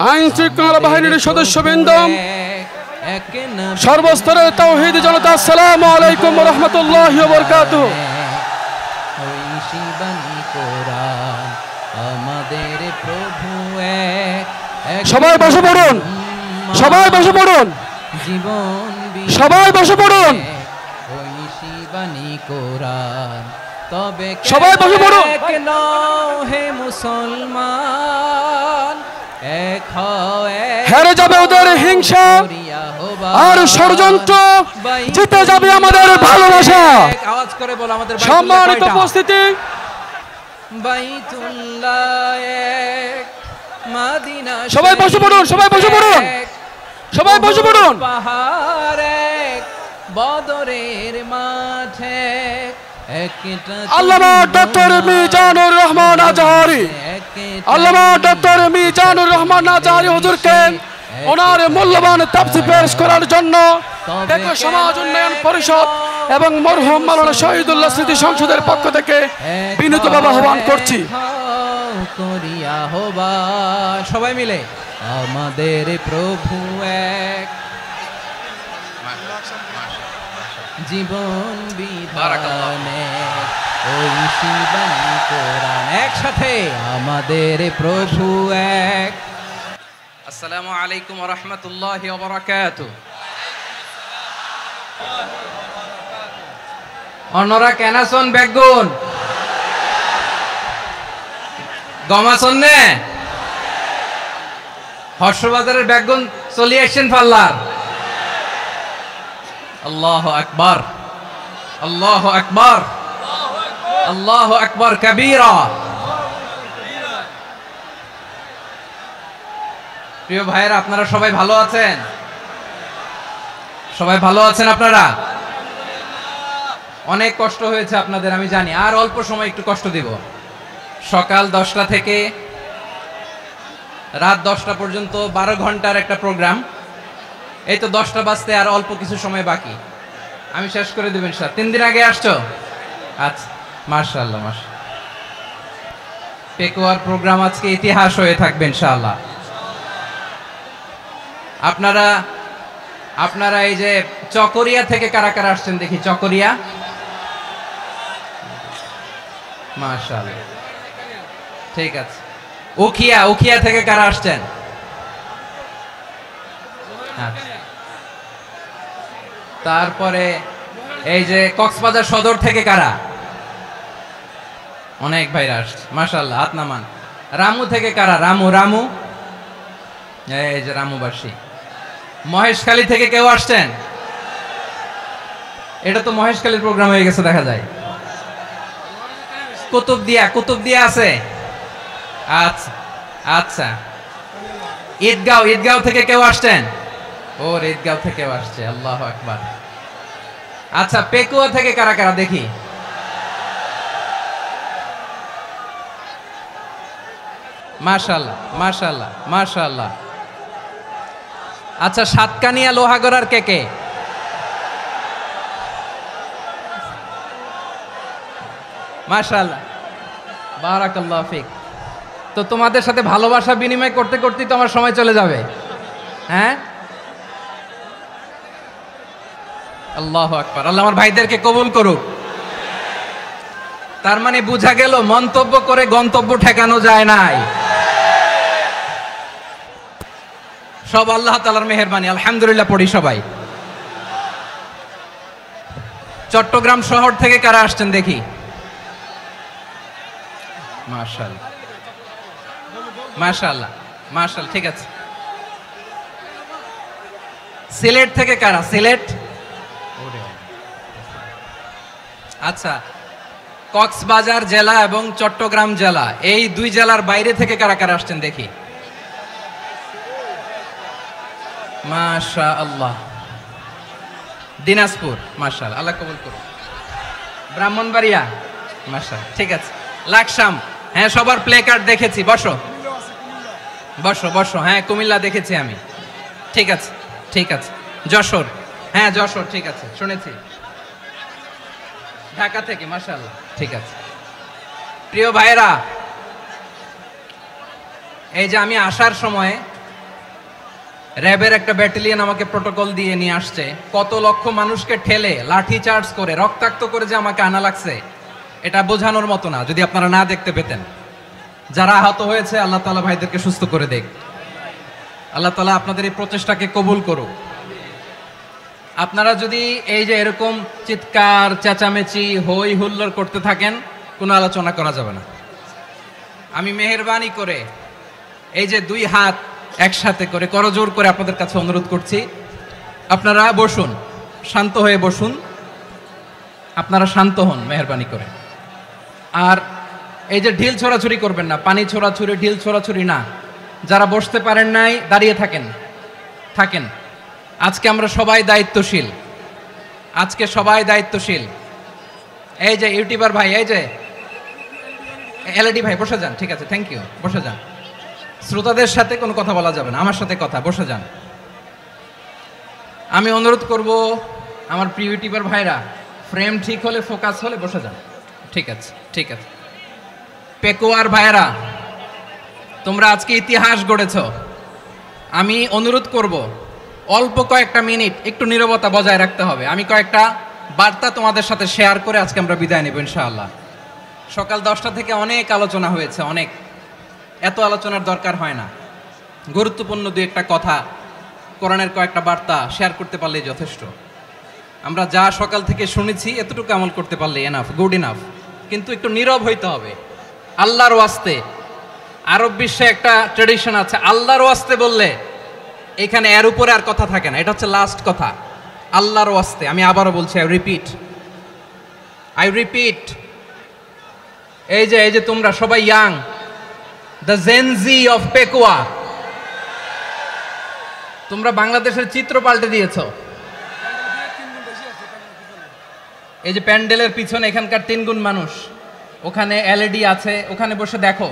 আইন শৃঙ্খলা বাহিনীর সদস্যবৃন্দ, সর্বস্তরের তাওহীদ জনতা, আসসালামু আলাইকুম ওয়া রাহমাতুল্লাহি ওয়া বারাকাতুহু। আমাদের প্রভু সবাই বসে পড়ুন, সবাই বসে পড়ুন, জীবন সবাই বসে পড়ুন, ওই শিবানী কোরআন। তবে সবাই বসে পড়ুন। কেন হে মুসলমান, এক হও, হেরে যাবে ওদের হিংসা আর ষড়যন্ত্র, জিতে যাবে আমাদের ভালোবাসা। আওয়াজ করে বলো আমাদের সম্মানিত উপস্থিতি, বাইতুল্লাহ এক, মদিনা সবাই বসে পড়ুন, সবাই বসে পড়ুন, সবাই বসে পড়ুন। পাহাড় এক, বদরের মাঠে একটা আল্লামা ডক্টর মিজানুর রহমান আজহারী, আল্লামা ডক্টর মিজানুর রহমান আজহারী হুজুরকে ওনার মূল্যবান তাফসীর পেশ করার জন্য ঢাকা সমাজ উন্নয়ন পরিষদ এবং মরহুম মাওলানা শহীদুল্লাহ স্মৃতি সংসদের পক্ষ থেকে বিনীতভাবে আহ্বান করছি। করিয়া হবা সবাই মিলে, আমাদের প্রভু এক, জীবন বিধানে ওই শিবানী কোরআন। একসাথে আমাদের প্রভু এক। আসসালামু আলাইকুম ওয়া রাহমাতুল্লাহি ওয়া বারাকাতুহু। অন্যরা কেনাসন বেগুন গমাসন নে হর্ষবাজারের বেগুন চলে আসছেন পাল্লার। আল্লাহু আকবার, আল্লাহু আকবার, আল্লাহু আকবার কবীরা। প্রিয় ভাইরা, আপনারা সবাই ভালো আছেন? সবাই ভালো আছেন আপনারা? অনেক কষ্ট হয়েছে আপনাদের আমি জানি, আর অল্প সময় একটু কষ্ট দিব। সকাল 10টা থেকে রাত 10টা পর্যন্ত 12 ঘন্টার একটা প্রোগ্রাম। এই তো 10টা বাজতে আর অল্প কিছু সময় বাকি, আমি শেষ করে দেবেন স্যার। 3 দিন আগে আসছো? আচ্ছা, মাশাআল্লাহ, মাশাআল্লাহ। পেকুয়ার প্রোগ্রাম আজকে ইতিহাস হয়ে থাকবে ইনশাআল্লাহ। আপনারা এই যে চকরিয়া থেকে কারা কারা আসছেন দেখি? চকরিয়া, মাশাআল্লাহ, ঠিক আছে। উখিয়া থেকে কারা আসছেন? তারপরে এই যে কক্সবাজার সদর থেকে কারা? অনেক ভাইরা আসছে, মাশাআল্লাহ, হাত নামান। রামু থেকে কারা? রামু, এই যে রামুবাসী। মহেশখালী থেকে কেউ আসছেন? এটা তো মহেশখালীর প্রোগ্রাম হয়ে গেছে দেখা যায়। কুতুবদিয়া আছে? আচ্ছা আচ্ছা। ঈদগাঁও থেকে কেউ আসছেন? ওর ঈদগাঁও থেকেও আসছে, আল্লাহু আকবার। আচ্ছা, পেকুয়া থেকে কারা কারা দেখি? মাশাআল্লাহ, মাশাআল্লাহ, মাশাআল্লাহ। আচ্ছা, সাতকানিয়া লোহাগড়ার কে? মাশাআল্লাহ, বারাকাল্লাহু ফিক। তো তোমাদের সাথে ভালোবাসা বিনিময় করতে করতেই তো আমার সময় চলে যাবে। হ্যাঁ, আল্লাহু আকবার। আল্লাহ আমার ভাইদেরকে কবুল করুক। তার মানে বোঝা গেল মন্তব্য করে গন্তব্য ঠেকানো যায় নাই, সব আল্লাহ তাআলার মেহেরবানি। আলহামদুলিল্লাহ পড়ি সবাই। চট্টগ্রাম শহর থেকে কারা আসছেন দেখি? মাশাআল্লাহ, মাশাআল্লাহ, মাশাআল্লাহ, ঠিক আছে। সিলেট থেকে কারা? সিলেট, আচ্ছা। কক্সবাজার জেলা এবং চট্টগ্রাম জেলা, এই দুই জেলার বাইরে থেকে কারা কারা আসছেন দেখি? মাশাআল্লাহ। দিনাজপুর, মাশাআল্লাহ, আল্লাহ কবুল করুন। ব্রাহ্মণবাড়িয়া, মাশাআল্লাহ, ঠিক আছে। লাকসাম, হ্যাঁ, সবার প্লে কার্ড দেখেছি। বসো বসো বসো। হ্যাঁ, কুমিল্লা দেখেছি আমি, ঠিক আছে, ঠিক আছে। যশোর, হ্যাঁ যশোর, ঠিক আছে, শুনেছি। ঢাকা থেকে, মাশাআল্লাহ, ঠিক আছে। প্রিয় ভাইরা, এই যে আমি আসার সময় র্যাবের একটা ব্যাটালিয়ন আমাকে প্রোটোকল দিয়ে নিয়ে আসছে, কত লক্ষ মানুষকে ঠেলে লাঠি চার্জ করে রক্তাক্ত করে যে আমাকে আনা লাগছে, এটা বোঝানোর মতো না যদি আপনারা না দেখতে পেতেন। যারা আহত হয়েছে আল্লাহ তাআলা ভাইদেরকে সুস্থ করে দেখ। আল্লাহ তাআলা আপনাদের এই প্রচেষ্টাকে কবুল করুক। আপনারা যদি এই যে এরকম চিৎকার চেঁচামেচি হই হুল্লোড় করতে থাকেন, কোনো আলোচনা করা যাবে না। আমি মেহেরবানি করে এই যে দুই হাত একসাথে করে করজোর করে আপনাদের কাছে অনুরোধ করছি, আপনারা বসুন, শান্ত হয়ে বসুন, আপনারা শান্ত হন মেহেরবানি করে। আর এই যে ঢিল ছোড়াছুরি করবেন না, পানি ছোড়াছুরি ঢিল ছোড়াছুরি না। যারা বসতে পারেন নাই দাঁড়িয়ে থাকেন। আজকে আমরা সবাই দায়িত্বশীল, আজকে সবাই দায়িত্বশীল। এই যে ইউটিউবার ভাই, এই যে এলইডি ভাই বসে যান, ঠিক আছে, থ্যাংক ইউ, বসে যান। শ্রোতাদের সাথে কোনো কথা বলা যাবে না, আমার সাথে কথা, বসে যান। আমি অনুরোধ করব আমার প্রিয় ইউটিউবার ভাইরা, ফ্রেম ঠিক হলে ফোকাস হলে বসে যান, ঠিক আছে, ঠিক আছে। পেকুয়ার ভাইরা, তোমরা আজকে ইতিহাস গড়েছ। আমি অনুরোধ করব অল্প কয়েকটা মিনিট একটু নীরবতা বজায় রাখতে হবে। আমি কয়েকটা বার্তা তোমাদের সাথে শেয়ার করে আজকে আমরা বিদায় নেব ইনশাআল্লাহ। সকাল 10টা থেকে অনেক আলোচনা হয়েছে, অনেক, এত আলোচনার দরকার হয় না। গুরুত্বপূর্ণ দুই একটা কথা, কোরআনের কয়েকটা বার্তা শেয়ার করতে পারলেই যথেষ্ট। আমরা যা সকাল থেকে শুনেছি এতটুকু আমল করতে পারলে এনাফ, গুড ইনাফ। কিন্তু একটু নীরব হইতে হবে আল্লাহর ওয়াস্তে। আরব বিশ্বে একটা ট্রেডিশন আছে, আল্লাহর ওয়াস্তে বললে এখানে এর উপরে আর কথা থাকে না, এটা হচ্ছে লাস্ট কথা। আল্লাহর ওয়াস্তে, আমি আবারও বলছি, আই রিপিট। এই যে তোমরা সবাই young, the Gen Z of Pekua, তোমরা বাংলাদেশের চিত্র পাল্টে দিয়েছ। এই যে প্যান্ডেলের পিছনে এখানকার 3 গুণ মানুষ, ওখানে এলইডি আছে, ওখানে বসে দেখো,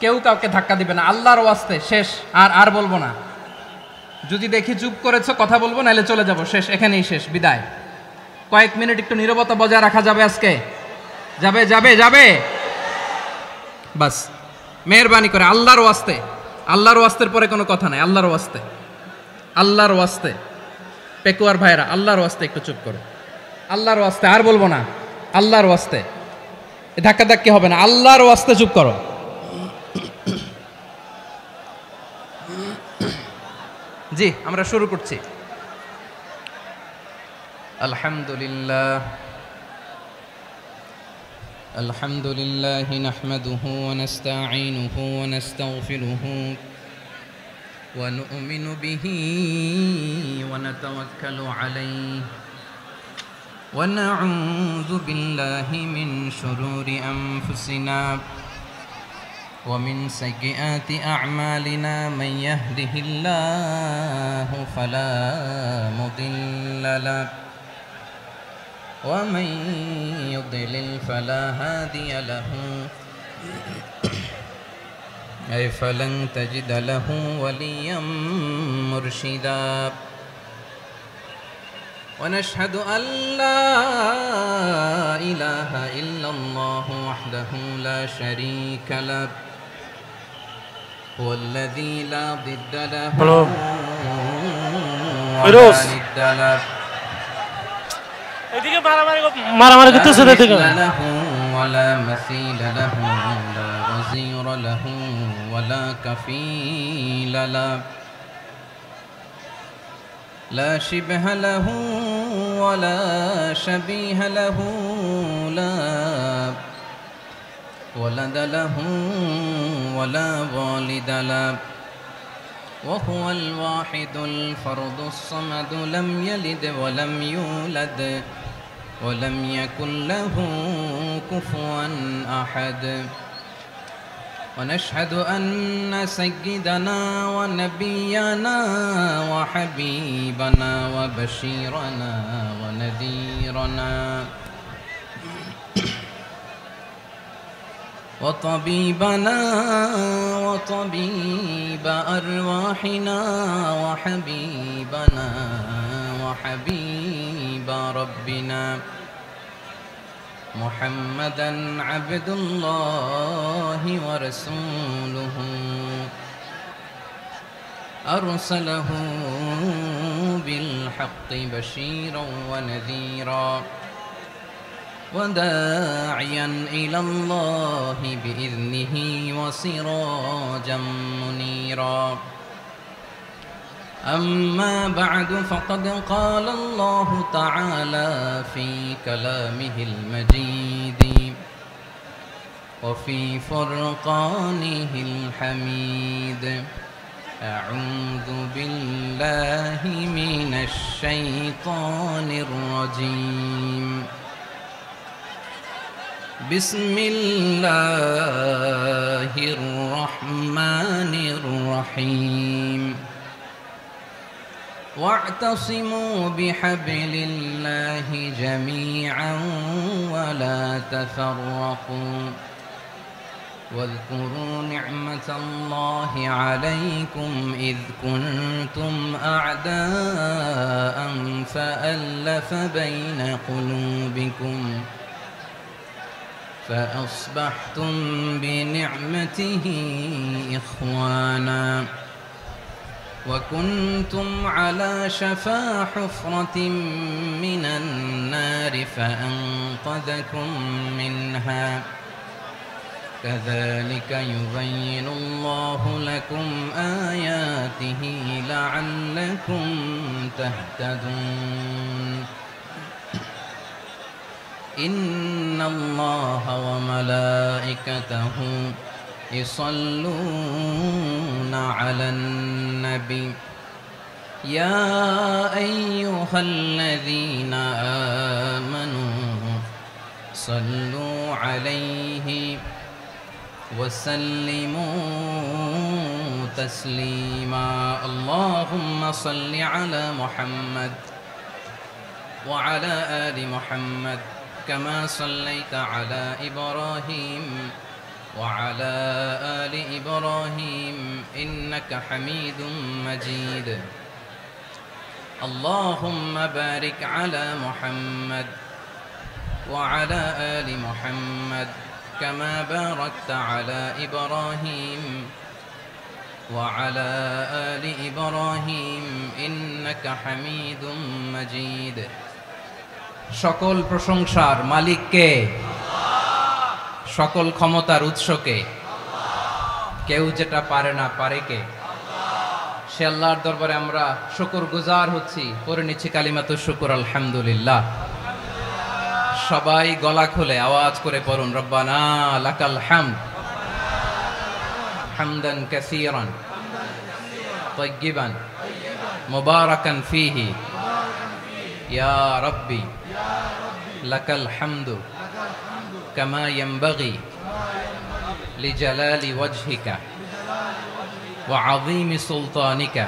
কেউ কাউকে ধাক্কা দিবে না। আল্লাহর ওয়াস্তে শেষ, আর বলবো না। যদি দেখি চুপ করেছো, কথা বলবো, নাহলে চলে যাব, শেষ, এখানেই শেষ, বিদায়। কয়েক মিনিট একটু নীরবতা বজায় রাখা যাবে আজকে? যাবে বাস, মেহেরবানি করে আল্লাহর ওয়াস্তে। আল্লাহর ওয়াস্তের পরে কোনো কথা নাই, আল্লাহর ওয়াস্তে। পেকুয়ার ভাইরা, আল্লাহর ওয়াস্তে একটু চুপ করো, আল্লাহর ওয়াস্তে, আর বলবো না, আল্লাহর ওয়াস্তে। ধাক্কাধাক্কি হবে না, আল্লাহর ওয়াস্তে চুপ করো। জি, আমরা শুরু করছি। আলহামদুলিল্লাহ নাহমাদুহু ওয়া নাস্তাঈনুহু ওয়া নাস্তাগফিরুহু ওয়া নু'মিনু বিহি ওয়া নাতাওয়াক্কালু আলাইহি ওয়া নাউযু বিল্লাহি মিন শুরুরি আনফুসিনা ومن سيئات أعمالنا من يهده الله فلا مضل له ومن يضلل فلا هادي له أي فلن تجد له وليا مرشدا ونشهد أن لا إله إلا الله وحده لا شريك له هو الذي لا ضد له ولا ند له মারামারি করতেছে له ولا مثيل له لا وزير له ولا كفيل له لا شبه له ولا شبيه له لا ولد له ولا والد له وهو الواحد الفرد الصمد لم يلد ولم يولد ولم يكن له كفوا أحد ونشهد أن سيدنا ونبينا وحبيبنا وبشيرنا ونذيرنا وطبيبنا وطبيب أرواحنا وحبيبنا وحبيب ربنا محمدا عبد الله ورسوله أرسله بالحق بشيرا ونذيرا وداعيا إلى الله بإذنه وسراجا منيرا أما بعد فقد قال الله تعالى في كلامه المجيد وفي فرقانه الحميد أعوذ بالله من الشيطان الرجيم بسم الله الرحمن الرحيم واعتصموا بحبل الله جميعا ولا تفرقوا واذكروا نعمة الله عليكم إذ كنتم أعداء فألف بين قلوبكم فأصبحتم بنعمته إخوانا وكنتم على شفا حفرة من النار فأنقذكم منها كذلك يبين الله لكم آياته لعلكم تهتدون إن الله وملائكته يصلون على النبي يا أيها الذين آمنوا صلوا عليه وسلموا تسليما اللهم صل على محمد وعلى آل محمد كما صليت على إبراهيم وعلى آل إبراهيم إنك حميد مجيد اللهم بارك على محمد وعلى آل محمد كما باركت على إبراهيم وعلى آل إبراهيم إنك حميد مجيد সকল প্রশংসার মালিক কে? সকল ক্ষমতার উৎস কে? কেউ যেটা পারে না পারে কে? সে আল্লাহর দরবারে আমরা শুকরগুজার হচ্ছি, পড়ে নিচ্ছি কালিমাতুশ শুকর আলহামদুলিল্লাহ। সবাই গলা খুলে আওয়াজ করে পড়ুন রব্বানা লাকাল হামদ হামদান কাসীরান তাইয়্যিবান মুবারাকান ফীহি ইয়া রাব্বি লাকাল হামদু কামা ইয়ানবাগি লিজালালি ওয়াজহিকা ওয়া আযীমি সুলতানিকা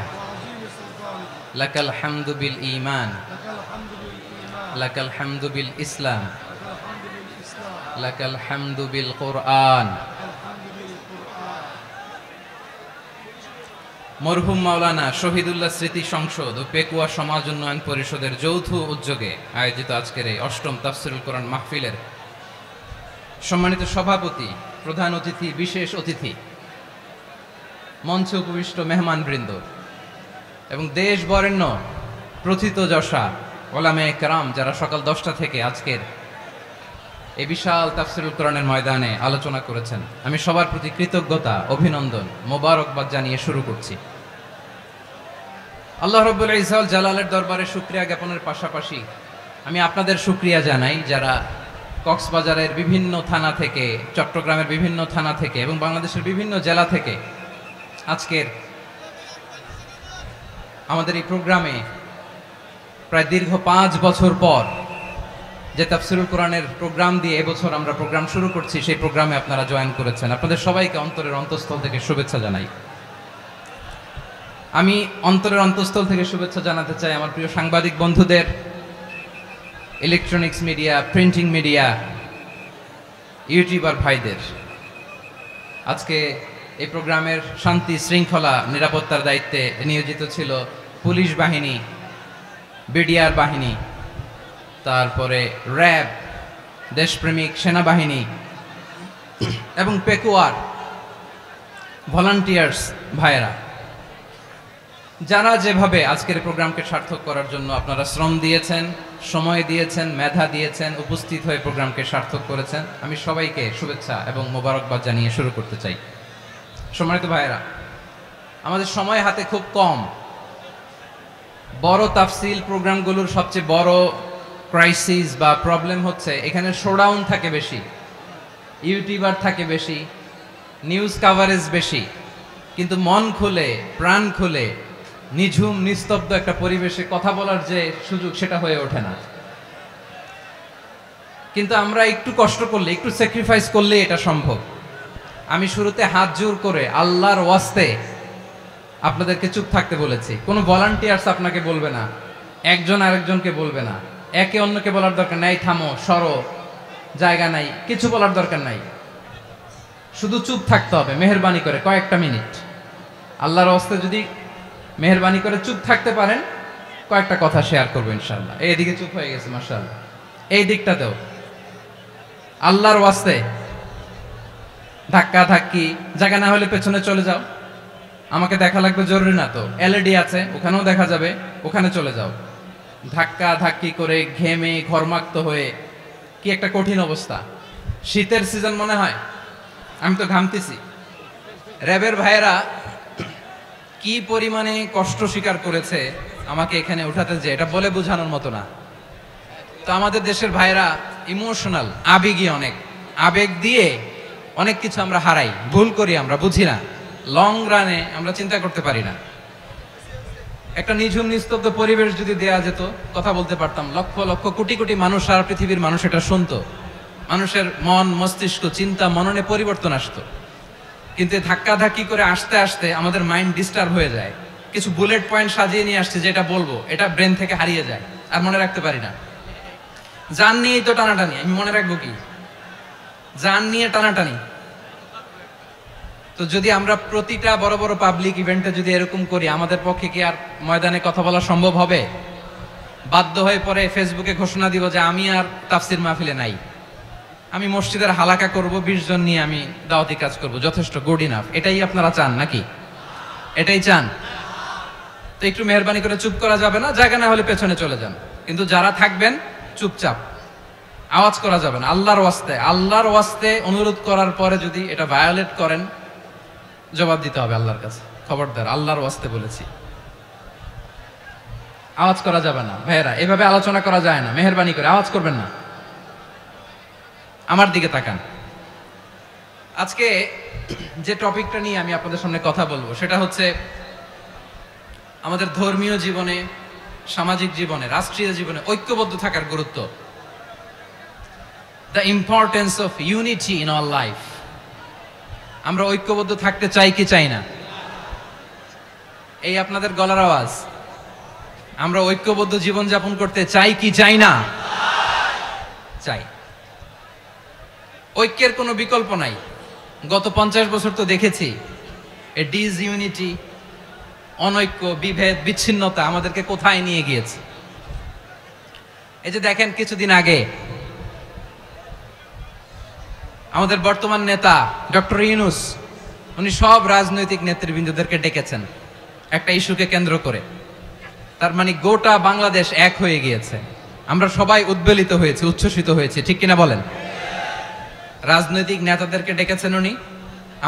লাকাল হামদু বিল ঈমান লাকাল হামদু বিল ইসলাম লাকাল হামদু বিল কুরআন। মরহুম মাওলানা শহীদুল্লাহ স্মৃতি সংসদ ও পেকুয়া সমাজ উন্নয়ন পরিষদের যৌথ উদ্যোগে আয়োজিত আজকের এই অষ্টম তাফসীরুল কোরআন মাহফিলের সম্মানিত সভাপতি, প্রধান অতিথি, বিশেষ অতিথি, মঞ্চে উপবিষ্ট মেহমানবৃন্দ এবং দেশ বরেণ্য প্রথিতযশা ওলামায়ে কেরাম যারা সকাল 10টা থেকে আজকের এই বিশাল তাফসীরুল কোরআনের ময়দানে আলোচনা করেছেন, আমি সবার প্রতি কৃতজ্ঞতা, অভিনন্দন, মোবারকবাদ জানিয়ে শুরু করছি। আল্লাহ রাব্বুল ইজ্জত জালালের দরবারে শুকরিয়া জ্ঞাপনের পাশাপাশি আমি আপনাদের শুকরিয়া জানাই যারা কক্সবাজারের বিভিন্ন থানা থেকে, চট্টগ্রামের বিভিন্ন থানা থেকে এবং বাংলাদেশের বিভিন্ন জেলা থেকে আজকের আমাদের এই প্রোগ্রামে প্রায় দীর্ঘ 5 বছর পর যে তাফসীরুল কোরআনের প্রোগ্রাম দিয়ে এবছর আমরা প্রোগ্রাম শুরু করছি, সেই প্রোগ্রামে আপনারা জয়েন করেছেন। আপনাদের সবাইকে অন্তরের অন্তঃস্থল থেকে শুভেচ্ছা জানাই। আমি অন্তরের অন্তঃস্থল থেকে শুভেচ্ছা জানাতে চাই আমার প্রিয় সাংবাদিক বন্ধুদের, electronics media, printing media, YouTuber ভাইদের। আজকে এই প্রোগ্রামের শান্তি শৃঙ্খলা নিরাপত্তার দায়িত্বে নিয়োজিত ছিল পুলিশ বাহিনী, বিডিআর বাহিনী, তারপরে র্যাব, দেশপ্রেমিক সেনাবাহিনী এবং পেকুয়ার ভলান্টিয়ার্স ভাইয়েরা। যারা যেভাবে আজকের প্রোগ্রামকে সার্থক করার জন্য আপনারা শ্রম দিয়েছেন, সময় দিয়েছেন, মেধা দিয়েছেন, উপস্থিত হয়ে প্রোগ্রামকে সার্থক করেছেন, আমি সবাইকে শুভেচ্ছা এবং মোবারকবাদ জানিয়ে শুরু করতে চাই। সম্মানিত ভাইয়েরা, আমাদের সময় হাতে খুব কম। বড় তাফসিল প্রোগ্রামগুলোর সবচেয়ে বড় ক্রাইসিস বা প্রবলেম হচ্ছে এখানে শোডাউন থাকে বেশি, ইউটিউবার থাকে বেশি, নিউজ কাভারেজ বেশি, কিন্তু মন খুলে প্রাণ খুলে নিঝুম নিস্তব্ধ একটা পরিবেশে কথা বলার যে সুযোগ সেটা হয়ে ওঠে না। কিন্তু আমরা একটু কষ্ট করলে, একটু স্যাক্রিফাইস করলে এটা সম্ভব। আমি শুরুতে হাত জোর করে আল্লাহর ওয়াস্তে আপনাদেরকে চুপ থাকতে বলেছি। কোনো ভলান্টিয়ার্স আপনাকে বলবে না, একজন আরেকজনকে বলবে না, একে অন্যকে বলার দরকার নাই, থামো, সরো, জায়গা নাই, কিছু বলার দরকার নাই। শুধু চুপ থাকতে হবে মেহেরবানি করে কয়েকটা মিনিট। আল্লাহর ওয়াস্তে যদি মেহেরবানি করে চুপ থাকতে পারেন, কয়েকটা কথা শেয়ার করবো ইনশাআল্লাহ। এইদিকে চুপ হয়ে গেছে মাশাআল্লাহ, এই দিকটাতেও আল্লাহর ওয়াস্তে ধাক্কা ধাক্কি জায়গা না হলে পেছনে চলে যাও। আমাকে দেখা লাগবে জরুরি না তো, এলইডি আছে ওখানেও দেখা যাবে, ওখানে চলে যাও। ধাক্কা ধাক্কি করে ঘেমে ঘরমাক্ত হয়ে কি একটা কঠিন অবস্থা। শীতের সিজন মনে হয়, আমি তো ঘামতেছি। র্যাবের ভাইয়েরা কি পরিমাণে কষ্ট স্বীকার করেছে আমাকে এখানে উঠাতে, যে এটা বলে বোঝানোর মতো না। তো আমাদের দেশের ভাইয়েরা ইমোশনাল, আবেগী অনেক, আবেগ দিয়ে অনেক কিছু আমরা হারাই, ভুল করি, আমরা বুঝি না, লং রানে আমরা চিন্তা করতে পারি না। একটা নিঝুম নিস্তব্ধ পরিবেশ যদি দেয়া যেত, কথা বলতে পারতাম, লক্ষ লক্ষ কোটি কোটি মানুষ, সারা পৃথিবীর মানুষ এটা শুনতো, মানুষের মন মস্তিষ্ক চিন্তা মননে পরিবর্তন আসতো। কিন্তু ধাক্কা ধাক্কি করে আসতে আসতে আমাদের মাইন্ড ডিস্টার্ব হয়ে যায়। কিছু বুলেট পয়েন্ট সাজিয়ে নিয়ে আসছে, যেটা বলবো এটা ব্রেন থেকে হারিয়ে যায়, আর মনে রাখতে পারি না। জান নিয়েই তো টানাটানি, আমি মনে রাখবো কি? জান নিয়ে টানাটানি। তো যদি আমরা প্রতিটা বড় বড় পাবলিক ইভেন্টে যদি এরকম করি, আমাদের পক্ষে কি আর ময়দানে কথা বলা সম্ভব হবে? বাধ্য হয়ে পরে ফেসবুকে ঘোষণা দিব যে আমি আর তাফসির মাহফিলে নাই, আমি মসজিদের হালাকা করব, 20 জন নিয়ে আমি দাওয়াতি কাজ করব, যথেষ্ট, গুড ইনাফ। এটাই আপনারা চান নাকি? এটাই চান? তো একটু মেহরবানি করে চুপ করা যাবে না, জায়গা না হলে পেছনে চলে যান। কিন্তু যারা থাকবেন চুপচাপ, আওয়াজ করা যাবে না। আল্লাহর ওয়াস্তে, আল্লাহর ওয়াস্তে অনুরোধ করার পরে যদি এটা ভায়োলেট করেন, জবাব দিতে হবে আল্লাহর কাছে। খবরদার, আল্লাহর ওয়াস্তে বলেছি, আওয়াজ করা যাবে না। ভাইয়েরা, এভাবে আলোচনা করা যায় না, মেহরবানি করে আওয়াজ করবেন না। আমার দিকে তাকান। আজকে যে টপিকটা নিয়ে আমি আপনাদের সামনে কথা বলবো সেটা হচ্ছে আমাদের ধর্মীয় জীবনে, সামাজিক জীবনে, রাষ্ট্রীয় জীবনে ঐক্যবদ্ধ থাকার গুরুত্ব। The importance of unity in our life. আমরা ঐক্যবদ্ধ থাকতে চাই কি চাই না? এই আপনাদের গলার আওয়াজ। আমরা ঐক্যবদ্ধ জীবন যাপন করতে চাই কি চাই না? চাই। ঐক্যের কোনো বিকল্প নাই। গত 50 বছর তো দেখেছি এই ডিসইউনিটি, অনৈক্য, বিভেদ, বিচ্ছিন্নতা আমাদেরকে কোথায় নিয়ে গিয়েছে। এই যে দেখেন, কিছুদিন আগে আমাদের বর্তমান নেতা ডক্টর ইউনূস, উনি সব রাজনৈতিক নেতৃবৃন্দদেরকে ডেকেছেন একটা ইস্যুকে কেন্দ্র করে। তার মানে গোটা বাংলাদেশ এক হয়ে গিয়েছে। আমরা সবাই উদ্বেলিত হয়েছি, উচ্ছ্বসিত হয়েছি, ঠিক কিনা বলেন? রাজনৈতিক নেতাদেরকে ডেকেছেন উনি,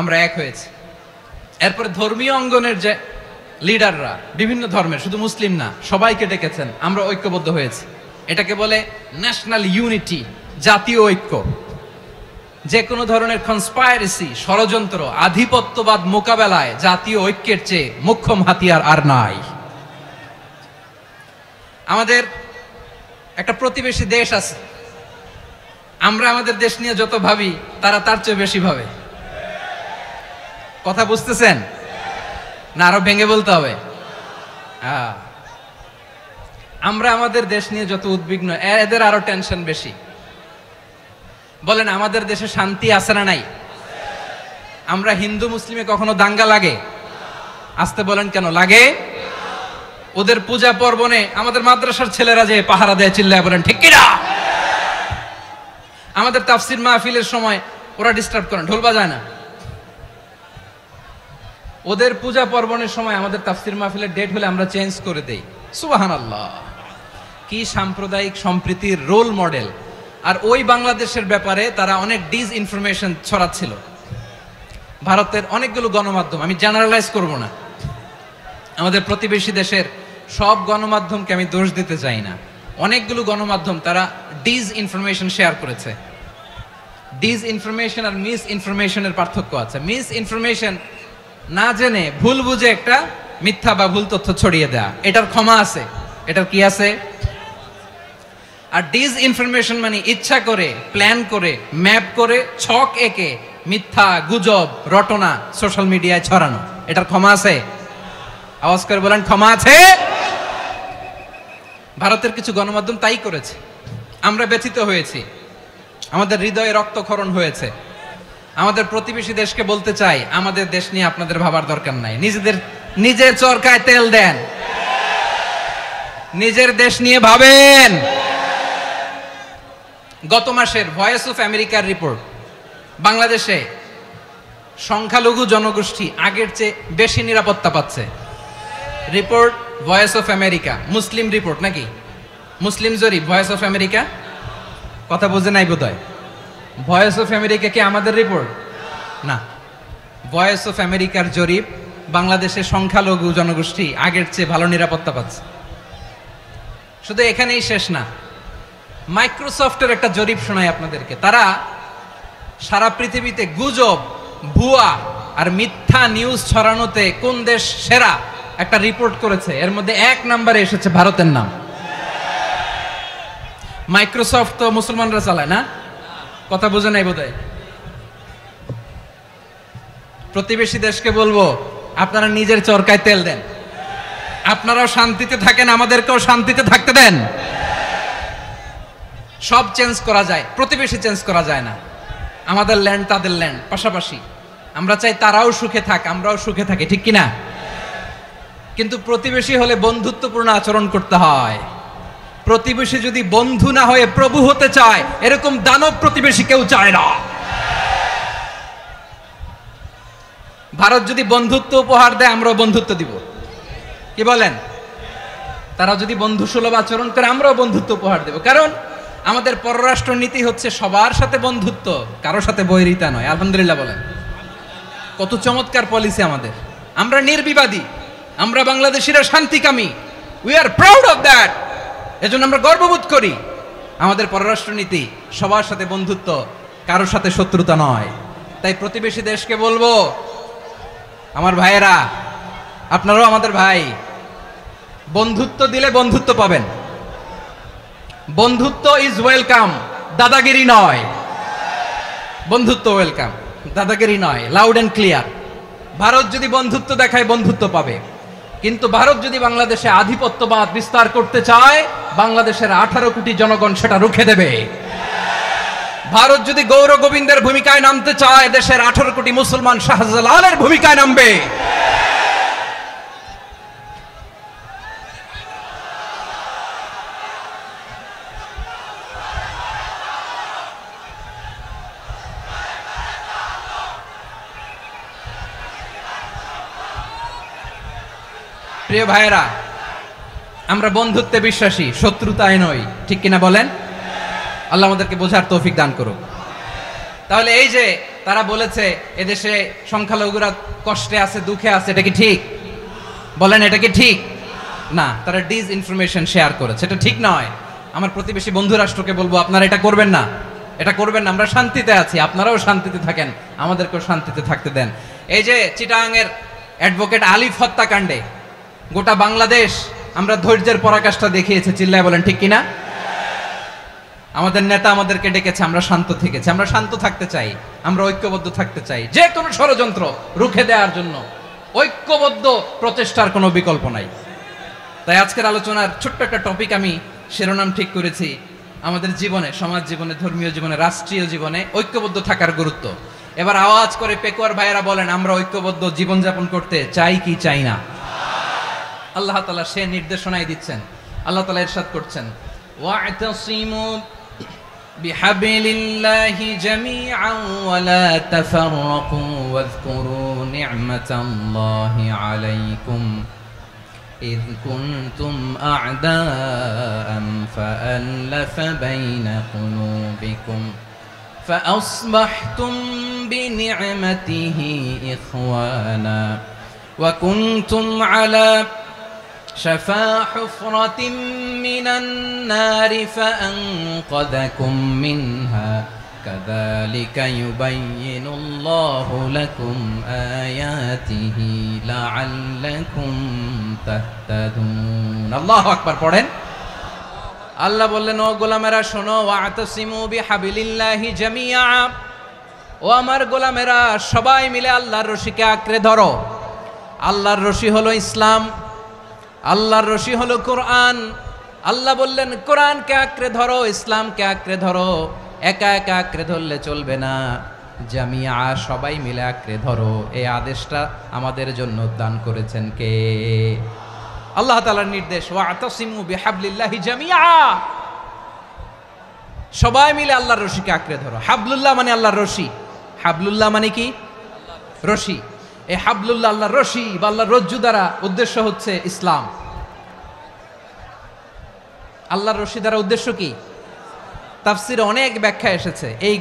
আমরা এক হয়েছি। এরপরে ধর্মীয় অঙ্গনের যে লিডাররা, বিভিন্ন ধর্মের, শুধু মুসলিম না, সবাইকে ডেকেছেন, আমরা ঐক্যবদ্ধ হয়েছি। এটাকে বলে ন্যাশনাল ইউনিটি, জাতীয় ঐক্য। যে কোনো ধরনের কনস্পাইরেসি, ষড়যন্ত্র, আধিপত্যবাদ মোকাবেলায় জাতীয় ঐক্যের চেয়ে মোক্ষম হাতিয়ার আর নাই। আমাদের একটা প্রতিবেশী দেশ আছে, আমরা আমাদের দেশ নিয়ে যত ভাবি তারা তার চেয়ে বেশি ভাবে। কথা বুঝতেছেন না? আরো ভেঙে বলতে হবে। আমরা আমাদের দেশ নিয়ে যত উদ্বিগ্ন, এদের আরো টেনশন বেশি। বলেন, আমাদের দেশে শান্তি আছে না নাই? আমরা হিন্দু মুসলিমে কখনো দাঙ্গা লাগে? আসতে বলেন, কেন লাগে? ওদের পূজা পার্বণে আমাদের মাদ্রাসার ছেলেরা যে পাহারা দেয়, চিল্লায় বলেন ঠিক কিনা? আমাদের তাফসির মাহফিলের সময় ওরা ডিস্টার্ব করেন, ঢোল বাজায় না। ওদের পূজা পার্বণের সময় আমাদের তাফসির মাহফিলের ডেট হলে আমরা চেঞ্জ করে দেই। সুবহানাল্লাহ, কি সাম্প্রদায়িক সম্প্রীতির রোল মডেল। আর ওই বাংলাদেশের ব্যাপারে তারা অনেক ডিস ইনফরমেশন ছড়াচ্ছিল। ভারতের অনেকগুলো গণমাধ্যম, আমি জেনারেলাইজ করব না, আমাদের প্রতিবেশী দেশের সব গণমাধ্যমকে আমি দোষ দিতে চাই না, অনেকগুলো গণমাধ্যম তারা ডিস ইনফরমেশন শেয়ার করেছে। ডিস ইনফরমেশন আর মিস ইনফরমেশনের পার্থক্য আছে। মিস ইনফরমেশন না জেনে ভুল বুঝে একটা মিথ্যা বা ভুল তথ্য ছড়িয়ে দেয়া, এটার ক্ষমা আছে, এটার কি আছে। আর ডিস ইনফরমেশন মানে ইচ্ছা করে, প্ল্যান করে, ম্যাপ করে, ছক এঁকে মিথ্যা, গুজব, রটনা সোশ্যাল মিডিয়ায় ছড়ানো, এটার ক্ষমা আছে? আওয়াজ করে বলেন, ক্ষমা আছে? ভারতের কিছু গণমাধ্যম তাই করেছে। আমরা ব্যথিত হয়েছি, আমাদের হৃদয়ে রক্তক্ষরণ হয়েছে। আমাদের প্রতিবেশী দেশকে বলতে চাই, আমাদের দেশ নিয়ে আপনাদের ভাবার দরকার নাই, নিজের চরকায় তেল দেন, নিজের দেশ নিয়ে ভাবেন। গত মাসের ভয়েস অফ আমেরিকার রিপোর্ট, বাংলাদেশে সংখ্যালঘু জনগোষ্ঠী আগের চেয়ে বেশি নিরাপত্তা পাচ্ছে। Report voice of America, Muslim report নাকি? মুসলিম জরিপ, ভয়েস অফ আমেরিকা। কথা বুঝে নাই বোধহয়। ভয়েস অফ আমেরিকা কি আমাদের রিপোর্ট? না, ভয়েস অফ আমেরিকার জরিপ, বাংলাদেশের সংখ্যালঘু জনগোষ্ঠী আগের চেয়ে ভালো নিরাপত্তা পাচ্ছে। শুধু এখানেই শেষ না, মাইক্রোসফটের একটা জরিপ শোনায় আপনাদেরকে। তারা সারা পৃথিবীতে গুজব, ভুয়া আর মিথ্যা নিউজ ছড়ানোতে কোন দেশ সেরা একটা রিপোর্ট করেছে। এর মধ্যে 1 নম্বরে এসেছে ভারতের নাম। মাইক্রোসফট তো মুসলমানরা চালায় না, কথা বোঝে নাই বোধহয়। প্রতিবেশী দেশকে বলবো, আপনারা নিজের চরকায় তেল দেন, আপনারাও শান্তিতে থাকেন, আমাদেরকেও শান্তিতে থাকতে দেন। সব চেঞ্জ করা যায়, প্রতিবেশী চেঞ্জ করা যায় না। আমাদের ল্যান্ড তাদের ল্যান্ড, পাশাপাশি। আমরা চাই তারাও সুখে থাক, আমরাও সুখে থাকি, ঠিক কিনা? কিন্তু প্রতিবেশী হলে বন্ধুত্বপূর্ণ আচরণ করতে হয়। প্রতিবেশী যদি বন্ধু না হয়ে প্রভু হতে চায়, এরকম দানব প্রতিবেশী কেউ চায় না। ভারত যদি বন্ধুত্ব উপহার দেয়, আমরাও বন্ধুত্ব দিব, কি বলেন? তারা যদি বন্ধু সুলভ আচরণ করে, আমরাও বন্ধুত্ব উপহার দেব। কারণ আমাদের পররাষ্ট্র নীতি হচ্ছে সবার সাথে বন্ধুত্ব, কারো সাথে বৈরিতা নয়। আলহামদুলিল্লাহ বলেন, কত চমৎকার পলিসি আমাদের। আমরা নির্বিবাদী, আমরা বাংলাদেশিরা শান্তিকামী, we are proud of that. এজন্য আমরা গর্ববোধ করি। আমাদের পররাষ্ট্র নীতি সবার সাথে বন্ধুত্ব, কারোর সাথে শত্রুতা নয়। তাই প্রতিবেশী দেশকে বলবো, আমার ভাইয়েরা, আপনারাও আমাদের ভাই, বন্ধুত্ব দিলে বন্ধুত্ব পাবেন। বন্ধুত্ব ইজ ওয়েলকাম, দাদাগিরি নয়। বন্ধুত্ব ওয়েলকাম, দাদাগিরি নয়, লাউড এন্ড ক্লিয়ার। ভারত যদি বন্ধুত্ব দেখায়, বন্ধুত্ব পাবে। কিন্তু ভারত যদি বাংলাদেশে আধিপত্যবাদ বিস্তার করতে চায়, বাংলাদেশের 18 কোটি জনগণ সেটা রুখে দেবে। ভারত যদি গৌর গোবিন্দের ভূমিকায় নামতে চায়, দেশের 18 কোটি মুসলমান শাহজালালের ভূমিকায় নামবে। প্রিয় ভাইয়েরা, আমরা বন্ধুত্বে বিশ্বাসী, শত্রুতায় নই, ঠিক কিনা বলেন? আল্লাহ আমাদেরকে বোঝার তৌফিক দান করুক। তাহলে এই যে তারা বলেছে এদেশে সংখ্যালঘুরা কষ্টে আছে, দুঃখে আছে, এটা কি ঠিক? বলেন, এটা কি ঠিক? না, তারা ডিস ইনফরমেশন শেয়ার করেছে, এটা ঠিক নয়। আমার প্রতিবেশী বন্ধু রাষ্ট্রকে বলবো, আপনারা এটা করবেন না, এটা করবেন না। আমরা শান্তিতে আছি, আপনারাও শান্তিতে থাকেন, আমাদেরকেও শান্তিতে থাকতে দেন। এই যে চিটাগাংয়ের অ্যাডভোকেট আলিফ হত্যাকাণ্ডে গোটা বাংলাদেশ আমরা ধৈর্যের পরাকাষ্ঠা দেখিয়েছে, চিল্লায় বলেন ঠিক কিনা? আমাদের নেতা আমাদেরকে ডেকেছে, আমরা শান্ত থেকেছি। আমরা শান্ত থাকতে চাই, আমরা ঐক্যবদ্ধ থাকতে চাই। যে কোনো ষড়যন্ত্র রুখে দেওয়ার জন্য ঐক্যবদ্ধ প্রচেষ্টার কোনো বিকল্প নাই। তাই আজকের আলোচনার ছোট্ট একটা টপিক আমি শিরোনাম ঠিক করেছি, আমাদের জীবনে, সমাজ জীবনে, ধর্মীয় জীবনে, রাষ্ট্রীয় জীবনে ঐক্যবদ্ধ থাকার গুরুত্ব। এবার আওয়াজ করে পেকুয়ার ভাইয়েরা বলেন, আমরা ঐক্যবদ্ধ জীবনযাপন করতে চাই কি চাই না? আল্লাহ তাআলা সে নির্দেশনাই দিচ্ছেন। আল্লাহ তাআলা ইরশাদ করছেন, ওয়া'তাসিমু বিহাবিলিল্লাহি জামিআন ওয়া লা তাফাররাকু ওয়াযকুরু نعمة الله عليكم إذ كنتم أعداء فألف بين قلوبكم فأصبحتم بنعمته إخوانا وكنتم على شفا حفرة من النار فأنقذكم منها كذلك يبين الله لكم آياته لعلكم تهتدون الله أكبر পড়েন আল্লাহ বললেন ও গোলামেরা শোনো ওয়াতাসিমু বিহাবিলিল্লাহি জামিআ ও আমার গোলামেরা সবাই মিলে আল্লাহর রশিকে আঁকড়ে ধরো আল্লাহর রশি হলো ইসলাম আল্লাহর রশি হলো কোরআন আল্লাহ বললেন কোরআনকে আঁকড়ে ধরো ইসলামকে আঁকড়ে ধরো একা একা আঁকড়ে ধরলে চলবে না জামিআ সবাই মিলে আঁকড়ে ধরো এই আদেশটা আমাদের জন্য দান করেছেন কে আল্লাহ তাআলার নির্দেশ ওয়াতাসিমু বিহাবলিল্লাহি জামিআ সবাই মিলে আল্লাহর রশিকে আঁকড়ে ধরো হাবলুল্লাহ মানে আল্লাহর রশি হাবলুল্লাহ মানে কি রশি এই হাবলুল্লাহ আল্লাহর রশি বা আল্লাহর রজ্জু দ্বারা উদ্দেশ্য হচ্ছে ইসলাম আল্লাহর রশি দ্বারা উদ্দেশ্য কি তাফসিরে অনেক ব্যাখ্যা এসেছে এই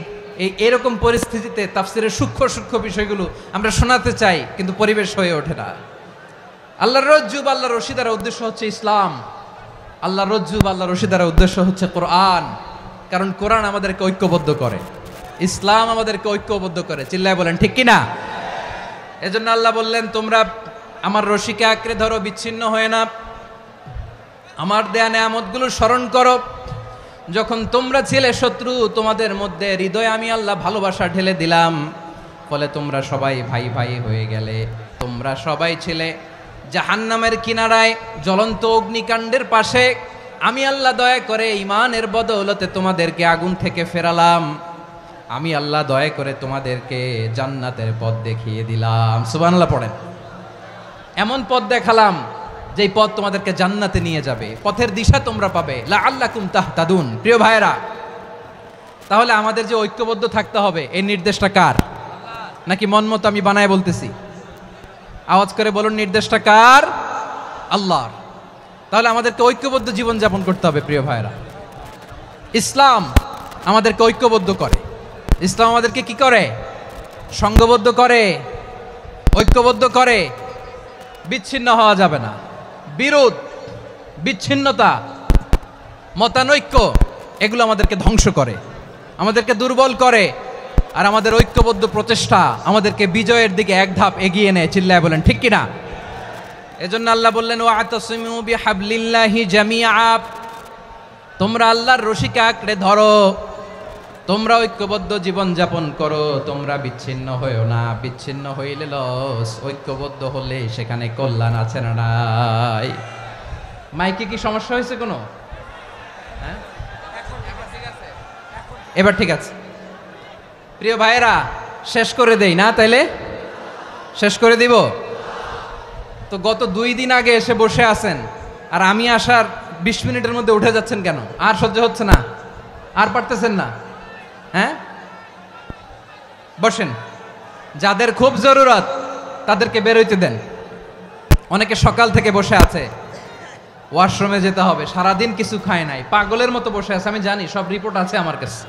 এরকম পরিস্থিতিতে তাফসিরের সূক্ষ্ম সূক্ষ্ম বিষয়গুলো আমরা শোনাতে চাই কিন্তু পরিবেশ হয়ে ওঠে না আল্লাহর রজ্জু বা আল্লাহর রশি দ্বারা উদ্দেশ্য হচ্ছে ইসলাম আল্লাহর রজ্জু বা আল্লাহর রশি দ্বারা উদ্দেশ্য হচ্ছে কোরআন কারণ কোরআন আমাদেরকে ঐক্যবদ্ধ করে ইসলাম আমাদেরকে ঐক্যবদ্ধ করে চিল্লায় বলেন ঠিক কিনা এজন্য আল্লাহ বললেন তোমরা আমার রশিকে আঁকড়ে ধরো বিচ্ছিন্ন হয়ে না আমার দেয়া নেয়ামতগুলো স্মরণ করো যখন তোমরা ছিলে শত্রু তোমাদের মধ্যে হৃদয়ে আমি আল্লাহ ভালোবাসা ঢেলে দিলাম ফলে তোমরা সবাই ভাই ভাই হয়ে গেলে তোমরা সবাই ছিলে জাহান্নামের কিনারায় জ্বলন্ত অগ্নিকাণ্ডের পাশে আমি আল্লাহ দয়া করে ঈমানের বদৌলতে তোমাদেরকে আগুন থেকে ফেরালাম আমি আল্লাহ দয়া করে তোমাদেরকে জান্নাতের পথ দেখিয়ে দিলাম সুবহানাল্লাহ পড়েন এমন পথ দেখালাম যেই পথ তোমাদেরকে জান্নাতে নিয়ে যাবে পথের দিশা তোমরা পাবে লাআল্লাকুম তাহতাদুন প্রিয় ভাইরা তাহলে আমাদের যে ঐক্যবদ্ধ থাকতে হবে এই নির্দেশটা কার নাকি মন মতো আমি বানায় বলতেছি আওয়াজ করে বলুন নির্দেশটা কার আল্লাহর তাহলে আমাদেরকে ঐক্যবদ্ধ জীবন যাপন করতে হবে প্রিয় ভাইরা ইসলাম আমাদেরকে ঐক্যবদ্ধ করে ইসলাম আমাদেরকে কি করে সংঘবদ্ধ করে ঐক্যবদ্ধ করে বিচ্ছিন্ন হওয়া যাবে না বিরোধ বিচ্ছিন্নতা মতানৈক্য এগুলো আমাদেরকে ধ্বংস করে আমাদেরকে দুর্বল করে আর আমাদের ঐক্যবদ্ধ প্রচেষ্টা আমাদেরকে বিজয়ের দিকে এক ধাপ এগিয়ে নেয় চিল্লায় বলেন ঠিক কিনা এজন্য আল্লাহ বললেন ওয়াতাসিমু বিহাবলিল্লাহি জামিআ তোমরা আল্লাহর রশিকে আঁকড়ে ধরো তোমরা ঐক্যবদ্ধ জীবন যাপন করো তোমরা বিচ্ছিন্ন হইও না বিচ্ছিন্ন হইলে লস ঐক্যবদ্ধ হলে সেখানে কল্যাণ আছে না নাই মাইকে কি সমস্যা হয়েছে কোনো হ্যাঁ এবার ঠিক আছে প্রিয় ভাইয়েরা শেষ করে দেই না তাইলে শেষ করে দিব তো গত 2 দিন আগে এসে বসে আছেন আর আমি আসার 20 মিনিটের মধ্যে উঠে যাচ্ছেন কেন আর সহ্য হচ্ছে না আর পারতেছেন না হ্যাঁ বসেন যাদের খুব জরুরত তাদেরকে বের হইতে দেন অনেকে সকাল থেকে বসে আছে ওয়াশরুমে যেতে হবে সারাদিন কিছু খায় নাই পাগলের মতো বসে আছে আমি জানি সব রিপোর্ট আছে আমার কাছে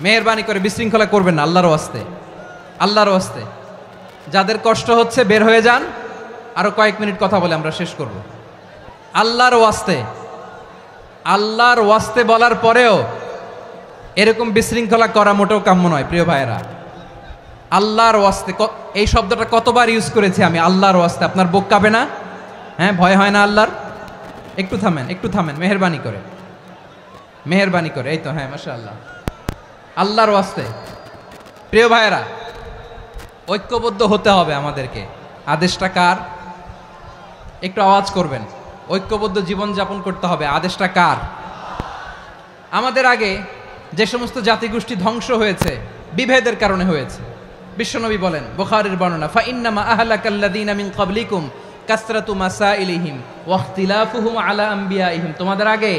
মেহেরবানি করে বিশৃঙ্খলা করবেন না আল্লাহর ওয়াস্তে আল্লাহর ওয়াস্তে যাদের কষ্ট হচ্ছে বের হয়ে যান আরো কয়েক মিনিট কথা বলে আমরা শেষ করব আল্লাহর ওয়াস্তে বলার পরেও এরকম বিশৃঙ্খলা করা মোটেও কাম্য নয় প্রিয় ভাইয়েরা আল্লাহর ওয়াস্তে এই শব্দটা কতবার ইউজ করেছি আমি আল্লাহর ওয়াস্তে আপনার বুক কাঁপে না হ্যাঁ ভয় হয় না আল্লাহর একটু থামেন মেহেরবানি করে এই তো হ্যাঁ মাশাআল্লাহ আল্লাহর ওয়াস্তে প্রিয় ভাইয়েরা ঐক্যবদ্ধ হতে হবে আমাদেরকে আদেশটা কার একটু আওয়াজ করবেন ঐক্যবদ্ধ জীবন যাপন করতে হবে আদেশটা কার আমাদের আগে যে সমস্ত জাতিগোষ্ঠী ধ্বংস হয়েছে বিভেদের কারণে হয়েছে বিশ্বনবী বলেন বুখারীর বর্ণনা ফা ইন্নামা আহলাকাল্লাযীনা মিন ক্বাবলিকুম কাসরাতু মাসাইলিহিম ওয়া ইখতিলাফুহুম আলা আম্বিয়াইহিম তোমাদের আগে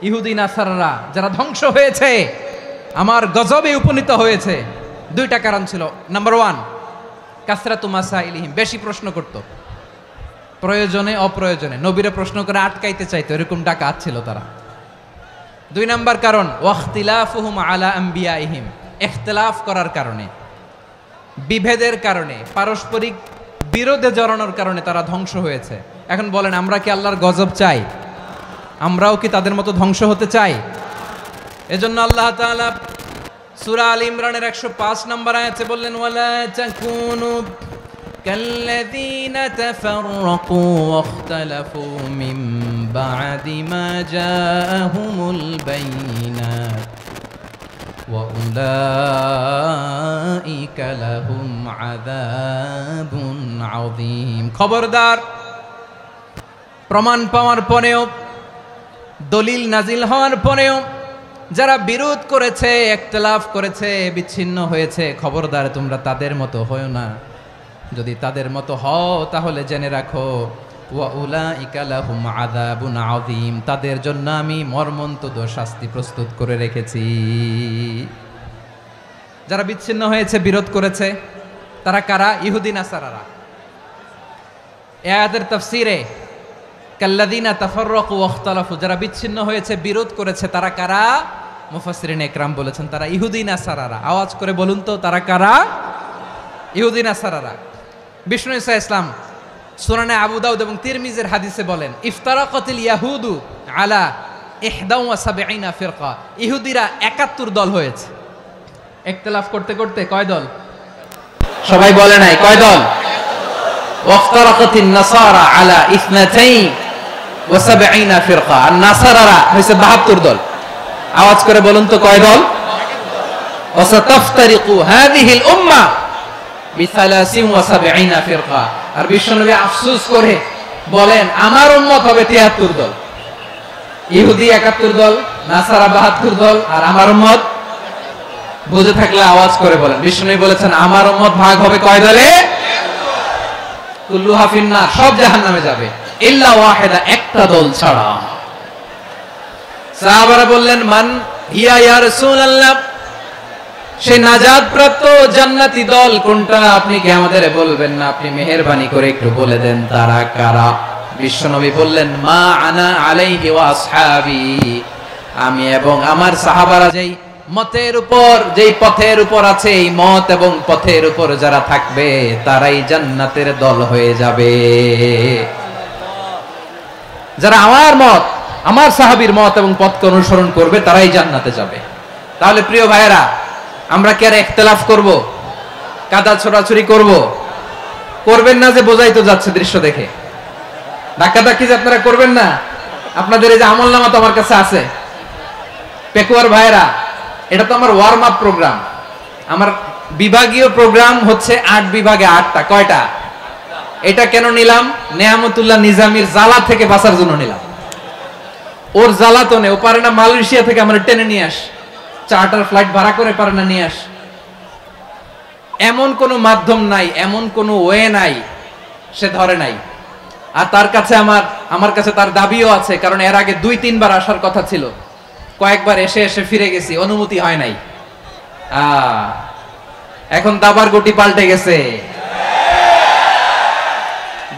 ইহুদি নাসারারা যারা ধ্বংস হয়েছে আমার গজবে উপনীত হয়েছে দুইটা কারণ ছিল নাম্বার 1 কাসরাতু মাসাইলিহিম, বেশি প্রশ্ন করত, প্রয়োজনে অপ্রয়োজনে নবীরা প্রশ্ন করে আটকাইতে চাইতো, এরকম ডাকাত ছিল তারা। 2 নাম্বার কারণ ওয়াখতিলাফুহুম আলা আম্বিয়াইহিম, ইখতিলাফ করার কারণে, বিভেদের কারণে, পারস্পরিক বিরোধে জড়ানোর কারণে তারা ধ্বংস হয়েছে। এখন বলেন, আমরা কি আল্লাহর গজব চাই? আমরাও কি তাদের মতো ধ্বংস হতে চাই? এজন্য আল্লাহ তাআলা সূরা আল ইমরানের 105 নম্বর আয়াতে বললেন, ওয়ালা তাকুনু কাল্লাযীনা তাফাররাকু ওয়াখতালাফু মিন বা'দি মা জাআহুমুল বাইয়িনাত ওয়া উলাইকা লাহুম আযাবুন আযীম। খবরদার, প্রমাণ পাওয়ার পরেও, দলিল নাজিল হওয়ার পরেও যারা বিরোধ করেছে, ইখতিলাফ করেছে, বিচ্ছিন্ন হয়েছে, খবরদার তোমরা তাদের মতো হয়ো না। যদি তাদের মতো হও তাহলে জেনে রাখো, ওয়া উলাইকা লাহুম আযাবুন আযীম, তাদের জন্য আমি মর্মন্তুদ শাস্তি প্রস্তুত করে রেখেছি। যারা বিচ্ছিন্ন হয়েছে, বিরোধ করেছে, তারা কারা? ইহুদি নাসারারা। এই আয়াতের তাফসীরে কাল্লাযীনা তাফাররাকু ওয়াখতালাফু, যারা বিচ্ছিন্ন হয়েছে, বিরোধ করেছে, তারা কারা? মুফাসসিরিন ইকরাম বলেছেন তারা ইহুদি নাসারারা। আওয়াজ করে বলুন তো, তারা কারা? ইহুদি নাসারারা। বিষ্ণু ঈসা ইসলাম সুনানে আবু দাউদ এবং তিরমিজির হাদিসে বলেন, ইফতারাকাতিল ইয়াহুদু আলা 71 ফিরকা, ইহুদিরা 71 দল হয়েছে। ইখতিলাফ করতে করতে কয় দল? সবাই বলে নাই, কয় দল? ওয়াফতারাকাতিন নাসারা আলা 72 ফিরকা, আর নাসারারা হইছে 72 দল। আওয়াজ করে বলুন তো, কয় দল? ওয়াসাতাফতারিকু হাযিহিল উম্মাহ বি73 ফিরকা। আর বিশ্বনবী আফসোস করে বলেন, আমার উম্মত হবে 73 দল। ইহুদি 71 দল, নাসারা 72 দল, আর আমার উম্মত, বুঝে থাকলে আওয়াজ করে বলেন। বিশ্বনবী বলেছেন, আমার উম্মত ভাগ হবে কয় দলে? কুল্লুহা ফিন্নার, সব জাহান্নামে যাবে, ইল্লা ওয়াহিদা, একটা দল ছাড়া। সাহাবারা বললেন, মান হিয়া ইয়া রাসূলুল্লাহ, সেই নাজাত প্রাপ্ত জান্নাতি দল কোনটা? আপনি কি আমাদের বলবেন না? আপনি মেহেরবানি করে একটু বলে দেন তারা কারা। বিশ্বনবী বললেন, মা আনা আলাইহি ওয়া আসহাবি, আমি এবং আমার সাহাবারা যেই মতের উপর, যেই পথের উপর আছে, এই মত এবং পথের উপর যারা থাকবে তারাই জান্নাতের দল হয়ে যাবে। যারা আমার মত, আমার সাহাবীর মত এবং পথকে অনুসরণ করবে তারাই জান্নাতে যাবে। তাহলে প্রিয় ভাইয়েরা, আমরা কি আর ইখতিলাফ করব? কাদা ছোড়াছুরি করব? করবেন না যে বোঝাই তো যাচ্ছে দৃশ্য দেখে। ধাক্কাধাক্কি যে আপনারা করবেন না। আপনাদের এই যে আমলনামা তো আমার কাছে আছে। পেকুয়ার ভাইয়েরা, এটা তো আমার ওয়ার্ম আপ প্রোগ্রাম। আমার বিভাগীয় প্রোগ্রাম হচ্ছে 8 বিভাগে 8টা। কয়টা? এটা কেন নিলাম? নেয়ামতুল্লাহ নিজামীর জ্বালা থেকে বাঁচার জন্য নিলাম। ওর জ্বালাতনে ও পারে না মালয়েশিয়া থেকে আমরা টেনে নিয়ে আস, চার্টার ফ্লাইট ভাড়া করে পারে না নিয়ে আস। এমন কোনো মাধ্যম নাই, এমন কোনো ওয়ে নাই, সে ধরে নাই। আর তার কাছে আমার কাছে তার দাবিও আছে, কারণ এর আগে 2-3 বার আসার কথা ছিল। কয়েকবার এসে এসে ফিরে গেছি, অনুমতি হয় নাই। এখন দাবার গুটি পাল্টে গেছে,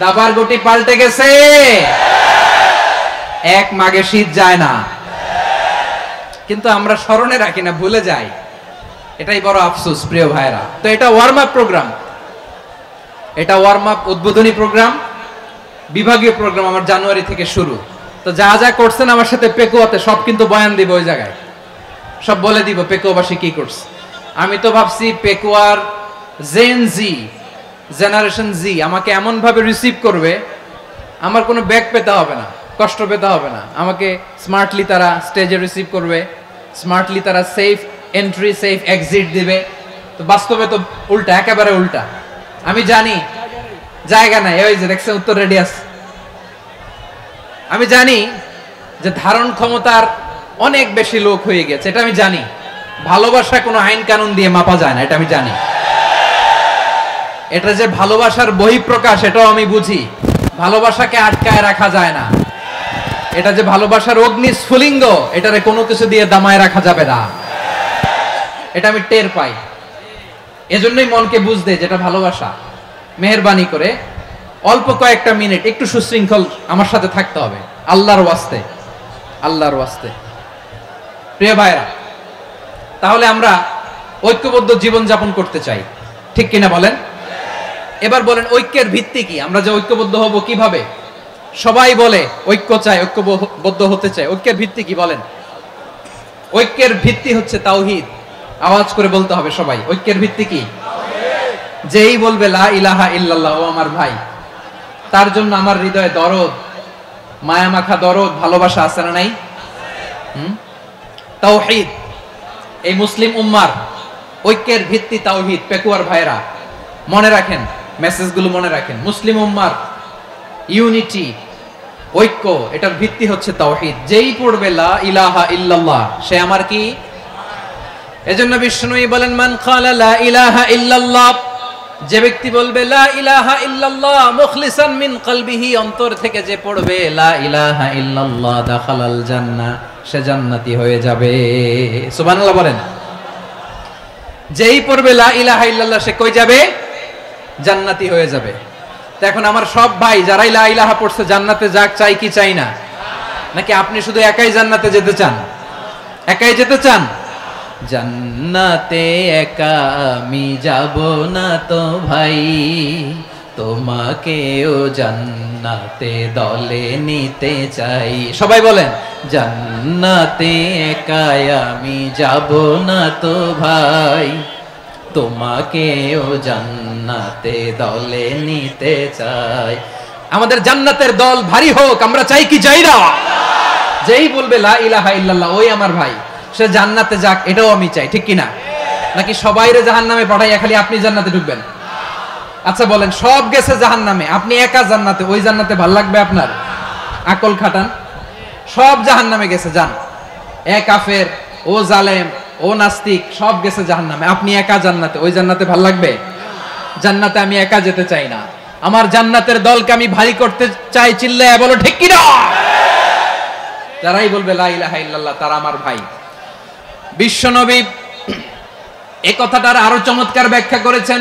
দাবার গুটি পাল্টে গেছে। এক মাঘে শীত যায় না, কিন্তু আমরা স্মরণে রাখি না, ভুলে যাই। এটাই বড় আফসোস প্রিয় ভাইরা। তো এটা ওয়ার্ম আপ প্রোগ্রাম, এটা ওয়ার্ম আপ উদ্বোধনী প্রোগ্রাম, বিভাগীয় প্রোগ্রাম আমার জানুয়ারি থেকে শুরু। তো যা যা করছেন আমার সাথে পেকুয়াতে সব কিন্তু বয়ান দিব, ওই জায়গায় সব বলে দিব পেকুয়াবাসী কি করছে। আমি তো ভাবছি পেকুয়ার জেনারেশন জি আমাকে এমন ভাবে রিসিভ করবে, আমার কোনো ব্যাক পেতে হবে না, কষ্ট পেতে হবে না। আমাকে স্মার্টলি তারা স্টেজে রিসিভ করবে, স্মার্টলি তারা সেফ এন্ট্রি সেফ এক্সিট দিবে। তো বাস্তবে তো উল্টা, একেবারে উল্টা। আমি জানি জায়গা নাই, ওই যে দেখছেন উত্তর রেডি আছে। আমি জানি যে ধারণ ক্ষমতার অনেক বেশি লোক হয়ে গেছে, এটা আমি জানি। ভালোবাসা কোনো আইন কানুন দিয়ে মাপা যায় না, এটা আমি জানি। এটা যে ভালোবাসার বহিঃপ্রকাশ, এটাও আমি বুঝি। ভালোবাসাকে আটকায় রাখা যায় না। এটা যে ভালোবাসার অগ্নি স্ফুলিঙ্গ, এটারে কোনো কিছু দিয়ে দামায় রাখা যাবে না, এটা আমি টের পাই। এজন্যই মনকে বুঝতে যেটা ভালোবাসা। মেহেরবানি করে অল্প কয়েকটা মিনিট একটু সুশৃঙ্খল আমার সাথে থাকতে হবে, আল্লাহর ওয়াস্তে, আল্লাহর ওয়াস্তে। প্রিয় ভাইরা, তাহলে আমরা ঐক্যবদ্ধ জীবন যাপন করতে চাই, ঠিক কিনা বলেন? এবার বলেন ঐক্যের ভিত্তি কি? আমরা যে ঐক্যবদ্ধ হব কিভাবে? সবাই বলে ঐক্য চাই, ঐক্যবদ্ধ হতে চাই। ঐক্যের ভিত্তি কি বলেন? ঐক্যের ভিত্তি হচ্ছে তাওহীদ। আওয়াজ করে বলতে হবে সবাই, ঐক্যের ভিত্তি কি? যেই বলবে লা ইলাহা ইল্লাল্লাহ, ও আমার ভাই, তার জন্য আমার হৃদয়ে দরদ, মায়া মাখা দরদ, ভালোবাসা আছে না নাই? তাওহীদ। এই মুসলিম উম্মার ঐক্যের ভিত্তি তাওহীদ। পেকুয়ার ভাইরা মনে রাখেন, মেসেজগুলো মনে রাখেন। মুসলিম উম্মার ইউনিটি, ঐক্য, এটার ভিত্তি হচ্ছে তাওহীদ। যেই পড়বে লা ইলাহা ইল্লাল্লাহ, সে আমার কি? এজন্য বিষ্ণুই বলেন মান ক্বালা লা ইলাহা ইল্লাল্লাহ, যে ব্যক্তি বলবে লা ইলাহা ইল্লাল্লাহ মুখলিসান মিন কলবিহি, অন্তর থেকে যে পড়বে লা ইলাহা ইল্লাল্লাহ, দাখালাল জান্নাহ, সে জান্নাতি হয়ে যাবে। সুবহানাল্লাহ বলেন। যেই পড়বে লা ইলাহা ইল্লাল্লাহ, সে কই যাবে? জান্নাতি হয়ে যাবে। তো এখন আমার সব ভাই যারাই লা ইলাহা পড়ছে জান্নাতে যাক, চাই কি চাই না? নাকি আপনি শুধু একাই জান্নাতে যেতে চান? একাই যেতে চান? জান্নাতে একা আমি যাব না তো ভাই, তোমাকেও জান্নাতে দলে নিতে চাই। সবাই বলেন জান্নাতে একা আমি যাব না তো ভাই, তোমাকেও জান্নাতে দলে নিতে চাই। আমাদের জান্নাতের দল ভারী হোক, আমরা চাই কি চাই না? যেই বলবে লা ইলাহা ইল্লাল্লাহ, ওই আমার ভাই, সে জান্নাতে যাক, এটাও আমি চাই, ঠিক কিনা? নাকি সবাইরে জাহান্নামে পাঠাইয়া খালি আপনি জান্নাতে ঢুকবেন? আচ্ছা বলেন, সব গেছে জাহান্নামে, আপনি একা জান্নাতে, ওই জান্নাতে ভাল লাগবে আপনার? আকল খাটান। সব জাহান্নামে গেছে, যান। এ কাফের, ও জালেম, ও নাস্তিক, সব গেছে জাহান্নামে, আপনি একা জান্নাতে, ওই জান্নাতে ভাল লাগবে? জান্নাতে আমি একা যেতে চাই না, আমার জান্নাতের দলকে আমি ভারী করতে চাই। চিল্লায়া বলো ঠিক কিনা? যারাই বলবে লা ইলাহা ইল্লাল্লাহ, তারা আমার ভাই। বিশ্বনবী এই কথাটার আরো চমৎকার ব্যাখ্যা করেছেন।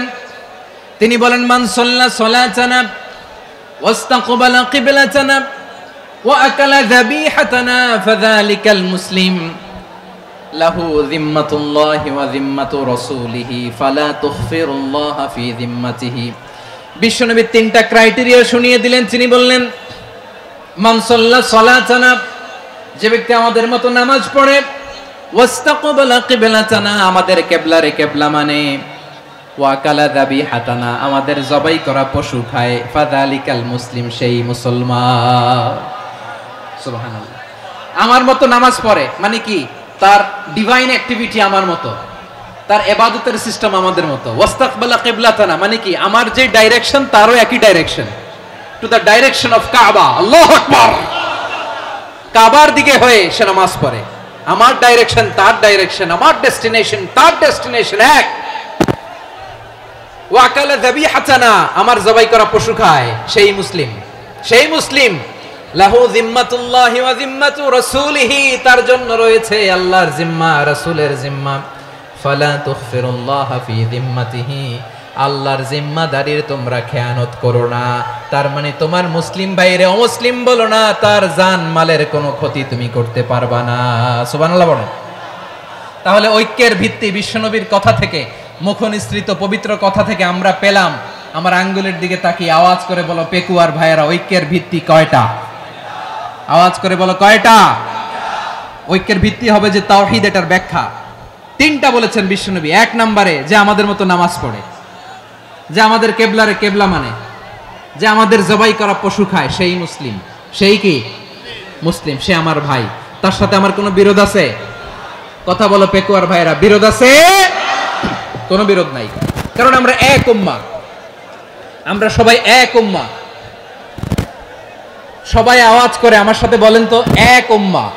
তিনি বলেন মান সাল্লা সালাতানা ওয়াস্তাকবালা কিবলাতানা ওয়া আকালা যাবিহাতানা ফাযালিকাল মুসলিম লাহু যিম্মাতুল্লাহি ওয়া যিম্মাতু রাসূলিহি ফালা তুখফিরুল্লাহা ফি যিম্মাতিহি। বিশ্বনবী তিনটা ক্রাইটেরিয়া শুনিয়ে দিলেন। তিনি বললেন মান সাল্লা সালাতানা, যে ব্যক্তি আমাদের মতো নামাজ পড়ে, ওয়াস্তাকবালা কিবলাতানা, আমাদের কিবলারে কিবলা মানে, ওয়া আকালা যাবিহাতানা, আমাদের জবাই করা পশু খায়, ফাযালিকাল মুসলিম, সেই মুসলমান। সুবহানাল্লাহ। আমার মতো নামাজ পড়ে মানে কি? তার ডিভাইন অ্যাক্টিভিটি আমার মতো, তার ইবাদতের সিস্টেম আমাদের মতো। ওয়াস্তাকবালা কিবলাতানা মানে কি? আমার যে ডাইরেকশন তারও একই direction, to the direction of কাবা। আল্লাহু আকবার। কাবার দিকে হয়ে সে নামাজ পড়ে। আমার ডাইরেকশন তার ডাইরেকশন, আমার ডেস্টিনেশন তার ডেস্টিনেশন এক। ওয়া আকালা যাবিহাতানা, আমার জবাই করা পশু খায়, সেই মুসলিম। সেই মুসলিম লাহু যিম্মাতুল্লাহি ওয়া যিম্মাতু রাসূলিহি, তার জন্য রয়েছে আল্লাহর জিম্মা, রাসূলের জিম্মা। ফালা তুখফিরুল্লাহা ফি যিম্মাতিহি, আল্লাহর জিম্মাদারির তোমরা খেয়ানত করো না। তার মানে তোমার মুসলিম ভাইরে অমুসলিম বলো না, তার জান মালের কোনো ক্ষতি তুমি করতে পারবা না। সুবহানাল্লাহ বলেন। তাহলে ঐক্যের ভিত্তি বিশ্বনবীর কথা থেকে, মুখনিসৃত পবিত্র কথা থেকে আমরা পেলাম। আমার আঙ্গুলের দিকে তাকিয়ে আওয়াজ করে বলো পেকুয়ার ভাইয়েরা, ঐক্যের ভিত্তি কয়টা? আওয়াজ করে বলো কয়টা? ঐক্যের ভিত্তি হবে যে তাওহীদ, এটার ব্যাখ্যা তিনটা বলেছেন বিশ্বনবী। এক নম্বরে যে আমাদের মতো নামাজ পড়ে, যে আমাদের কেবলারে কেবলা মানে, যে আমাদের জবাই করা পশু খায়, সেই মুসলিম। সেই কি? মুসলিম, সে আমার ভাই। তার সাথে আমার কোনো বিরোধ আছে? কথা বলো পেকুয়ার ভাইয়েরা, বিরোধ আছে? কোনো বিরোধ নাই, কারণ আমরা এক উম্মাহ, আমরা সবাই এক উম্মাহ। সবাই আওয়াজ করে আমার সাথে বলেন তো, এক উম্মাহ।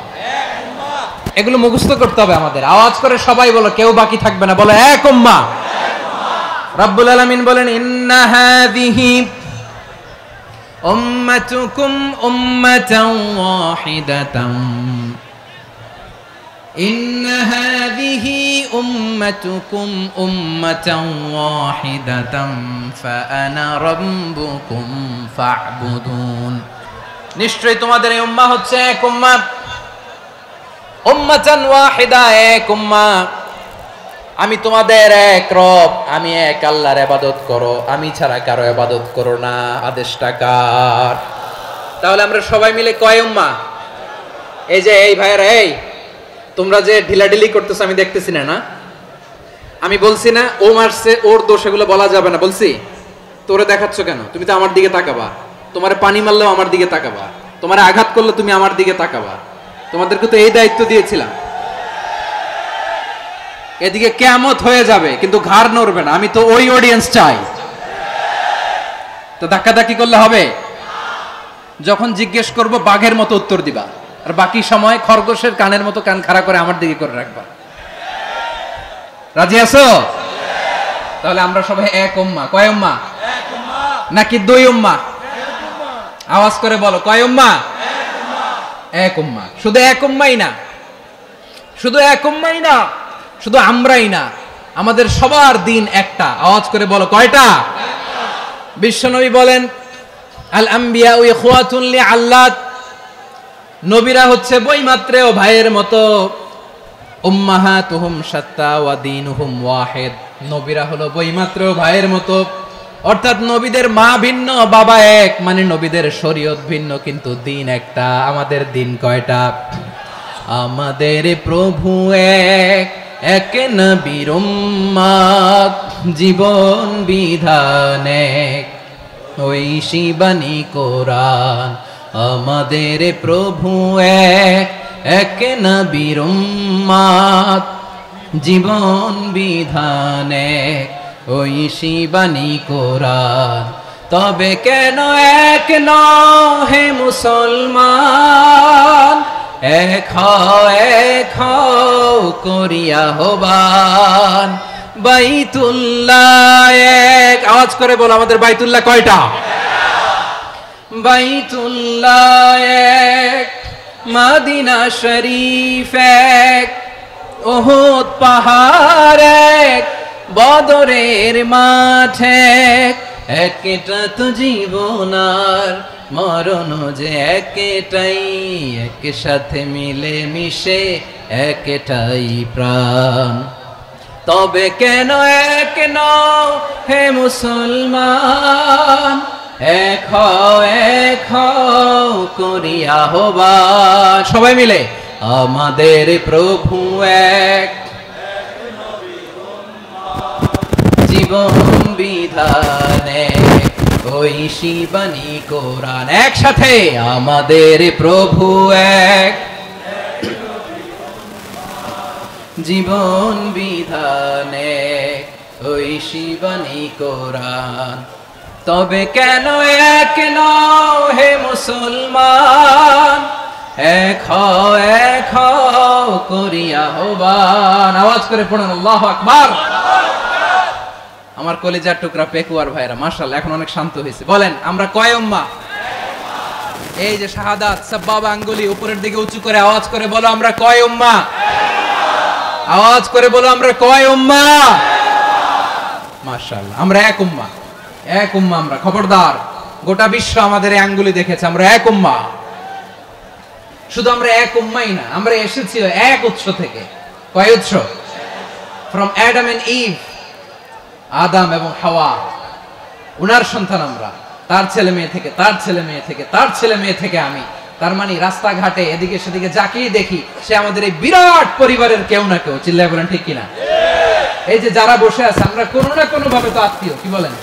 এগুলো মুখস্থ করতে হবে আমাদের। আওয়াজ করে সবাই বলো, কেউ বাকি থাকবে না, বলো এক উম্মাহ। রব্বুল আলামিন বলেন ইন্না হাযিহি উম্মাতুকুম উম্মাতান ওয়াহিদাতান إن هذه أمتكم أمة واحدة فأنا ربكم فاعبدون নিশ্চয়ই তোমাদের এই উম্মাহ হচ্ছে এক উম্মাহ উম্মাতান ওয়াহিদা এক উম্মাহ আমি তোমাদের এক রব আমি এক আল্লাহর ইবাদত করো আমি ছাড়া কারো ইবাদত করো না আদেশটা কার তাহলে আমরা সবাই মিলে কয় উম্মাহ এই যে এই ভাইরা এই তোমরা যে ঢিলাঢিলি করতেছো আমি দেখতেছি না আমি বলছি না ও মারছে ওর দোষ এগুলো বলা যাবে না বলছি তোরে দেখাচ্ছ কেন তুমি তো আমার দিকে তাকাবা তোমারে পানি মারলেও আমার দিকে তাকাবা তোমারে আঘাত করলে তুমি আমার দিকে তাকাবা তোমাদেরকে তো এই দায়িত্ব দিয়েছিলাম এদিকে কিয়ামত হয়ে যাবে কিন্তু ঘাড় নড়বে না আমি তো ওই অডিয়েন্স চাই তো ধাক্কাধাক্কি করলে হবে যখন জিজ্ঞেস করব বাঘের মতো উত্তর দিবা আর বাকি সময় খরগোশের কানের মতো কান খাড়া করে আমার দিকে করে রাখবা রাজি আছো তাহলে আমরা সবাই এক উম্মাহ কয় উম্মাহ এক উম্মাহ নাকি দুই উম্মাহ আওয়াজ করে বলো কয় উম্মাহ এক উম্মাহ এক উম্মাহ শুধু এক উম্মাহই না শুধু এক উম্মাহই না শুধু আমরাই না আমাদের সবার দিন একটা আওয়াজ করে বলো কয়টা বিশ্বনবী বলেন আল আম্বিয়া ইখওয়াতুন লিআল্লাত নবীরা হচ্ছে বৈমাত্রেয় ভাইয়ের মতো উম্মাহাতুহুম শাত্তা ওয়া দীনুহুম ওয়াহিদ নবীরা হলো বৈমাত্রেয় ভাইয়ের মতো অর্থাৎ নবীদের মা ভিন্ন বাবা এক মানে নবীদের শরীয়ত ভিন্ন কিন্তু দিন একটা আমাদের দিন কয়টা আমাদের প্রভু এক এক নবীর উম্মাত জীবন বিধান এক ঐশী বাণী কোরআন আমাদের প্রভু এক এক নবীর উম্মাত জীবন বিধান এক ঐশী বাণী কোরআন তবে কেন এক নহে মুসলমান এক হও করিয়া হবান বাইতুল্লাহ এক আওয়াজ করে বলো আমাদের বাইতুল্লাহ কয়টা বাইতুল্লাহ এক মদিনা শরীফ এক উহুদ পাহাড় এক বদরের মাঠ এক একটা তো জীবন আর মরণ যে একটাই একসাথে মিলে মিশে একটাই প্রাণ তবে কেন এক নও হে মুসলমান এক হও করিয়া আহ্বান সবাই মিলে আমাদের প্রভু এক জীবন বিধানে ঐশী বাণী কোরআন একসাথে আমাদের প্রভু এক জীবন বিধানে ঐশী বাণী কোরআন তবে কেন এক নও হে মুসলমান এক হও করিয়া আহ্বান আওয়াজ করে পড়ুন আল্লাহু আকবার আমার কলিজার টুকরা পেকুয়ার ভাইরা মাশাআল্লাহ এখন অনেক শান্ত হয়েছে বলেন আমরা কয় উম্মাহ এই যে শাহাদাত সাব্বাবা আঙ্গুলি উপরের দিকে উঁচু করে আওয়াজ করে বলো আমরা কয় উম্মাহ আওয়াজ করে বলো আমরা কয় উম্মাহ মাশাআল্লাহ আমরা এক উম্মাহ আমরা খবরদার গোটা বিশ্ব আমাদের এই আঙ্গুলি দেখেছে আমরা এক উম্মাহ শুধু আমরা এক উম্মাহই না আমরা এসেছি এক উৎস থেকে কয় উৎস ফ্রম অ্যাডাম এন্ড ইভ আদম এবং হাওয়া উনার সন্তান আমরা তার ছেলে মেয়ে থেকে তার ছেলে মেয়ে থেকে তার ছেলে মেয়ে থেকে আমি তার মানে রাস্তাঘাটে এদিকে সেদিকে যাকেই দেখি সে আমাদের এই বিরাট পরিবারের কেউ না কেউ চিল্লায় বলেন ঠিক কিনা এই যে যারা বসে আছে আমরা কোনো না কোনো ভাবে তো আত্মীয় কি বলেন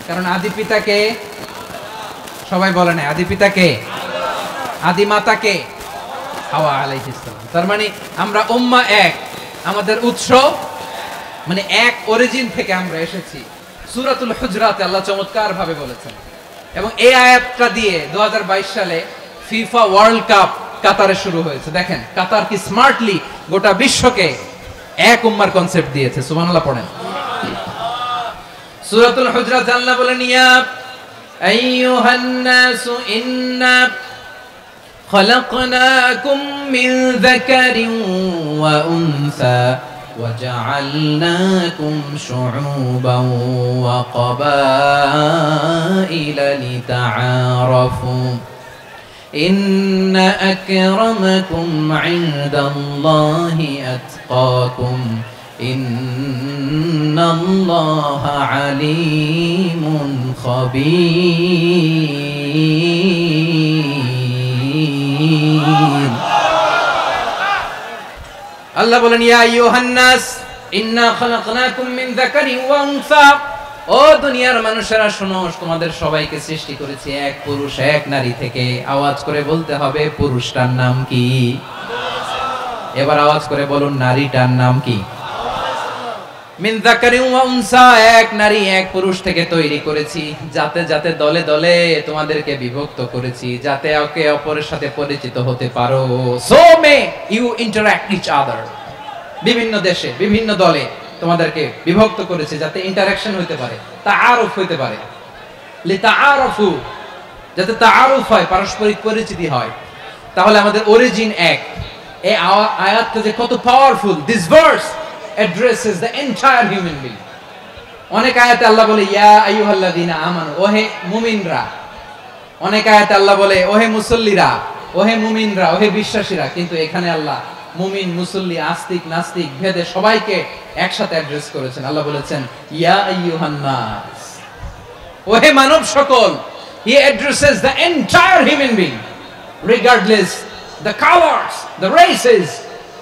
কারণ আদি পিতাকে সবাই বলে না আদি পিতাকে আদি মাতাকে হাওয়া আলাইহিস সালাম তার মানে আমরা উম্মাহ এক আমাদের উৎস মানে এক অরিজিন থেকে আমরা এসেছি সূরাতুল হুজরাতে আল্লাহ চমৎকার ভাবে বলেছেন এবং এই আয়াতটা দিয়ে 2022 সালে ফিফা ওয়ার্ল্ড কাপ কাতারে শুরু হয়েছে দেখেন কাতার কি স্মার্টলি গোটা বিশ্বকে এক উম্মার কনসেপ্ট দিয়েছে সুবহানাল্লাহ পড়েন সূরাতুল হুজরাত আল্লাহ বলেন ইয়া আইয়ুহান নাসু ইন্না خلقناكم من ذكر وأنثى وجعلناكم شعوبا وقبائل لتعارفوا إن أكرمكم عند الله أتقاكم إن الله عليم خبير আল্লাহ বলেন ইয়া আইয়ুহান নাস ইন্না খালাকনাকুম মিন যাকারিন ওয়া উনসা ও দুনিয়ার মানুষেরা শোনো তোমাদের সবাইকে সৃষ্টি করেছি এক পুরুষ এক নারী থেকে আওয়াজ করে বলতে হবে পুরুষটার নাম কি এবার আওয়াজ করে বলুন নারীটার নাম কি মিন যাকারিন ওয়া উনসা এক নারী এক পুরুষ থেকে তৈরি করেছি যাতে যাতে দলে দলে তোমাদেরকে বিভক্ত করেছি যাতে একে অপরের সাথে পরিচিত হতে পারো so may you interact each other বিভিন্ন দেশে বিভিন্ন দলে তোমাদেরকে বিভক্ত করেছে যাতে ইন্টারঅ্যাকশন হতে পারে তাআরুফ হতে পারে লিতাআরফু যাতে তাআরুফ হয় পারস্পরিক পরিচিতি হয় তাহলে আমাদের অরিজিন এক এই আয়াতটা যে কত powerful this verse addresses the entire human being অনেক আয়াতে আল্লাহ বলে ইয়া আইয়ুহাল্লাযীনা আমানু ওহে মুমিনরা অনেক আয়াতে আল্লাহ বলে ওহে মুসল্লিরা ওহে মুমিনরা ওহে বিশ্বাসীরা কিন্তু এখানে আল্লাহ মুমিন মুসল্লি আস্তিক নাস্তিক ভেদে সবাইকে একসাথে অ্যাড্রেস করেছেন আল্লাহ বলেছেন ইয়া আইয়ুহান নাস ওহে মানব সকল he addresses the entire human being regardless the colors the races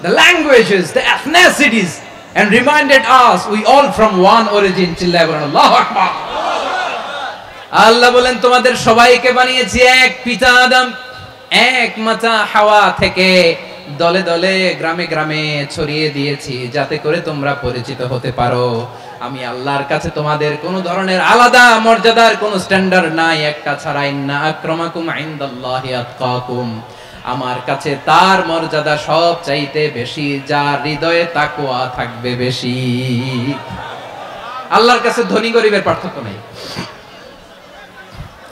the languages the ethnicities and reminded us we all from one origin till Allahu Akbar আল্লাহ বলেন তোমাদের সবাইকে বানিয়েছি এক পিতা আদম এক মাতা হাওয়া থেকে দলে দলে গ্রামে গ্রামে ছড়িয়ে দিয়েছি যাতে করে তোমরা পরিচিত হতে পারো আমি আল্লাহর কাছে তোমাদের কোনো ধরনের আলাদা মর্যাদার কোনো স্ট্যান্ডার্ড নাই একটা ছাড়া ইন্না আক্রামাকুম ইনদাল্লাহি আতকাকুম আমার কাছে তার মর্যাদা সব চাইতে বেশি যার হৃদয়ে তাকওয়া থাকবে বেশি আল্লাহর কাছে ধনী গরিবের পার্থক্য নাই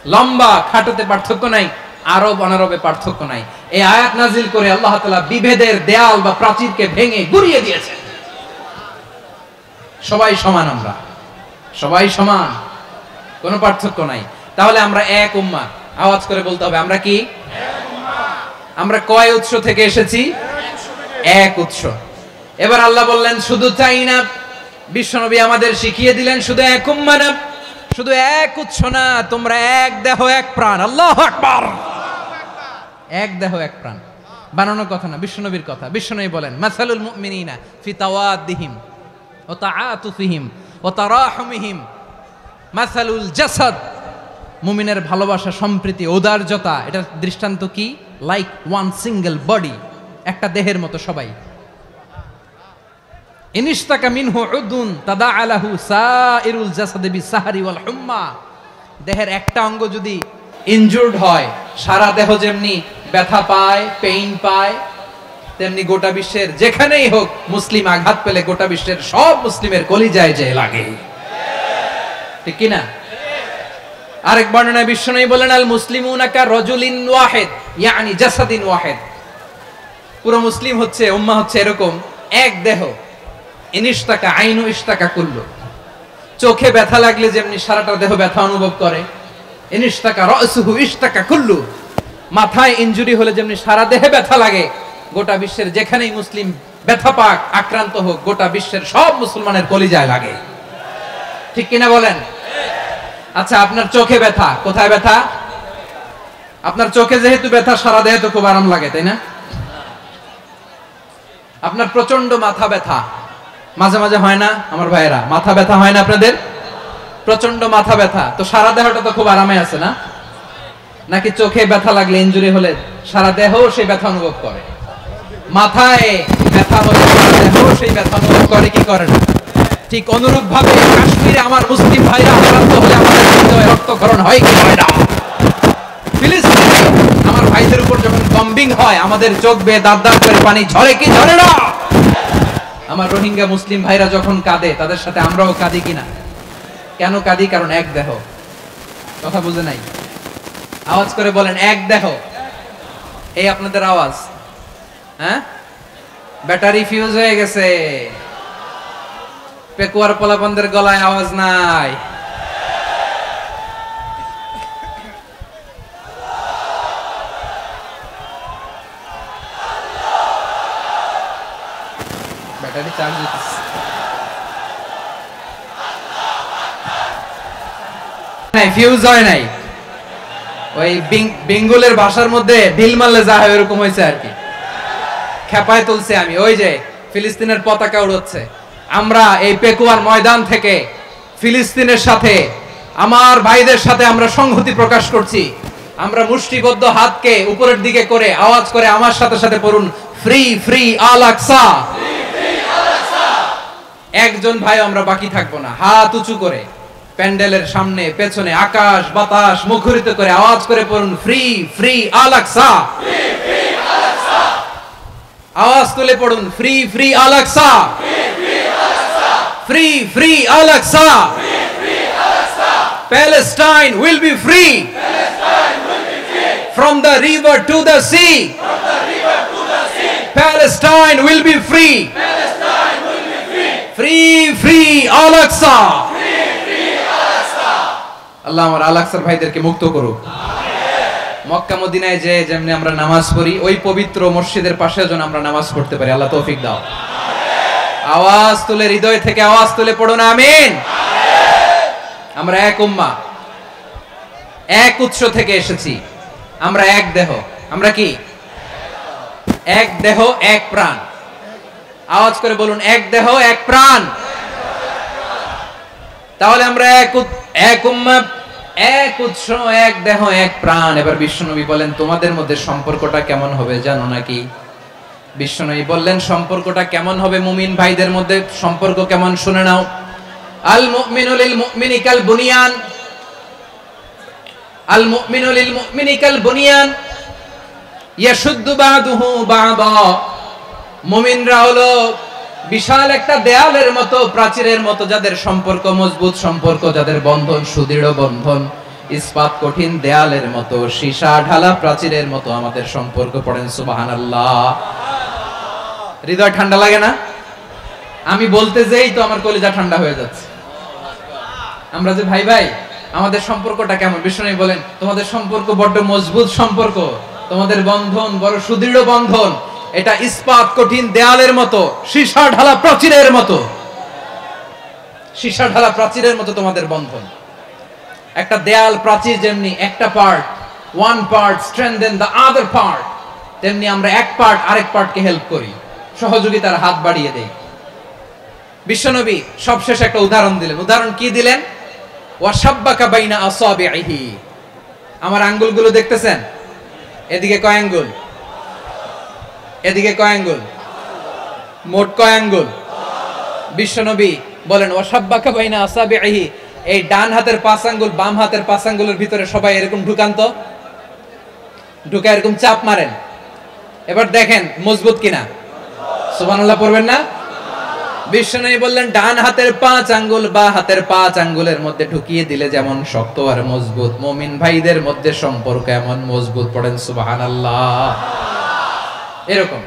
লম্বা খাটোতে পার্থক্য নাই আরব অনারবে পার্থক্য নাই এই আয়াত নাজিল করে আল্লাহ তাআলা বিভেদের দেয়াল বা প্রাচীরকে ভেঙে গুড়িয়ে দিয়েছেন সবাই সমান আমরা সবাই সমান কোনো পার্থক্য নাই তাহলে আমরা এক উম্মাহ আওয়াজ করে বলতে হবে আমরা কি আমরা কয় উৎস থেকে এসেছি এক উৎস এবার আল্লাহ বললেন শুধু তাই না বিশ্বনবী আমাদের শিখিয়ে দিলেন শুধু এক উম্মাহ না শুধু এক উৎস না তোমরা এক দেহ এক প্রাণ আল্লাহু আকবার এক দেহ এক প্রাণ বানানো কথা না বিশ্বনবীর কথা বিশ্বনবী বলেন মাসালুল মুমিনিনা ফি তাওয়াদ্দিহিম ওয়া তাআতুফিহিম ওয়া তারাহুমিহিম মাসালুল জাসাদ মুমিনের ভালোবাসা সম্প্রীতি ঔদার্যতা এটা দৃষ্টান্ত কি লাইক ওয়ান সিঙ্গেল বডি একটা দেহের মতো সবাই ইনিশতাকা মিনহু উদুন তাদাআলাহু সাইরুল জাসাদি বিসাহরি ওয়াল হুম্মা দেহের একটা অঙ্গ যদি ইনজুরড হয় সারা দেহ যেমনি ব্যথা পায় পেইন পায় তেমনি গোটা বিশ্বের যেখানেই হোক মুসলিম আঘাত পেলে গোটা বিশ্বের সব মুসলিমের কলিজায় যে লাগে ঠিক কি না আরেক বর্ণনায় বিশ্বনবী বলেন আল মুসলিমুনা কা রাজুলিন ওয়াহিদ ইয়ানি জাসাদিন ওয়াহিদ পুরো মুসলিম হচ্ছে উম্মাহ হচ্ছে এরকম এক দেহ ইনিশতাকা আইনু ইশতাকা কুল্লু চোখে ব্যথা লাগলে যেমনি সারাটা দেহ ব্যথা অনুভব করে ইনিশতাকা রাসুহু ইশতাকা কুল্লু মাথায় ইনজুরি হলে যেমনি সারা দেহে ব্যথা লাগে গোটা বিশ্বের যেখানেই মুসলিম ব্যথা পাক আক্রান্ত হোক গোটা বিশ্বের সব মুসলমানের কলিজায় লাগে ঠিক কিনা বলেন আচ্ছা আপনার চোখে ব্যথা কোথায় ব্যথা আপনার চোখে যেহেতু ব্যথা সারা দেহে তো খুব আরাম লাগে তাই না আপনার প্রচন্ড মাথা ব্যথা মাঝে মাঝে হয় না আমার ভাইয়েরা মাথা ব্যথা হয় না আপনাদের প্রচন্ড মাথা ব্যথা তো সারা দেহটা তো খুব আরামে আছে না নাকি চোখে ব্যথা লাগলে ইনজুরি হলে সারা দেহ সেই ব্যথা অনুভব করে মাথায় ব্যথা হলে সারা দেহ সেই ব্যথা অনুভব করে কি করে না ঠিক অনুরূপ ভাবে কাশ্মীরে আমার মুসলিম ভাইরা আক্রান্ত হলে আমাদের হৃদয়ে রক্তক্ষরণ হয় কি হয় না ফিলিস্তিনে আমার ভাইদের উপর যখন বম্বিং হয় আমাদের চোখ বেয়ে দাঁত দাঁত করে পানি ঝরে কি ঝরে না আমার রোহিঙ্গা মুসলিম ভাইরা যখন কাঁদে তাদের সাথে আমরাও কাঁদি কিনা কেন কাঁদি কারণ এক দেহ কথা বুঝে নাই আওয়াজ করে বলেন এক দেহ এই আপনাদের আওয়াজ, হ্যাঁ ব্যাটারি ফিউজ হয়ে গেছে, পেকুয়ার পোলাপানদের গলায় আওয়াজ নাই। ব্যাটারি চার্জ হচ্ছে নাই, ফিউজ হয় নাই। ওই বেঙ্গলের ভাষার মধ্যে ঢিল মারলে যা হয় এরকম হয়েছে আর কি। খেপায় তুলছে আমি, ওই যে ফিলিস্তিনের পতাকা উড়াচ্ছে। আমরা এই পেকুয়ার ময়দান থেকে ফিলিস্তিনের সাথে, আমার ভাইদের সাথে আমরা সংহতি প্রকাশ করছি। আমরা মুষ্টিবদ্ধ হাতকে উপরের দিকে করে আওয়াজ করে আমার সাথে সাথে পড়ুন, ফ্রি ফ্রি আল আকসা। একজন ভাই আমরা বাকি থাকবো না, হাত উঁচু করে প্যান্ডেলের সামনে পেছনে আকাশ বাতাস মুখরিত করে আওয়াজ করে পড়ুন, ফ্রি ফ্রি আল আকসা। আওয়াজ তুলে পড়ুন, free free Al Aqsa, free free Al Aqsa. Palestine will be free from the river to the sea. Palestine will be free. Free free Al Aqsa. আল্লাহ আমার আল আকসার ভাইদেরকে মুক্ত করুক। মক্কা মদিনায় যে যেমনি আমরা নামাজ পড়ি, ওই পবিত্র মসজিদের পাশে যেন আমরা নামাজ পড়তে পারি। আল্লাহ তৌফিক দাও। আওয়াজ তুলে, হৃদয় থেকে আওয়াজ তুলে পড়ুন আমিন। আমরা এক উম্মাহ, এক উৎস থেকে এসেছি, আমরা এক দেহ। আমরা কি? এক দেহ এক প্রাণ। আওয়াজ করে বলুন, এক দেহ এক প্রাণ। তাহলে আমরা এক উম্মাহ, এক উৎস, এক দেহ এক প্রাণ। এবার বিশ্বনবী বলেন, তোমাদের মধ্যে সম্পর্কটা কেমন হবে জানো নাকি? বিশ্বনবী বললেন, সম্পর্কটা কেমন হবে মুমিন ভাইদের মধ্যে, সম্পর্ক কেমন শুনে নাও। আল মুমিনু লিল মুমিনি কাল বুনিয়ান, আল মুমিনু লিল মুমিনি কাল বুনিয়ান ইয়াশুদ্দু বাদুহু বাদা। মুমিনরা হলো বিশাল একটা দেয়ালের মতো, প্রাচীরের মতো, যাদের সম্পর্ক মজবুত সম্পর্ক, যাদের বন্ধন সুদৃঢ় বন্ধন, ইস্পাত কঠিন দেয়ালের মতো, সীসা ঢালা প্রাচীরের মতো আমাদের সম্পর্ক। পড়েন সুবহানাল্লাহ। হৃদয় ঠান্ডা লাগে না? আমি বলতে যেই তো আমার কলিজা ঠান্ডা হয়ে যাচ্ছে। আমরা যে ভাই ভাই, আমাদের সম্পর্কটা কেমন? বিষ্ণু বলেন, তোমাদের সম্পর্ক বড্ড মজবুত সম্পর্ক, তোমাদের বন্ধন বড় সুদৃঢ় বন্ধন, এটা ইস্পাত কঠিন দেয়ালের মতো, সীসা ঢালা প্রাচীরের মতো, সীসা ঢালা প্রাচীরের মতো তোমাদের বন্ধন। একটা দেয়াল প্রাচীর যেমনি একটা part, one part strengthen the other part, তেমনি আমরা এক পার্ট আরেক পার্টকে হেল্প করি, সহযোগিতার হাত বাড়িয়ে দেই। বিশ্বনবী সবশেষ একটা উদাহরণ দিলেন। উদাহরণ কি দিলেন? ওয়াশাব্বাকা বাইনা আসাবিহি। আমার আঙ্গুলগুলো দেখতেছেন? এদিকে কয় আঙ্গুল, এদিকে কয় আঙ্গুল, মোট কয় আঙ্গুল? বিশ্বনবী বলেন, ওয়াশাব্বাকা বাইনা আসাবিহি। এই ডান হাতের 5 আঙ্গুল বাম হাতের 5 আঙ্গুলের ভিতরে সবাই এরকম ঢুকান তো, ঢুকে এরকম চাপ মারেন। এবার দেখেন মজবুত কিনা। সুবহানাল্লাহ পড়বেন না? বিশ্বনবী বললেন, ডান হাতের 5 আঙ্গুল বা হাতের 5 আঙ্গুলের মধ্যে ঢুকিয়ে দিলে যেমন শক্ত আর মজবুত, মুমিন ভাইদের মধ্যে সম্পর্ক এমন মজবুত। পড়েন সুবহানাল্লাহ। এরকম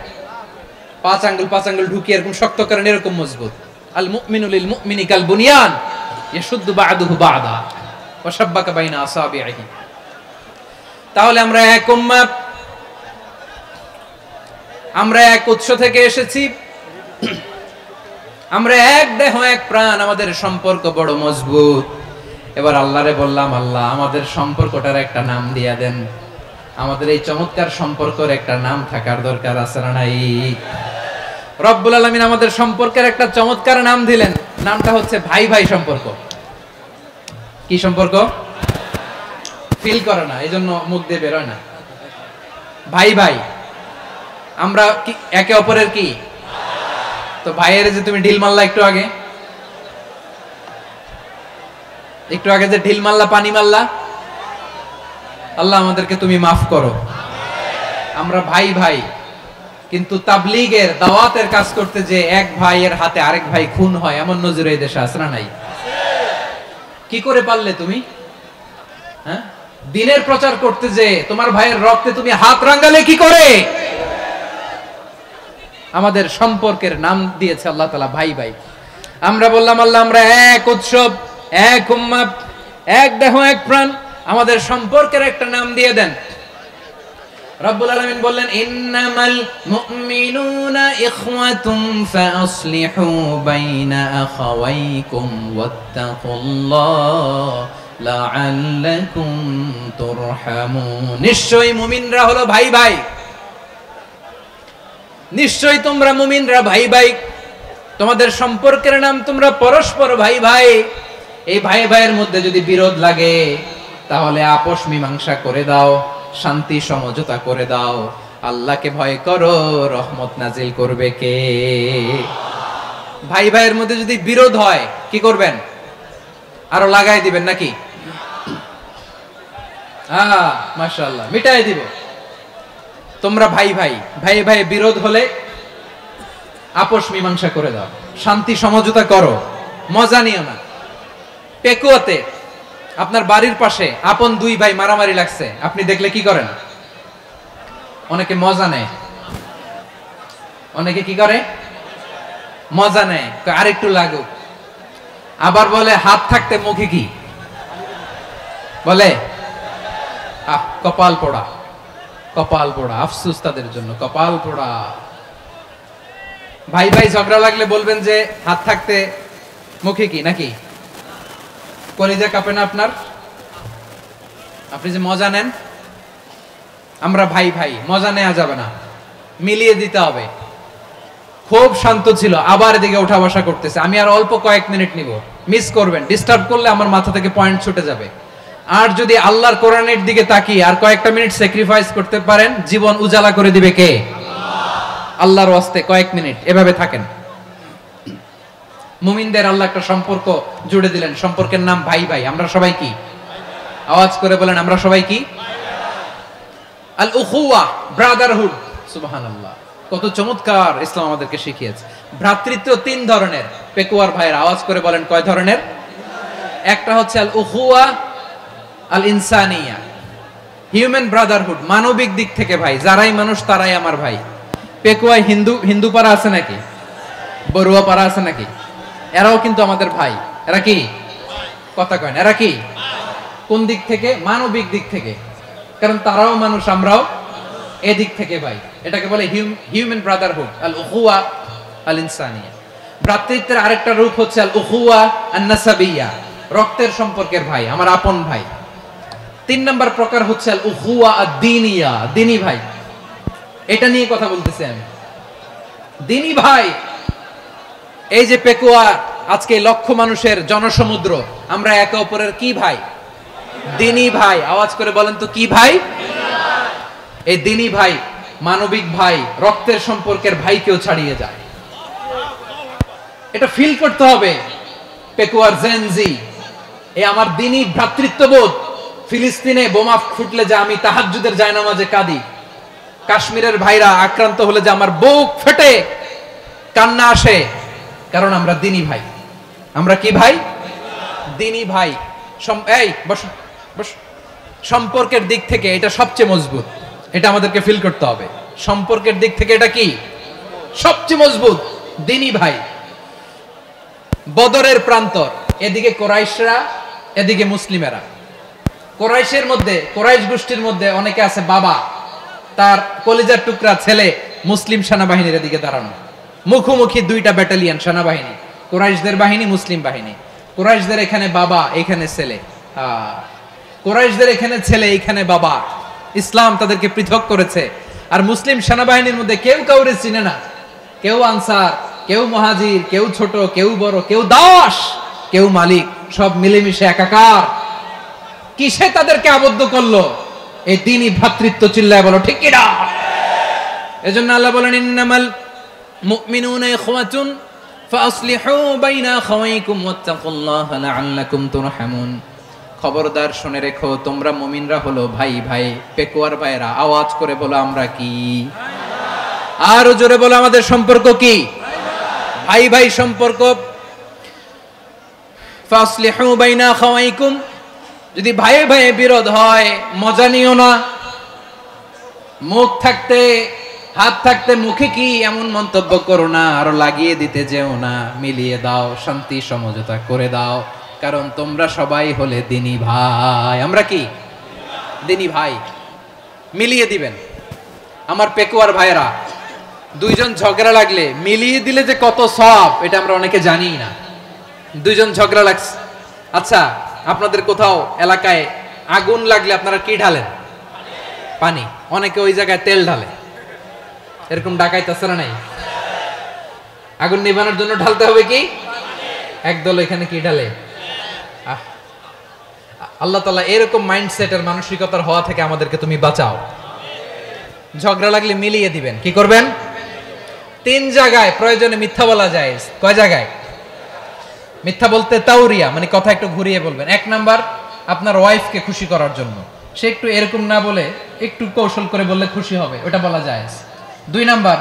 5 আঙ্গুল ঢুকিয়ে এরকম শক্ত করেন, এরকম মজবুত। আল মুমিনু লিল মুমিনি কাল বুনিয়ান ইয়াশুদ্দু বা'দুহু বা'দা ওয়া শাব্বাকা বাইনা আসাবিহি। তাহলে আমরা এক উম্মাহ, আমরা এক উৎস থেকে এসেছি, আমরা এক দেহ এক প্রাণ, আমাদের সম্পর্ক বড় মজবুত। এবার আল্লাহরে বললাম, আল্লাহ আমাদের সম্পর্কটার একটা নাম দিয়া দেন। আমাদের এই চমৎকার সম্পর্কের একটা নাম থাকার দরকার আছে না নাই? রব্বুল আলামিন আমাদের সম্পর্কের একটা চমৎকার নাম দিলেন। নামটা হচ্ছে ভাই ভাই সম্পর্ক। কি সম্পর্ক? ফিল করে না, এই জন্য মুখ দিয়ে বেরোয় না। ভাই ভাই, আমরা কি একে অপরের কি? তো ভাইয়ের যে তুমি ঢিল মারলা একটু আগে, যে ঢিল মারলা, পানি মারলা, আল্লাহ আমাদেরকে তুমি মাফ করো। আমরা ভাই ভাই, কিন্তু তাবলীগের দাওয়াতের কাজ করতে যে এক ভাইয়ের হাতে আরেক ভাই খুন হয়, এমন নজির এই দেশে আছে না নাই? কি করে পারলে তুমি? হ্যাঁ, দিনের প্রচার করতে যে তোমার ভাইয়ের রক্তে তুমি হাত রাঙ্গালে কি করে? আমাদের সম্পর্কের নাম দিয়েছে আল্লাহ তাআলা ভাই ভাই। আমরা বললাম আল্লাহ আমরা এক উৎসব, এক উম্মাত, এক দেহ, এক প্রাণ, আমাদের সম্পর্কের একটা নাম দিয়ে দেন। রব্বুল আলামিন বললেন ইন্নামাল মুমিনুনা ইখওয়াতুম ফাআসলিহু বাইনা আখাওয়াইকুম ওয়াত্তাকুল্লাহ লাআল্লাকুম তুরহামুন। নিশ্চয়ই মুমিনরা হলো ভাই ভাই, নিশ্চয়ই তোমরা মুমিনরা ভাই ভাই, তোমাদের সম্পর্কের নাম তোমরা পরস্পর ভাই ভাই। এই ভাই ভাইয়ের মধ্যে যদি বিরোধ লাগে তাহলে আপোষ মীমাংসা করে দাও, শান্তি সমঝোতা করে দাও। আল্লাহকে ভয় করো, রহমত নাজিল করবে কে? ভাই ভাইয়ের মধ্যে যদি বিরোধ হয় কি করবেন? আরো লাগাই দিবেন নাকি? মাশাআল্লাহ, মিটাই দিব। তোমরা ভাই ভাই, ভাই ভাই বিরোধ হলে আপোষ মীমাংসা করে দাও, শান্তি সমঝোতা করো, মজা নিও না। পেকুয়াতে আপনার বাড়ির পাশে আপন দুই ভাই মারামারি লাগছে, আপনি দেখলে কি করেন? অনেকে মজা নেয়, অনেকে কি করে? মজা নেয়, আরেকটু লাগুক। আবার বলে হাত থাকতে মুখে কি বলে? কপাল পোড়া, কপাল পোড়া। আফসোস তাদের জন্য, কপাল পোড়া। ভাই ভাই ঝগড়া লাগলে বলবেন যে হাত থাকতে মুখে কি, নাকি? কলিজা কাঁপে না আপনার? আপনি যে মজা নেন। আমরা ভাই ভাই, মজা নেওয়া যাবে না, মিলিয়ে দিতে হবে। খুব শান্ত ছিল, আবার এদিকে ওঠা বসা করতেছে। আমি আর অল্প কয়েক মিনিট নিব, মিস করবেন। ডিস্টার্ব করলে আমার মাথা থেকে পয়েন্ট ছুটে যাবে। আর যদি আল্লাহর কোরআনের দিকে তাকিয়ে আর কয়েকটা মিনিট স্যাক্রিফাইস করতে পারেন, জীবন উজালা করে দিবে কে? আল্লাহর ওয়াস্তে কয়েক মিনিট এভাবে থাকেন। মুমিনদের আল্লাহ একটা সম্পর্ক জুড়ে দিলেন, সম্পর্কের নাম ভাই ভাই। আমরা সবাই কি? আওয়াজ করে বলেন, আমরা সবাই কি? আল উখুয়া, ব্রাদারহুড। সুবহানাল্লাহ, কত চমৎকার ইসলাম আমাদেরকে শিখিয়েছে। ভ্রাতৃত্ব তিন ধরনের। পেকুয়ার ভাইয়ের আওয়াজ করে বলেন, কয় ধরনের? একটা হচ্ছে আল উখুয়া আল ইনসানিয়া, হিউম্যান ব্রাদারহুড, মানবিক দিক থেকে ভাই। যারাই মানুষ তারাই আমার ভাই। পেকুয়ায় হিন্দু পাড়া আছে নাকি? বড়ুয়া পাড়া আছে নাকি? এরাও কিন্তু আমাদের ভাই। এরা কি? কথা কয় না, এরা কি? কোন দিক থেকে? মানবিক দিক থেকে। কারণ তারাও মানুষ, আমরাও এদিক থেকে ভাই। এটাকে বলে হিউম্যান ব্রাদারহুড, আল উখুয়া আল ইনসানিয়া। ভ্রাতৃত্বের আরেকটা রূপ হচ্ছে আল উখুয়া আন নাসাবিয়া, রক্তের সম্পর্কের ভাই, আমার আপন ভাই। তিন নম্বর প্রকার হচ্ছে আল উখুয়া আদ দীনিয়া, দিনী ভাই। এটা নিয়ে কথা বলতেছি আমি, দিনী ভাই। এই যে পেকুয়া, আজকে লক্ষ মানুষের জনসমুদ্র, আমরা একে অপরের কি ভাই? দিনী ভাই। আওয়াজ করে বলেন তো, কি ভাই? এই দিনী ভাই, মানবিক ভাই, রক্তের সম্পর্কের ভাইকেও ছাড়িয়ে যায়। এটা ফিল করতে হবে। পেকুয়ার জেনজি, এই আমার দিনী ভ্রাতৃত্ববোধ। ফিলিস্তিনে বোমা ফুটলে যে আমি তাহাজ্জুদের জায়নামাজে কাঁদি, কাশ্মীরের ভাইরা আক্রান্ত হলে যে আমার বুক ফেটে কান্না আসে, কারণ আমরা দিনী ভাই। আমরা কি ভাই? দিনী ভাই। এই বস বস। সম্পর্কের দিক থেকে এটা সবচেয়ে মজবুত, এটা আমাদেরকে ফিল করতে হবে। সম্পর্কের দিক থেকে এটা কি? সবচেয়ে মজবুত, দিনী ভাই। বদরের প্রান্তর, এদিকে কোরাইশরা, এদিকে মুসলিমেরা। কোরাইশের মধ্যে, কোরাইশ গোষ্ঠীর মধ্যে অনেকে আছে বাবা, তার কলিজার টুকরা ছেলে মুসলিম সেনাবাহিনীর এদিকে দাঁড়ানো, মুখোমুখি দুইটা ব্যাটালিয়ন সেনাবাহিনী, কোরাইশদের বাহিনী, মুসলিম বাহিনী। কোরাইশদের এখানে বাবা, এখানে ছেলে। কোরাইশদের এখানে ছেলে, এখানে বাবা। ইসলাম তাদেরকে পৃথক করেছে। আর মুসলিম সেনাবাহিনীর মধ্যে কেউ কাউরে চিনে না, কেউ আনসার, কেউ মুহাজির, কেউ ছোট, কেউ বড়, কেউ দাস, কেউ মালিক, সব মিলেমিশে একাকার। কিসে তাদেরকে আবদ্ধ করলো? এই দ্বীনি ভ্রাতৃত্ব। চিল্লায় বলো ঠিক কিনা? এজন্য আল্লাহ বলেন, ইন্নামাল মুমিনুনা ইখওয়াতুন ফাসলিহু বাইনা আখাওয়াইকুম ওয়াত্তাকুল্লাহা লাআল্লাকুম তুরহামুন। খবরদার শুনে রেখো, তোমরা মুমিনরা হলো ভাই ভাই। পেকুয়ার ভাইরা আওয়াজ করে বলো, আমরা কি? আরো জোরে বলো, আমাদের সম্পর্ক কি? ভাই ভাই সম্পর্ক। ফাসলিহু বাইনা আখাওয়াইকুম, যদি ভাইয়ে ভাইয়ে বিরোধ হয় মজা নিও না। মুখ থাকতে হাত থাকতে মুখে কি এমন মন্তব্য করো না, আরো লাগিয়ে দিতে যেও না, মিলিয়ে দাও, শান্তি সমঝোতা করে দাও, কারণ তোমরা সবাই হলে দিনী ভাই। আমরা কি দিনী ভাই? মিলিয়ে দিবেন। আমার পেকুয়ার ভাইরা, দুইজন ঝগড়া লাগলে মিলিয়ে দিলে যে কত সওয়াব এটা আমরা অনেকে জানি না। দুইজন ঝগড়া লাগছে, আচ্ছা আপনাদের কোথাও এলাকায় আগুন লাগলে আপনারা কি ঢালেন? পানি। অনেকে ওই জায়গায় তেল ঢালে, এরকম ডাকাইতে আছে না নাই? আগুন নিভানোর জন্য ঢালতে হবে কি? একদল এখানে কি ঢালে? আল্লাহ তাআলা এরকম মাইন্ডসেটের মানসিকতার হওয়া থেকে আমাদেরকে তুমি বাঁচাও। ঝগড়া লাগলে মিলিয়ে দিবেন। কি করবেন? 3 জায়গায় প্রয়োজনে মিথ্যা বলা যায়। কয় জায়গায় মিথ্যা বলতে? তাওরিয়া, মানে কথা একটু ঘুরিয়ে বলবেন। 1 নাম্বার আপনার ওয়াইফকে খুশি করার জন্য, সে একটু এরকম না বলে একটু কৌশল করে বললে খুশি হবে, ওটা বলা যায়। 2 নাম্বার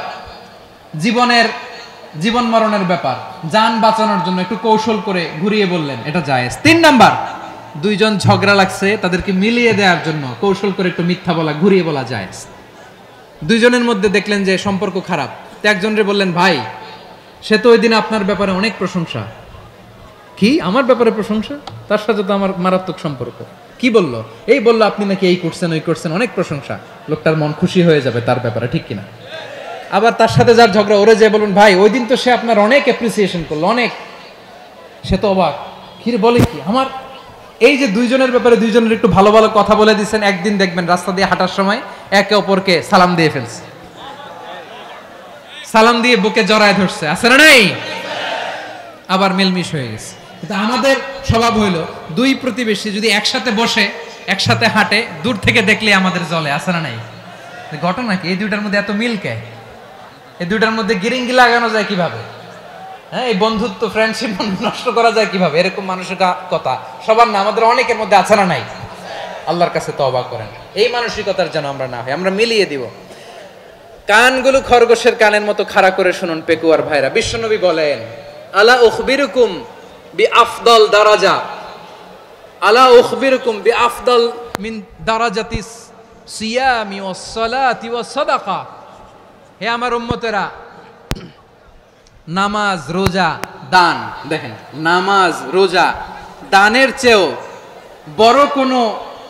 জীবন মরণের ব্যাপার, জান বাঁচানোর জন্য একটু কৌশল করে ঘুরিয়ে বললেন, এটা জায়েজ। 3 নাম্বার দুইজন ঝগড়া লাগছে তাদেরকে মিলিয়ে দেওয়ার জন্য কৌশল করে একটু মিথ্যা বলা, ঘুরিয়ে বলা জায়েজ। দুইজনের মধ্যে দেখলেন যে সম্পর্ক খারাপ, তো একজনরে বললেন, ভাই সে তো ওই দিন আপনার ব্যাপারে অনেক প্রশংসা। কি আমার ব্যাপারে প্রশংসা? তার সাথে তো আমার মারাত্মক সম্পর্ক। কি বললো? এই বললো আপনি নাকি এই করছেন ওই করছেন, অনেক প্রশংসা। লোকটার মন খুশি হয়ে যাবে তার ব্যাপারে, ঠিক কিনা? আবার তার সাথে যার ঝগড়া, ওরে যে বলুন, ভাই ওই দিন তো সে আপনার অনেক অ্যাপ্রিসিয়েশন করলো, অনেক। সে তো অবাক, কি বলে কি আমার? এই যে দুইজনের ব্যাপারে দুইজনের একটু ভালো ভালো কথা বলে দিচ্ছেন, একদিন দেখবেন রাস্তা দিয়ে হাঁটার সময় একে অপরকে সালাম দিয়ে ফেলছে, সালাম দিয়ে বুকে জড়ায় ধরছে, আছে না নাই? আবার মিলমিশ হয়ে গেছে। কিন্তু আমাদের স্বভাব হইলো, দুই প্রতিবেশী যদি একসাথে বসে একসাথে হাঁটে, দূর থেকে দেখলে আমাদের জ্বলে, আছে না নাই? ঘটনা কি? এই দুইটার মধ্যে এত মিল কে? এই দুইটার মধ্যে গিরিঙ্গি লাগানো যায় কিভাবে? হ্যাঁ, এই বন্ধুত্ব ফ্রেন্ডশিপ নষ্ট করা যায় কিভাবে? এরকম মানুষের কথা সবার না, আমাদের অনেকের মধ্যে আছে না নাই? আল্লাহর কাছে তওবা করেন, এই মানসিকতার যেন আমরা না হয়, আমরা মিলিয়ে দিব। কানগুলো খরগোশের কানের মতো খাড়া করে শুনুন পেকুয়ার ভাইরা। বিশ্বনবী বলেন, আলা উখবিরুকুম বিআফদাল দারাজা, আলা উখবিরুকুম বিআফদাল মিন দারাজাতিস সিয়ামি ওয়াস সালাতি ওয়াস সাদাকা। হে আমার উম্মতেরা, নামাজ, রোজা, দান, দেখেন নামাজ, রোজা, দানের চেয়েও বড় কোনো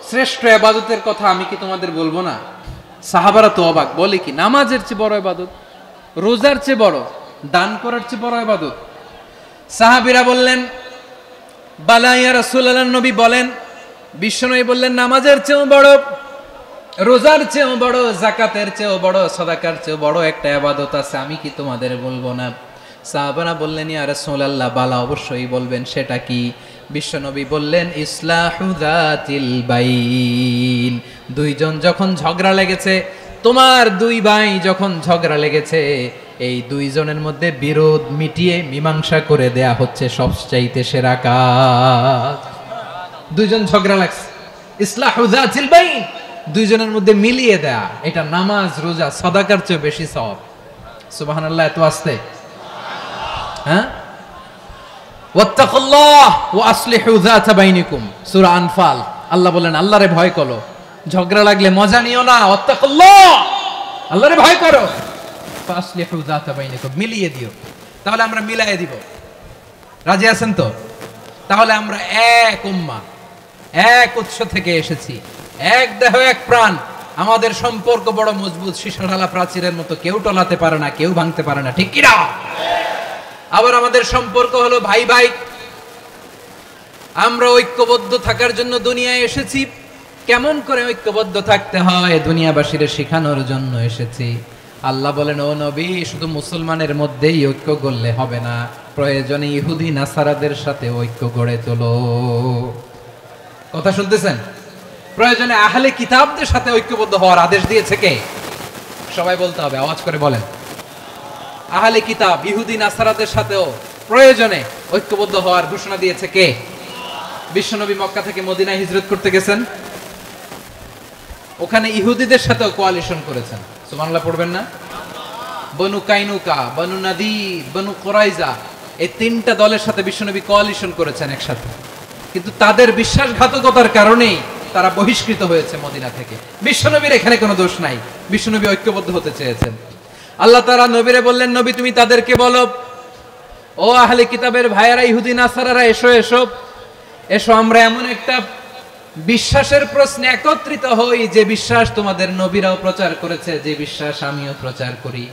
শ্রেষ্ঠ ইবাদতের কথা আমি কি তোমাদের বলবো না? সাহাবারা তো অবাক, বলে কি নামাজের চেয়ে বড় ইবাদত, রোজার চেয়ে বড়, দান করার চেয়ে বড় ইবাদত? সাহাবীরা বললেন, বালা ইয়া রাসূলুল্লাহ। নবী বলেন, বিশ্বনবী বললেন, নামাজের চেয়েও বড়, রোজার চেয়েও বড়, যাকাতের চেয়েও বড়, সাদাকার চেয়েও বড় একটা ইবাদত আছে, আমি কি তোমাদের বলবো না? সাহাবারা বললেন, ইয়া রাসূলুল্লাহ, বালা অবশ্যই বলবেন, সেটা কি? বিশ্বনবী বললেন, ইসলাহু যাতিল বাইন। দুইজন যখন ঝগড়া লেগেছে, তোমার দুই ভাই যখন ঝগড়া লেগেছে, এই দুইজনের মধ্যে বিরোধ মিটিয়ে মীমাংসা করে দেয়া হচ্ছে সবচাইতে সেরা কাজ। দুইজন ঝগড়া লাগছে, ইসলাহু যাতিল বাইন, দুইজনের মধ্যে মিলিয়ে দেয়া, এটা নামাজ, রোজা, সাদাকার চেয়ে বেশি সওয়াব। সুবহানাল্লাহ, এত আস্তে? হ্যাঁ, ওয়াত্তাকুল্লাহ ওয়া আসলিহু যাতা বাইনিকুম, সূরা আনফাল। আল্লাহ বলেন, আল্লাহরে ভয় করো, ঝগড়া লাগলে মজা নিও না, ওয়াত্তাকুল্লাহ, আল্লাহরে ভয় করো, ফাসলিহু যাতা বাইনিকুম, মিলিয়ে দিও। তাহলে আমরা মিলায়ে দিব, রাজি আছেন তো? তাহলে আমরা এক উম্মাহ, এক উৎস থেকে এসেছি, এক দেহ এক প্রাণ, আমাদের সম্পর্ক বড় মজবুত, সীসাঢালা প্রাচীরের মতো, কেউ টলাতে পারে না, কেউ ভাঙতে পারে না, ঠিক কি না? আবার আমাদের সম্পর্ক হলো ভাই ভাই, আমরা ঐক্যবদ্ধ থাকার জন্য দুনিয়ায় এসেছি। কেমন করে ঐক্যবদ্ধ থাকতে হয় দুনিয়াবাসীর শেখানোর জন্য এসেছি। আল্লাহ বলেন, ও নবী, শুধু মুসলমানের মধ্যেই ঐক্য গড়লে হবে না, প্রয়োজনে ইহুদি নাসারাদের সাথে ঐক্য গড়ে তোলো। কথা শুনতেছেন? প্রয়োজনে আহলে কিতাবদের সাথে ঐক্যবদ্ধ হওয়ার আদেশ দিয়েছে কে? সবাই বলতে হবে, আওয়াজ করে বলেন। আহলে কিতাব ইহুদি নাসারাদের সাথেও প্রয়োজনে ঐক্যবদ্ধ হওয়ার ঘোষণা দিয়েছে কে? বিশ্বনবী মক্কা থেকে মদিনায় হিজরত করতে গেছেন, ওখানে ইহুদিদের সাথেও কোয়ালিশন করেছেন। সুবহানাল্লাহ পড়বেন না? বনু কাইনুকা, বনু নাদির, বনু কুরাইজা, এই 3টা দলের সাথে বিশ্বনবী কোয়ালিশন করেছেন একসাথে। কিন্তু তাদের বিশ্বাসঘাতকতার কারণেই তারা বহিষ্কৃত হয়েছে মদিনা থেকে। বিশ্বনবীর এখানে কোনো দোষ নাই, বিশ্বনবী ঐক্যবদ্ধ হতে চেয়েছেন। আল্লাহ তাআলা নবীরে বললেন, নবী তুমি তাদেরকে বলো, ও আহলে কিতাবের ভাইয়েরা, ইহুদি নাসারারা, এসো এসো এসো, আমরা এমন একটা বিশ্বাসের প্রশ্নে একত্রিত হই যে বিশ্বাস তোমাদের নবীরাও প্রচার করেছে, যে বিশ্বাস আমিও প্রচার করি,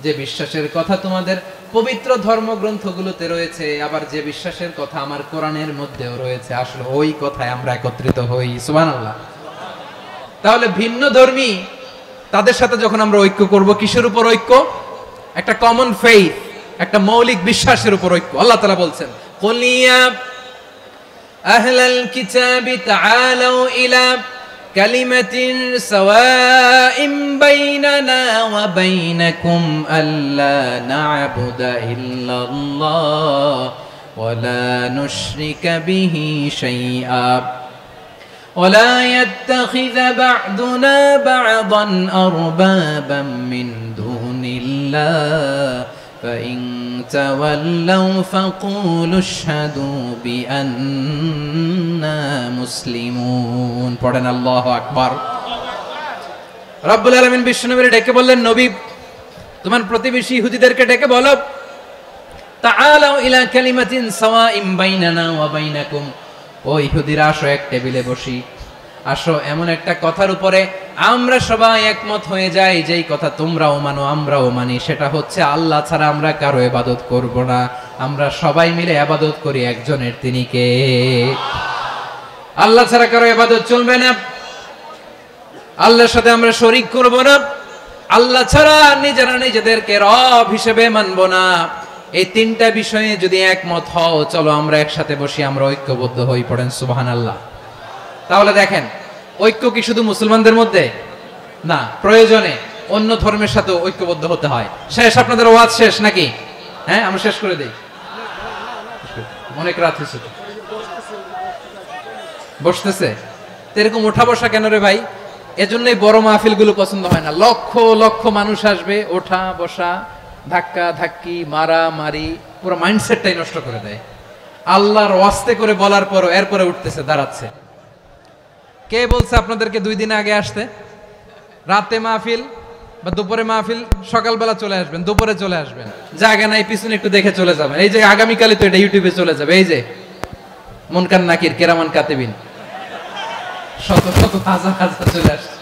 যে বিশ্বাসের কথা তোমাদের পবিত্র ধর্মগ্রন্থগুলোতে রয়েছে, আবার যে বিশ্বাসের কথা আমার কোরআনের মধ্যেও রয়েছে, আসলে ওই কথায় আমরা একত্রিত হই। সুবহানাল্লাহ। তাহলে ভিন্ন ধর্মী তাদের সাথে যখন আমরা ঐক্য করব, কিসের উপর ঐক্য? একটা কমন ফেইথ, একটা মৌলিক বিশ্বাসের উপর ঐক্য। আল্লাহ তাআলা বলছেন, কুল ইয়া আহলাল কিতাবি তাআলু ইলা কালিমাতিন সাওয়াইন বাইনানা ওয়া বাইনাকুম আল্লা না'বুদা ইল্লাল্লাহ ওয়া লা নুশরিকা বিহি শাইআ ولا يتخذ بعضنا بعضا أربابا من دون الله فإن تولوا فقولوا اشهدوا بأننا مسلمون পড়েন আল্লাহু আকবার। রব্বুল আলামিন বিশ্বনবীকে ডেকে বললেন, নবী তোমার প্রতিবেশী ইহুদিদেরকে ডেকে বলো, তাআলাউ ইলা কালিমাতিন সাওয়াইন বাইনানা ওয়া বাইনাকুম, ও ইহুদিরা আসো এক টেবিলে বসি, আসো এমন একটা কথার উপরে আমরা সবাই একমত হয়ে যাই, যেই কথা তোমরাও মানো আমরাও মানি, সেটা হচ্ছে আল্লাহ ছাড়া আমরা কারো ইবাদত করব না, আমরা সবাই মিলে ইবাদত করি একজনের, তিনি কে? আল্লাহ ছাড়া কারো ইবাদত চলবে না, আল্লাহর সাথে আমরা শরীক করব না, আল্লাহ ছাড়া নিজেরা নিজেদেরকে রব হিসেবে মানব না। এই তিনটা বিষয়ে যদি একমত হও, চলো আমরা একসাথে বসি, আমরা ঐক্যবদ্ধ হই। পড়েন সুবহানাল্লাহ। তাহলে দেখেন, ঐক্য কি শুধু মুসলমানদের মধ্যে না, প্রয়োজনে অন্য ধর্মের সাথে ঐক্যবদ্ধ হতে হয়। শেষ, আপনাদের ওয়াজ শেষ নাকি? হ্যাঁ, আমরা শেষ করে দেই, অনেক রাত হয়েছে। বসতেছে এরকম ওঠা বসা কেন রে ভাই? এজন্যই বড় মাহফিল গুলো পছন্দ হয় না। লক্ষ লক্ষ মানুষ আসবে, ওঠা বসা, ধাক্কা ধাক্কি, মারা মারি, পুরো মাইন্ডসেটটাই নষ্ট করে দেয়। আল্লাহর ওয়াস্তে করে বলার পরও এরপরে উঠতেছে, দাঁড়াচ্ছে। কে বলছে আপনাদেরকে 2 দিন আগে আসতে? রাতে মাহফিল বা দুপুরে মাহফিল, সকালবেলা চলে আসবেন, দুপুরে চলে আসবেন, জায়গা নাই পিছনে একটু দেখে চলে যাবেন। এই যে আগামীকালই তো এটা ইউটিউবে চলে যাবে, এই যে মুনকার নাকির কেরামান কাতিবিন, শত শত হাজার হাজার চলে আসছে,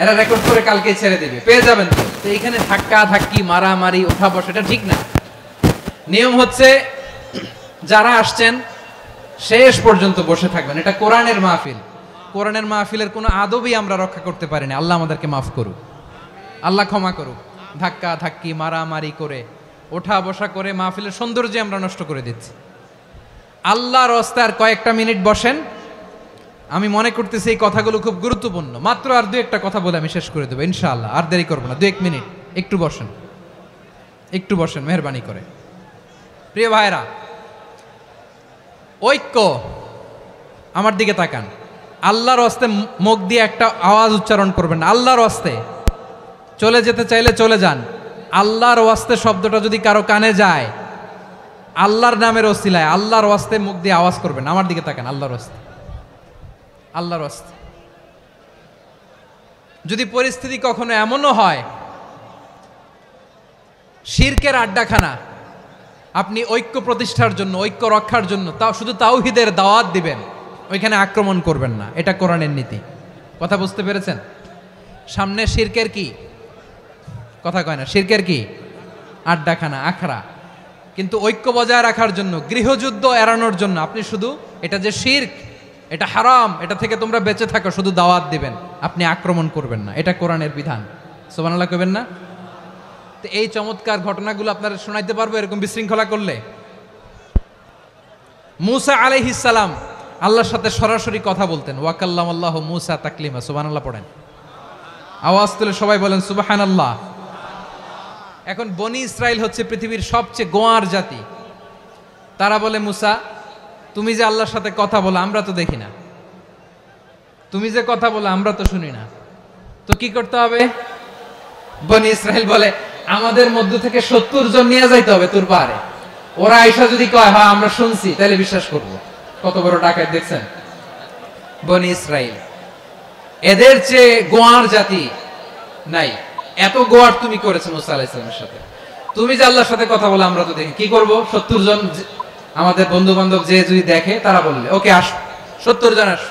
এরা রেকর্ড করে কালকে ছেড়ে দিবে, পেয়ে যাবেন। তো এইখানে ধাক্কা ধাক্কি, মারামারি, ওঠা বসা, এটা ঠিক না। নিয়ম হচ্ছে যারা আসছেন শেষ পর্যন্ত বসে থাকবেন। এটা কোরআনের মাহফিল, কোরআনের মাহফিলের কোনো আদবই আমরা রক্ষা করতে পারিনি। আল্লাহ আমাদেরকে মাফ করুক, আল্লাহ ক্ষমা করুক। ধাক্কা ধাক্কি, মারামারি করে, ওঠা বসা করে মাহফিলের সৌন্দর্য আমরা নষ্ট করে দিচ্ছি। আল্লাহর রাস্তায় আর কয়েকটা মিনিট বসেন। আমি মনে করতেছি এই কথাগুলো খুব গুরুত্বপূর্ণ। মাত্র আর 2-1টা কথা বলে আমি শেষ করে দেবো ইনশাআল্লাহ, আর দেরি করবো না। 2-1 মিনিট একটু বসেন, একটু বসেন মেহরবানি করে। প্রিয় ভাইরা, ঐক্য, আমার দিকে তাকান। আল্লাহর ওয়াস্তে মুখ দিয়ে একটা আওয়াজ উচ্চারণ করবেন, আল্লাহর ওয়াস্তে। চলে যেতে চাইলে চলে যান। আল্লাহর ওয়াস্তে শব্দটা যদি কারো কানে যায়, আল্লাহর নামের ওসিলায় আল্লাহর ওয়াস্তে মুখ দিয়ে আওয়াজ করবেন। আমার দিকে তাকান, আল্লাহর ওয়াস্তে, আল্লাহর ওয়াস্তে। যদি পরিস্থিতি কখনো এমনও হয় শিরকের আড্ডাখানা, আপনি ঐক্য প্রতিষ্ঠার জন্য, ঐক্য রক্ষার জন্য তাও শুধু তাওহীদের দাওয়াত দিবেন, ওইখানে আক্রমণ করবেন না। এটা কোরআনের নীতি। কথা বুঝতে পেরেছেন? সামনে শিরকের কি কথা কয় না, শিরকের কি আড্ডাখানা, আখড়া। কিন্তু ঐক্য বজায় রাখার জন্য, গৃহযুদ্ধ এড়ানোর জন্য আপনি শুধু এটা যে শিরক, এটা হারাম, এটা থেকে তোমরা বেঁচে থাকো, শুধু দাওয়াত দিবেন, আপনি আক্রমণ করবেন না। এটা কোরআনের বিধান। সুবহানাল্লাহ কইবেন না? তো এই চমৎকার ঘটনাগুলো আপনারা শোনাইতে পারবো এরকম বিশৃঙ্খলা করলে। মূসা আলাইহিস সালাম আল্লাহর সাথে সরাসরি কথা বলতেন। ওয়াকাল্লামাল্লাহু মূসা তাকলিমা। সুবহানাল্লাহ পড়েন, আওয়াজ তুলে সবাই বলেন সুবহানাল্লাহ। এখন বনি ইসরাইল হচ্ছে পৃথিবীর সবচেয়ে গোয়ার জাতি। তারা বলে, মূসা তুমি যে আল্লাহর সাথে কথা বলো আমরা তো দেখি না, তুমি যে কথা বলো আমরা তো শুনি না, তো কি করতে হবে? বনি ইসরাইল বলে, আমাদের মধ্য থেকে 70 জন নিয়ে যাইতে হবে তোর পাহাড়ে। ওরা আয়েশা যদি কয় হ্যাঁ আমরা শুনছি, তাহলে বিশ্বাস করব। কত বড় ডাকাত দেখছেন? বনি ইসরাইল, এদের চেয়ে গোয়ার জাতি নাই। এত গোয়ার তুমি করেছো মুসা আলাইহিস সালামের সাথে। তুমি যে আল্লাহর সাথে কথা বলে আমরা তো দেখি, কি করব? 70 জন আমাদের বন্ধু বান্ধব যে যদি দেখে তারা বললে ওকে আস, 70 জন আস।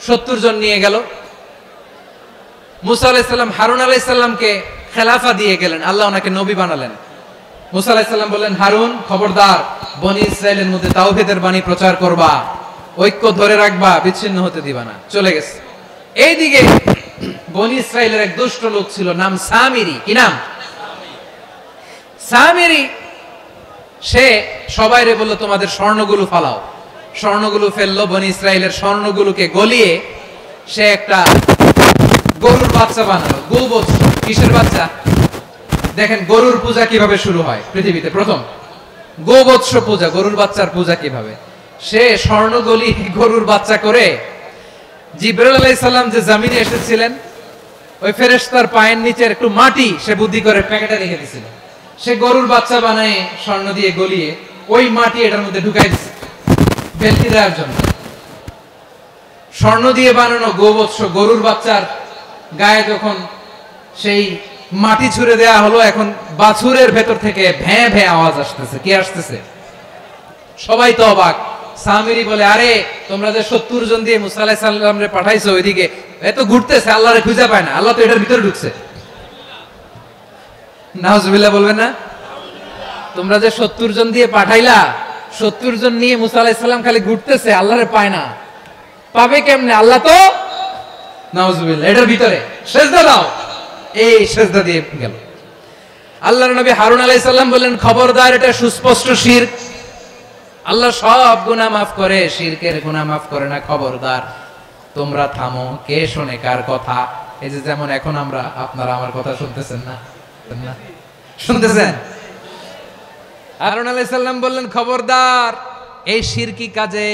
70 জন নিয়ে গেল। মুসা আলাইহিস সালাম হারুন আলাইহিস সালামকে খেলাফা দিয়ে গেলেন, আল্লাহ ওনাকে নবী বানালেন। মুসা আলাইহিস সালাম বললেন, হারুন খবরদার, বনি ইসরাইলের মধ্যে তাওহীদের বাণী প্রচার করবা, ঐক্য ধরে রাখবা, বিচ্ছিন্ন হতে দিবা না। চলে গেছে। এইদিকে বনি ইসরাইলের এক দুষ্ট লোক ছিল, নাম সামিরি। কি নাম? সামিরি। সে সবাইরে বলল তোমাদের স্বর্ণগুলো ফালাও। স্বর্ণগুলো ফেললো, বনি ইসরাইলের স্বর্ণগুলোকে গলিয়ে সে একটা গরুর বাচ্চা বানালো। গোবৎস। কিসের বাচ্চা? দেখেন গরুর পূজা কিভাবে শুরু হয় পৃথিবীতে প্রথম, গোবৎস পূজা, গরুর বাচ্চার পূজা কিভাবে। সে স্বর্ণ গলি গরুর বাচ্চা করে জিবরাইল আলাইহিস সালাম যে জমিনে এসেছিলেন, ওই ফেরেশতার পায়ের নিচের একটু মাটি সে বুদ্ধি করে প্যাকেটে রেখে দিয়েছিল। সে গরুর বাচ্চা বানায় স্বর্ণ দিয়ে গলিয়ে ওই মাটি এটার মধ্যে ঢুকাই দিচ্ছে বেলতি দেওয়ার জন্য। স্বর্ণ দিয়ে বানানো গোবৎস গরুর বাচ্চার গায়ে যখন সেই মাটি ছুঁড়ে দেয়া হলো, এখন বাছুরের ভেতর থেকে ভ্যাঁ ভ্যাঁ আওয়াজ আসতেছে। কি আসতেছে? সবাই তো অবাক। সামিরি বলে, আরে তোমরা যে 70 জন দিয়ে মুসা আলাইহিস সালামরে পাঠাইছো ওইদিকে, এত ঘুরতেছে, আল্লাহরে খুঁজে পায় না, আল্লাহ তো এটার ভিতরে ঢুকছে। নাউজুবিল্লাহ বলবেন না? তোমরা যে 70 জন দিয়ে পাঠাইলা, 70 জন নিয়ে মুসা আলাইহিস সালাম খালি ঘুরতেছে, আল্লাহরে পায় না। পাবে কেমনে? আল্লাহ তো নাউজুবিল্লাহ এটার ভিতরে। সেজদা দাও। এই সেজদা দিয়ে গেল। আল্লাহর নবী হারুন আলাইহিস সালাম বললেন, খবরদার, এটা সুস্পষ্ট শিরক। আল্লাহ সব গুনাহ মাফ করে, শিরকের গুনাহ মাফ করে না। খবরদার, তোমরা থামো। কে শোনে কার কথা? এই যে যেমন এখন আমরা, আপনারা আমার কথা শুনতেছেন না? শুনতেছেন? হারুন আলাইহিস সালাম বললেন, খবরদার, এই শিরকি কাজে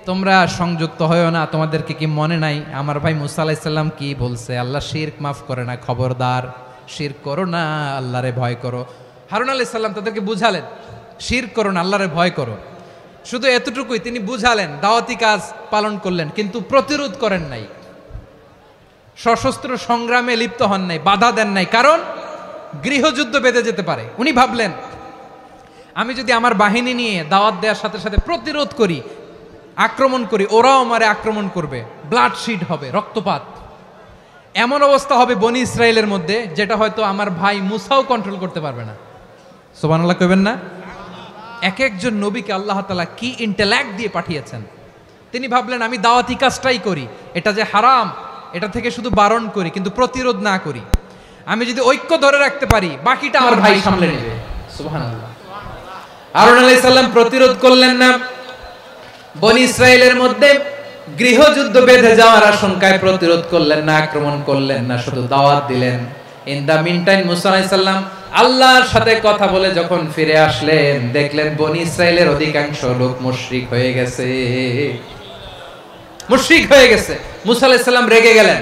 তোমরা সংযুক্ত হয়ো না। তোমাদেরকে কি মনে নাই আমার ভাই মুসা আলাইহিস সালাম কি বলছে? আল্লাহ শিরক মাফ করে না। খবরদার, শিরক করো না, আল্লাহরে ভয় করো। হারুন আলাইহিস সালাম তাদেরকে বুঝালেন, শিরক করো না, আল্লাহরে ভয় করো। শুধু এতটুকুই তিনি বুঝালেন, দাওয়াতি কাজ পালন করলেন, কিন্তু প্রতিরোধ করেন নাই, সশস্ত্র সংগ্রামে লিপ্ত হন নাই, বাধা দেন নাই। কারণ গৃহযুদ্ধ বেঁধে যেতে পারে। উনি ভাবলেন, আমি যদি আমার বাহিনী নিয়ে দাওয়াত দেওয়ার সাথে সাথে প্রতিরোধ করি, আক্রমণ করি, ওরাও আমারে আক্রমণ করবে, ব্লাডশিড হবে, রক্তপাত। এমন অবস্থা হবে বনি ইসরায়েলের মধ্যে, যেটা হয়তো আমার ভাই মুসাও কন্ট্রোল করতে পারবে না। সুবহানাল্লাহ কইবেন না? এক একজন নবীকে আল্লাহ তাআলা কি ইন্টেলেক্ট দিয়ে পাঠিয়েছেন। তিনি ভাবলেন, আমি দাওয়াতি কাজটাই করি, এটা যে হারাম এটা থেকে শুধু বারণ করি, কিন্তু প্রতিরোধ না করি। আমি যদি ঐক্য ধরে রাখতে পারি, বাকিটা আমার ভাই সামলে নেবে। সুবহানাল্লাহ। হারুন আলাইহিস সালাম প্রতিরোধ করলেন না। বনি ইসরায়েলের মধ্যে গৃহযুদ্ধ বেঁধে যাওয়ার আশঙ্কায় প্রতিরোধ করলেন না, আক্রমণ করলেন না, শুধু দাওয়াত দিলেন। ইন দা মিন টাইম মুসা আলাইহিস সালাম আল্লাহর সাথে কথা বলে যখন ফিরে আসলেন, দেখলেন বনি ইসরায়েলের অধিকাংশ লোক মুশরিক হয়ে গেছে। মুশরিক হয়ে গেছে। মুসা আলাইহিস সালাম রেগে গেলেন।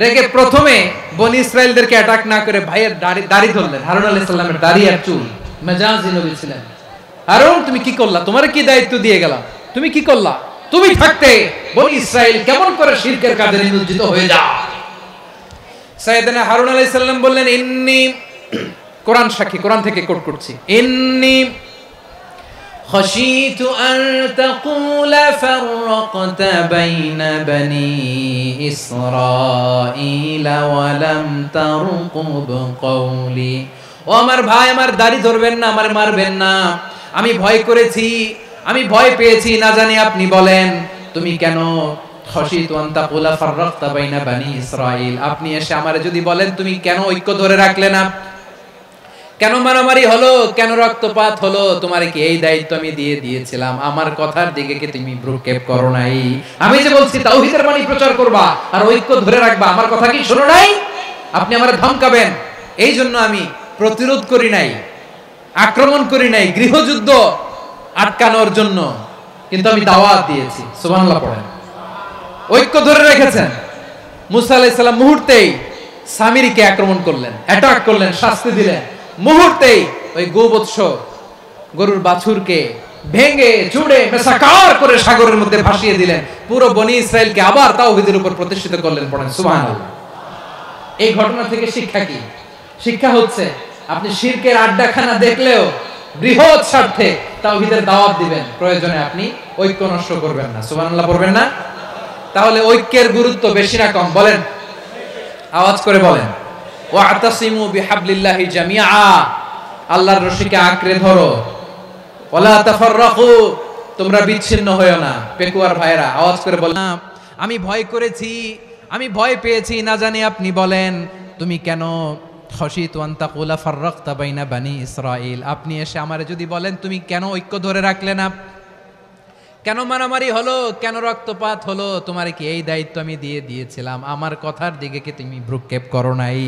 রেগে প্রথমে বনি ইসরায়েলদেরকে অ্যাটাক না করে ভাইয়ের দাড়ি ধরলেন। হারুন আলাইহিস সালামের দাড়ি আর চুল। মেজাজি নবী ছিলেন। হারুন, তুমি কি করলা? তোমারে কি দায়িত্ব দিয়ে গেলাম? তুমি কি করলা? তুমি থাকতে বনি ইসরাইল কেমন করে শিরকের কাজে নিমজ্জিত হয়ে যায়? সাইয়েদনা হারুন আলাইহিস সালাম বললেন, ইন্নী, কোরআন সাক্ষী, কোরআন থেকে কোট করছি, ইন্নী খাশিতু আন তাকুলা ফাররাকতা বাইনা বনি ইসরাঈলা ওয়া লাম তারকুব কওলি। ও আমার ভাই, আমার দাড়ি ধরবেন না, আমার মারবেন না। আমি ভয় করেছি, আমি ভয় পেয়েছি, না জানি আপনি বলেন তুমি কেন খাশিতু আন তাকুলা ফাররাকতা বাইনা বনি ইসরাঈল, আপনি এসে আমারে যদি বলেন তুমি কেন ঐক্য ধরে রাখলে না, কেন মারামারি হলো, কেন রক্তপাত হলো, তোমারে কি এই দায়িত্ব আমি দিয়ে দিয়েছিলাম? আমার কথার দিকে কি তুমি ভ্রুক্ষেপ করো নাই? আমি যে বলছি তাওহীদের বাণী প্রচার করবা আর ঐক্য ধরে রাখবা, আমার কথা কি শোনো নাই? আপনি আমারে ধমকাবেন, এই জন্য আমি প্রতিরোধ করি নাই, আক্রমণ করি নাই, গৃহযুদ্ধ আটকানোর জন্য, কিন্তু আমি দাওয়াত দিয়েছি। সুবহানাল্লাহ পড়েন। ঐক্য ধরে রেখেছেন। মুসা আলাইহিস সালাম মুহূর্তেই সামিরিকে আক্রমণ করলেন, অ্যাটাক করলেন, শাস্তি দিলেন। মুহূর্তেই ওই গোবৎস গরুর বাছুরকে ভেঙে চুড়ে মেসাকার করে সাগরের মধ্যে ভাসিয়ে দিলেন। পুরো বনি ইসরায়েলকে আবার তাওহীদের উপর প্রতিষ্ঠিত করলেন। পড়েন সুবহানাল্লাহ। এই ঘটনা থেকে শিক্ষা কি? শিক্ষা হচ্ছে আপনি শিরকের আড্ডাখানা দেখলেও বৃহৎ স্বার্থে তাওহীদের দাওয়াত দিবেন, প্রয়োজনে আপনি ঐক্য নষ্ট করবেন না। সুবহানাল্লাহ পড়বেন না? তাহলে ঐক্যের গুরুত্ব বেশি না কম বলেন? আওয়াজ করে বলেন। ওয়াতাসিমু বিহাবলিল্লাহি জামিআ, আল্লাহর রশিকে আঁকড়ে ধরো। ওয়ালা তাফাররাকু, তোমরা বিচ্ছিন্ন হয়ো না। পেকুয়ার ভাইরা আওয়াজ করে বলেন। আমি ভয় করেছি, আমি ভয় পেয়েছি, না জানি আপনি বলেন তুমি কেন খশিতু আন তাকুলা ফাররাকতা বাইনা বানি ইসরাঈল, আপনি এসে আমারে যদি বলেন তুমি কেন ঐক্য ধরে রাখলে না, কেন মারামারি হলো, কেন রক্তপাত হলো, তোমারে কি এই দায়িত্ব আমি দিয়ে দিয়েছিলাম? আমার কথার দিকে কি তুমি ভ্রুক্ষেপ করো নাই?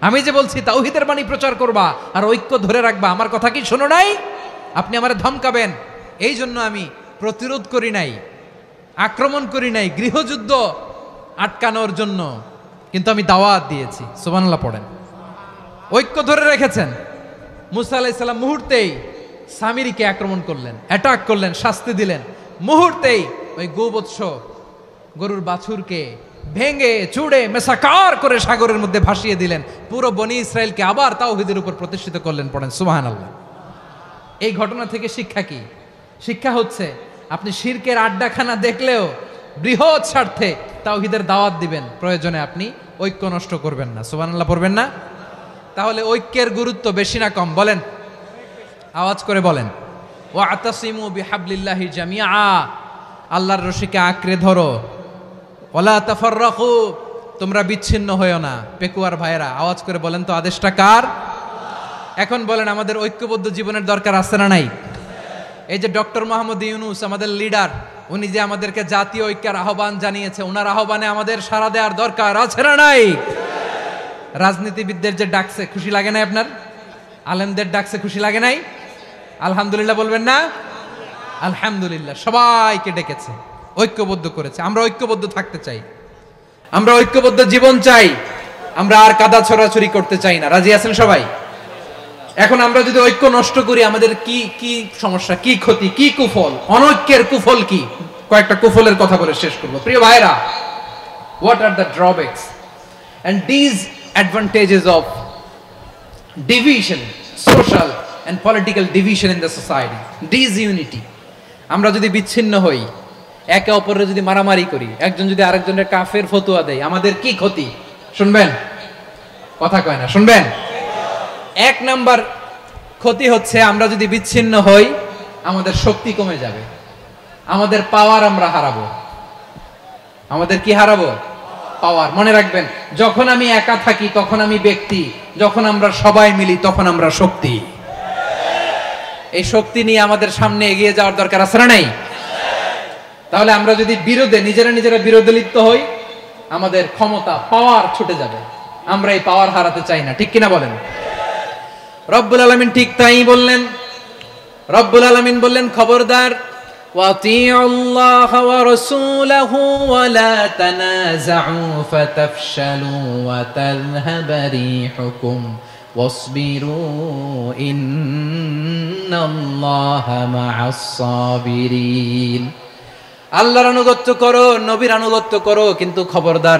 আমি যে বলছি তাওহীদের বাণী প্রচার করবা আর ঐক্য ধরে রাখবা, আমার কথা কি শোনো নাই? আপনি আমারে ধমকাবেন, এই জন্য আমি প্রতিরোধ করি নাই, আক্রমণ করি নাই, গৃহযুদ্ধ আটকানোর জন্য কিন্তু আমি দাওয়াত দিয়েছি। সুবহানাল্লাহ পড়েন। ঐক্য ধরে রেখেছেন। মুসা আলাইহিস সালাম মুহূর্তেই সামিরীকে আক্রমণ করলেন, অ্যাটাক করলেন, শাস্তি দিলেন। মুহূর্তেই ওই গোবৎস গরুর বাছুরকে ভেঙে চুড়ে মেসাকার করে সাগরের মধ্যে ভাসিয়ে দিলেন। পুরো বনি ইসরায়েলকে আবার তাওহীদের উপর প্রতিষ্ঠিত করলেন। পড়েন সুবহানাল্লাহ। এই ঘটনা থেকে শিক্ষা কি? শিক্ষা হচ্ছে আপনি শিরকের আড্ডাখানা দেখলেও বৃহৎ স্বার্থে তাওহীদের দাওয়াত দিবেন, প্রয়োজনে আপনি ঐক্য নষ্ট করবেন না। সুবহানাল্লাহ পড়বেন না? তাহলে ঐক্যের গুরুত্ব বেশি না কম বলেন? আওয়াজ করে বলেন। ওয়াতাসিমু বিহাবলিল্লাহি জামিআ, আল্লাহর রশিকে আঁকড়ে ধরো। ওয়ালা তাফাররাকু, তোমরা বিচ্ছিন্ন হয়ো না। পেকুয়ার ভাইরা আওয়াজ করে বলেন তো আদেশটা কার? এখন বলেন আমাদের ঐক্যবদ্ধ জীবনের দরকার আছে না নাই? এই যে ডক্টর মোহাম্মদ ইউনূস আমাদের লিডার, উনি যে আমাদেরকে জাতীয় ঐক্যের আহ্বান জানিয়েছে, ওনার আহ্বানে আমাদের সাড়া দেওয়ার দরকার আছে না নাই? রাজনীতিবিদদের যে ডাকছে খুশি লাগে নাই আপনার? আলেমদের ডাকছে খুশি লাগে নাই? আলহামদুলিল্লাহ বলবেন না? আলহামদুলিল্লাহ, সবাইকে ডেকেছে, ঐক্যবদ্ধ করেছে। আমরা ঐক্যবদ্ধ থাকতে চাই, আমরা ঐক্যবদ্ধ জীবন চাই, আমরা আর কাদা ছড়াছড়ি করতে চাই না। রাজি আছেন সবাই? এখন আমরা যদি ঐক্য নষ্ট করি আমাদের কি কি সমস্যা, কি ক্ষতি, কি কুফল? অনৈক্যের কুফল কি? কয়েকটা কুফলের কথা বলে শেষ করব। প্রিয় ভাইরা, what are the drawbacks and disadvantages of division, social and political division in the society? Disunity, আমরা যদি বিচ্ছিন্ন হই, একে অপরের যদি মারামারি করি, একজন যদি আরেকজনের কাফের ফতোয়া দেয়, আমাদের কি ক্ষতি? শুনবেন? কথা কয় না, শুনবেন? এক নাম্বার ক্ষতি হচ্ছে আমরা যদি বিচ্ছিন্ন হই আমাদের শক্তি কমে যাবে, আমাদের পাওয়ার আমরা হারাবো। আমাদের কি হারাবো? পাওয়ার। মনে রাখবেন, যখন আমি একা থাকি তখন আমি ব্যক্তি, যখন আমরা সবাই মিলি তখন আমরা শক্তি। এই শক্তি নিয়ে আমাদের সামনে এগিয়ে যাওয়ার দরকার আছে না নাই? তাহলে আমরা যদি বিরোধে নিজেরা বিরোধে লিপ্ত হই আমাদের ক্ষমতা, পাওয়ার ছুটে যাবে। আমরা এই পাওয়ার হারাতে চাই না, ঠিক কিনা বলেন? রব্বুল আলামিন ঠিক তাই বললেন। রব্বুল আলামিন বললেন, খবরদার, ওয়াতিউল্লাহ ওয়া রাসূলাহু ওয়া লা তানাযাউ ফাতাফশালু ওয়া তাযহাবা রিহুকুম ওয়াসবিরু ইন্নাল্লাহা মা'আস সাবিরিন। আল্লাহর আনুগত্য করো, নবীর আনুগত্য করো, কিন্তু খবরদার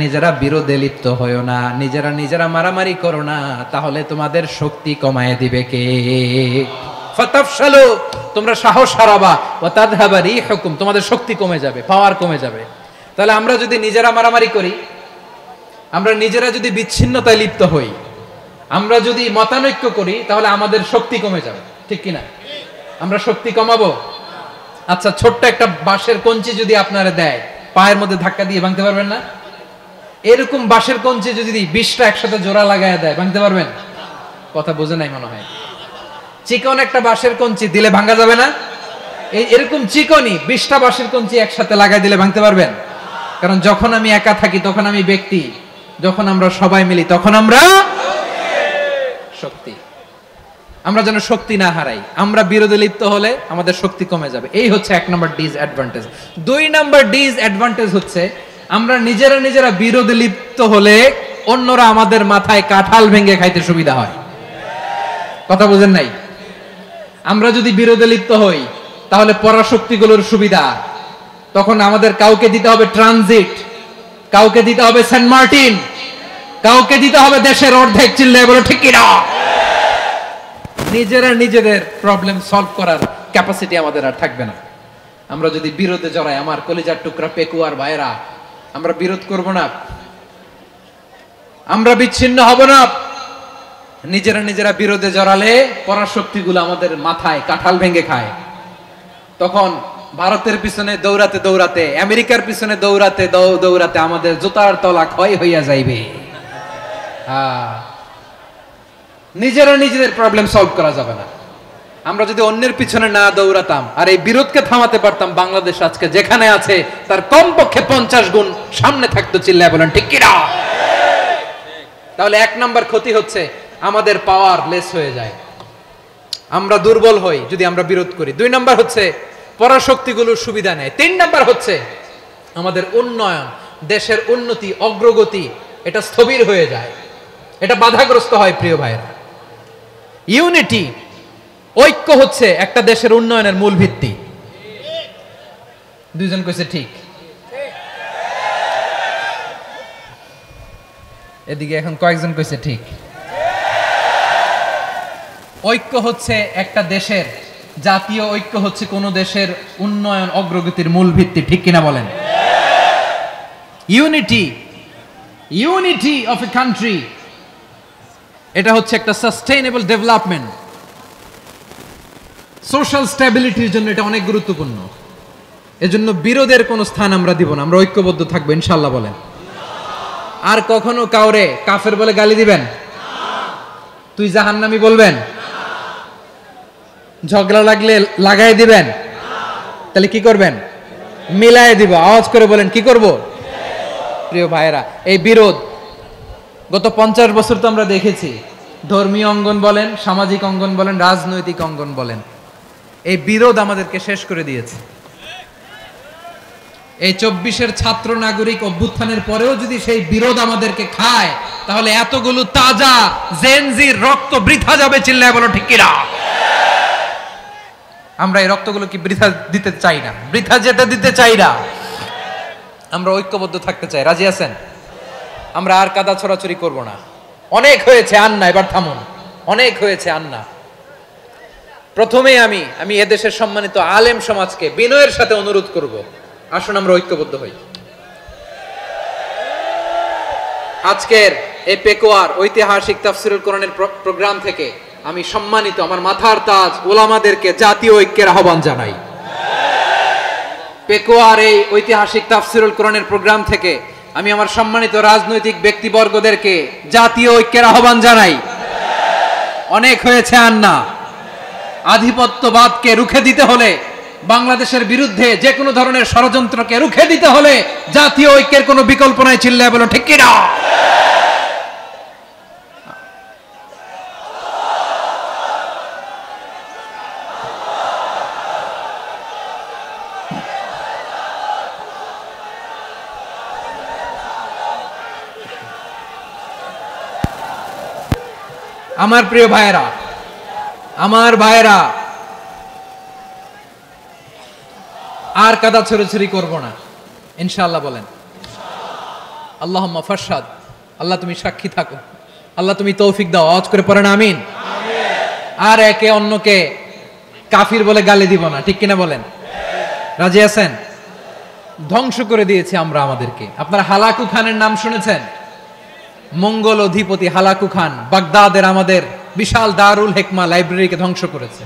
নিজেরা বিরোধে লিপ্ত হয়ো না, নিজেরা মারামারি করো না, তাহলে তোমাদের শক্তি কমায় দিবে কে? ফাতাফশালু, তোমরা সাহস হারাবা, ওয়া তাযহাবা রিহুকুম, তোমাদের শক্তি কমে যাবে, পাওয়ার কমে যাবে। তাহলে আমরা যদি নিজেরা মারামারি করি, আমরা নিজেরা যদি বিচ্ছিন্নতায় লিপ্ত হই, আমরা যদি মতানৈক্য করি, তাহলে আমাদের শক্তি কমে যাবে, ঠিক কিনা? আমরা শক্তি কমাবো। আচ্ছা, ছোট্ট একটা বাঁশের কঞ্চি যদি আপনারা দেয়, পায়ের মধ্যে ধাক্কা দিয়ে ভাঙতে পারবেন না? এরকম বাঁশের কঞ্চি যদি 20টা একসাথে জোড়া লাগায় দেয়, ভাঙতে পারবেন? কথা বোঝে নাই মনে হয়। চিকন একটা বাঁশের কঞ্চি দিলে ভাঙা যাবে না? এরকম চিকনই 20টা বাঁশের কঞ্চি একসাথে লাগাই দিলে ভাঙতে পারবেন? কারণ যখন আমি একা থাকি তখন আমি ব্যক্তি, যখন আমরা সবাই মিলি তখন আমরা শক্তি। আমরা যেন শক্তি না হারাই। আমরা বিরোধে লিপ্ত হলে আমাদের শক্তি কমে যাবে। এই হচ্ছে 1 নম্বর ডিসঅ্যাডভান্টেজ। 2 নম্বর ডিসঅ্যাডভান্টেজ হচ্ছে আমরা নিজেরা বিরোধে লিপ্ত হলে অন্যরা আমাদের মাথায় কাঁঠাল ভেঙে খাইতে সুবিধা হয়। কথা বুঝেন নাই? আমরা যদি বিরোধে লিপ্ত হই, তাহলে পরাশক্তিগুলোর সুবিধা। তখন আমাদের কাউকে দিতে হবে ট্রানজিট, কাউকে দিতে হবে সেন্ট মার্টিন, কাউকে দিতে হবে দেশের অর্ধেক। চিল্লায় বলো ঠিক কিনা? নিজেরা নিজেদের প্রবলেম সলভ করার ক্যাপাসিটি আমাদের আর থাকবে না। আমরা যদি বিরোধে জড়াই, আমার কলিজার টুকরা পেকুয়ার ভাইরা, আমরা বিরোধ করব না, আমরা বিচ্ছিন্ন হব না। নিজেরা নিজেরা বিরোধে জড়ালে পরাশক্তিগুলো আমাদের মাথায় কাঁঠাল ভেঙে খায়। তখন ভারতের পিছনে দৌড়াতে দৌড়াতে, আমেরিকার পিছনে দৌড়াতে দৌড়াতে আমাদের জুতার তলা ক্ষয় হইয়া যাইবে। নিজেরা নিজেদের প্রবলেম সলভ করা যাবে না। আমরা যদি অন্যের পিছনে না দৌড়াতাম আর এই বিরোধকে থামাতে পারতাম, বাংলাদেশ আজকে যেখানে আছে তার কমপক্ষে 50 গুণ সামনে থাকতো। চিল্লায় বলেন ঠিক কিনা? তাহলে 1 নাম্বার ক্ষতি হচ্ছে আমাদের পাওয়ার লেস হয়ে যায়, আমরা দুর্বল হই যদি আমরা বিরোধ করি। 2 নাম্বার হচ্ছে পরাশক্তিগুলোর সুবিধা নেয়। 3 নাম্বার হচ্ছে আমাদের উন্নয়ন, দেশের উন্নতি, অগ্রগতি এটা স্থবির হয়ে যায়, এটা বাধাগ্রস্ত হয়। প্রিয় ভাইরা, ইউনিটি, ঐক্য হচ্ছে একটা দেশের উন্নয়নের মূল ভিত্তি। 2 জন কইছে ঠিক। এদিকে এখন কয়েকজন কইছে ঠিক। ঐক্য হচ্ছে একটা দেশের, জাতীয় ঐক্য হচ্ছে কোন দেশের উন্নয়ন অগ্রগতির মূল ভিত্তি। ঠিক কিনা বলেন? Unity, unity of a country, এটা হচ্ছে একটা সাস্টেইনেবল ডেভেলপমেন্ট, সোশ্যাল স্ট্যাবিলিটির জন্য এটা অনেক গুরুত্বপূর্ণ। এজন্য বিরোধের কোনো স্থান আমরা দিব না, আমরা ঐক্যবদ্ধ থাকবো ইনশাআল্লাহ। বলেন। আর কখনো কাউরে কাফের বলে গালি দিবেন? তুই জাহান্নামী বলবেন? ঝগড়া লাগলে লাগাই দিবেন? তাহলে কি করবেন? মিলায় দিব। আওয়াজ করে বলেন কি করব? প্রিয় ভাইয়েরা, এই বিরোধ গত 50 বছর তো আমরা দেখেছি। ধর্মীয় অঙ্গন বলেন, সামাজিক অঙ্গন বলেন, রাজনৈতিক অঙ্গন বলেন, এই বিরোধ আমাদেরকে শেষ করে দিয়েছে। এই 24-এর ছাত্র নাগরিক অভ্যুত্থানের পরেও যদি সেই বিরোধ আমাদেরকে খায়, তাহলে এতগুলো তাজা জেনজির রক্ত বৃথা যাবে। চিল্লায় বলো ঠিক কিনা? আমরা এই রক্তগুলো কি বৃথা দিতে চাই না, বৃথা যেতে দিতে চাই না। আমরা ঐক্যবদ্ধ থাকতে চাই। রাজি আছেন? আমরা আর কাদা ছড়াছড়ি করব না। অনেক হয়েছে আন্না, এবার থামুন। অনেক হয়েছে আন্না। প্রথমে আমি এদেশের সম্মানিত আলেম সমাজকে বিনয়ের সাথে অনুরোধ করব, আসুন আমরা ঐক্যবদ্ধ হই। আজকের এই পেকুয়ার ঐতিহাসিক তাফসীরুল কোরআনের প্রোগ্রাম থেকে আমি সম্মানিত আমার মাথার তাজ উলামাদেরকে জাতীয় ঐক্যের আহ্বান জানাই। পেকুয়ার এই ঐতিহাসিক তাফসীরুল কোরআনের প্রোগ্রাম থেকে আমি আমার সম্মানিত রাজনৈতিক ব্যক্তিবর্গদেরকে জাতীয় ঐক্যের আহ্বান জানাই। অনেক হয়েছে আন্না। আধিপত্যবাদকে রুখে দিতে হলে, বাংলাদেশের বিরুদ্ধে যে কোনো ধরনের ষড়যন্ত্রকে রুখে দিতে হলে জাতীয় ঐক্যের কোনো বিকল্প নাই। চিল্লায় বলো ঠিক কিনা? আমার প্রিয় ভাইয়েরা, আমার ভাইয়েরা, আর কাদা ছড়াছড়ি করব না ইনশাআল্লাহ। বলেন আল্লাহুম্মা ফাশহাদ। আল্লাহ তুমি সাক্ষী থাকো, আল্লাহ তুমি তৌফিক দাও। আওয়াজ করে পড়েন আমিন। আর একে অন্যকে কাফির বলে গালি দিব না। ঠিক কিনা বলেন? রাজি আছেন? ধ্বংস করে দিয়েছি আমরা আমাদেরকে। আপনারা হালাকু খানের নাম শুনেছেন? মঙ্গল অধিপতি হালাকু খান বাগদাদের আমাদের বিশাল দারুল হিকমা লাইব্রেরিকে ধ্বংস করেছে।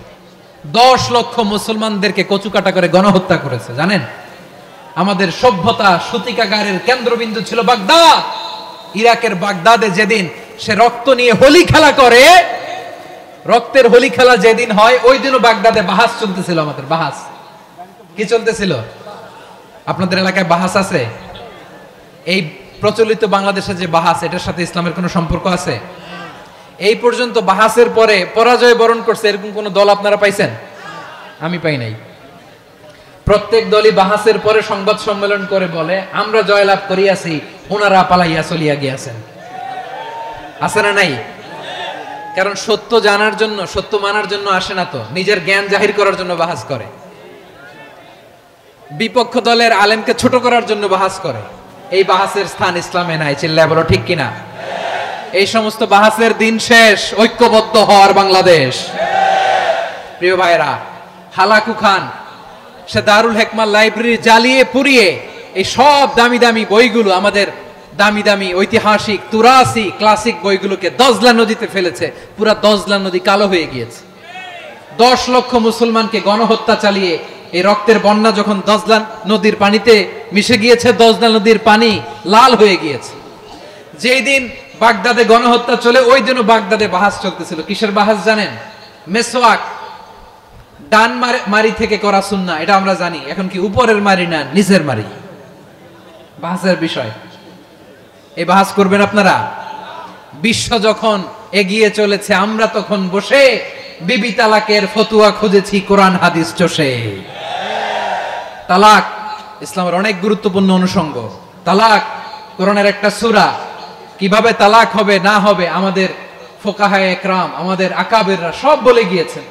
10 লক্ষ মুসলমানদেরকে কচুকাটা করে গণহত্যা করেছে। জানেন, আমাদের সভ্যতা সূতিকাগারের কেন্দ্রবিন্দু ছিল বাগদাদ। ইরাকের বাগদাদে যেদিন সে রক্ত নিয়ে হোলি খেলা করে, রক্তের হোলি খেলা যেদিন হয়, ওই দিনও বাগদাদে বাহাস চলতেছিল। আমাদের বাহাস কি চলতেছিল? আপনাদের এলাকায় বাহাস আছে? এই প্রচলিত বাংলাদেশে যে বাহাস, এটার সাথে ইসলামের কোনো সম্পর্ক আছে? এই পর্যন্ত বাহাসের পরে পরাজয় বরণ করছে এরকম কোন দল আপনারা পাইছেন? আমি পাই নাই। প্রত্যেক দলই বাহাসের পরে সংবাদ সম্মেলন করে বলে আমরা জয়লাভ করিয়াছি, ওনারা পালাইয়া চলিয়া গিয়াছেন। আছে না নাই? কারণ সত্য জানার জন্য, সত্য মানার জন্য আসে না তো, নিজের জ্ঞান জাহির করার জন্য বাহাস করে। বিপক্ষ দলের আলেমকে ছোট করার জন্য বাহাস করে, এই বাহাসের স্থান ইসলামে নাই। চিল্লায় বলো ঠিক কিনা? এই সমস্ত বাহাসের দিন শেষ, ঐক্যবদ্ধ হওয়ার বাংলাদেশ। প্রিয় ভাইরা, হালাকু খান সে দারুল হেকমা লাইব্রেরি জ্বালিয়ে পুড়িয়ে এই সব দামি দামি বইগুলো, আমাদের দামি দামি ঐতিহাসিক তুরাসি ক্লাসিক বইগুলোকে দজলা নদীতে ফেলেছে। পুরা দজলা নদী কালো হয়ে গিয়েছে। 10 লক্ষ মুসলমানকে গণহত্যা চালিয়ে এই রক্তের বন্যা যখন দজলা নদীর পানিতে মিশে গিয়েছে, দজলা নদীর পানি লাল হয়ে গিয়েছে। যেই দিন বাগদাদে গণহত্যা চলে, ওই দিনও বাগদাদে বাহাস চলতেছিল। কিসের বাহাস জানেন? মেসওয়াক, ডান মারি থেকে করা সুন্নাহ, এটা আমরা জানি। এখন কি উপরের মারি না নিচের মারি? বাহাসের বিষয়। এই বাহাস করবেন আপনারা? বিশ্ব যখন এগিয়ে চলেছে, আমরা তখন বসে বিবি তালাকের ফতুয়া খুঁজেছি কোরআন হাদিস চষে। তালাক ইসলামের অনেক গুরুত্বপূর্ণ অনুষঙ্গ। তালাক কোরআনের একটা সূরা। কিভাবে তালাক হবে না হবে আমাদের ফোকাহায়ে একরাম, আমাদের আকাবেররা সব বলে গিয়েছেন,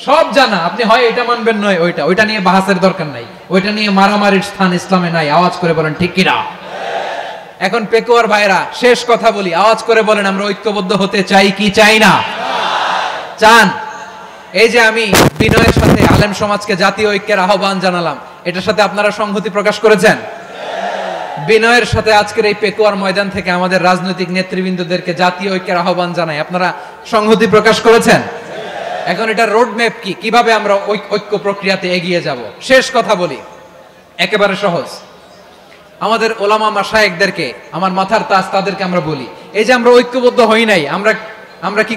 সব জানা। আপনি হয় এটা মানবেন নয় ওইটা নিয়ে বাহাসের দরকার নাই, ওইটা নিয়ে মারামারির স্থান ইসলামে নাই। আওয়াজ করে বলেন ঠিক কিনা? এখন পেকুয়ার ভাইরা, শেষ কথা বলি, আওয়াজ করে বলেন আমরা ঐক্যবদ্ধ হতে চাই কি চাই না? চান? এই যে আমি বিনয়ের সাথে আলেম সমাজকে জাতীয় ঐক্যের আহ্বান জানালাম, এটার সাথে আপনারা সংহতি প্রকাশ করেছেন? বিনয়ের সাথে আজকের এই পেকুয়ার ময়দান থেকে আমাদের রাজনৈতিক নেতৃবৃন্দদেরকে জাতীয় ঐক্যের আহ্বান জানাই, আপনারা সংহতি প্রকাশ করেছেন? এখন এটা রোড ম্যাপ কি, কিভাবে আমরা ঐক্য প্রক্রিয়াতে এগিয়ে যাব? শেষ কথা বলি, একেবারে সহজ। আমাদের ওলামা মাশায়েখদেরকে, আমার মাথার তাজ, তাদেরকে আমরা বলি, এই যে আমরা ঐক্যবদ্ধ হই নাই, আমরা কি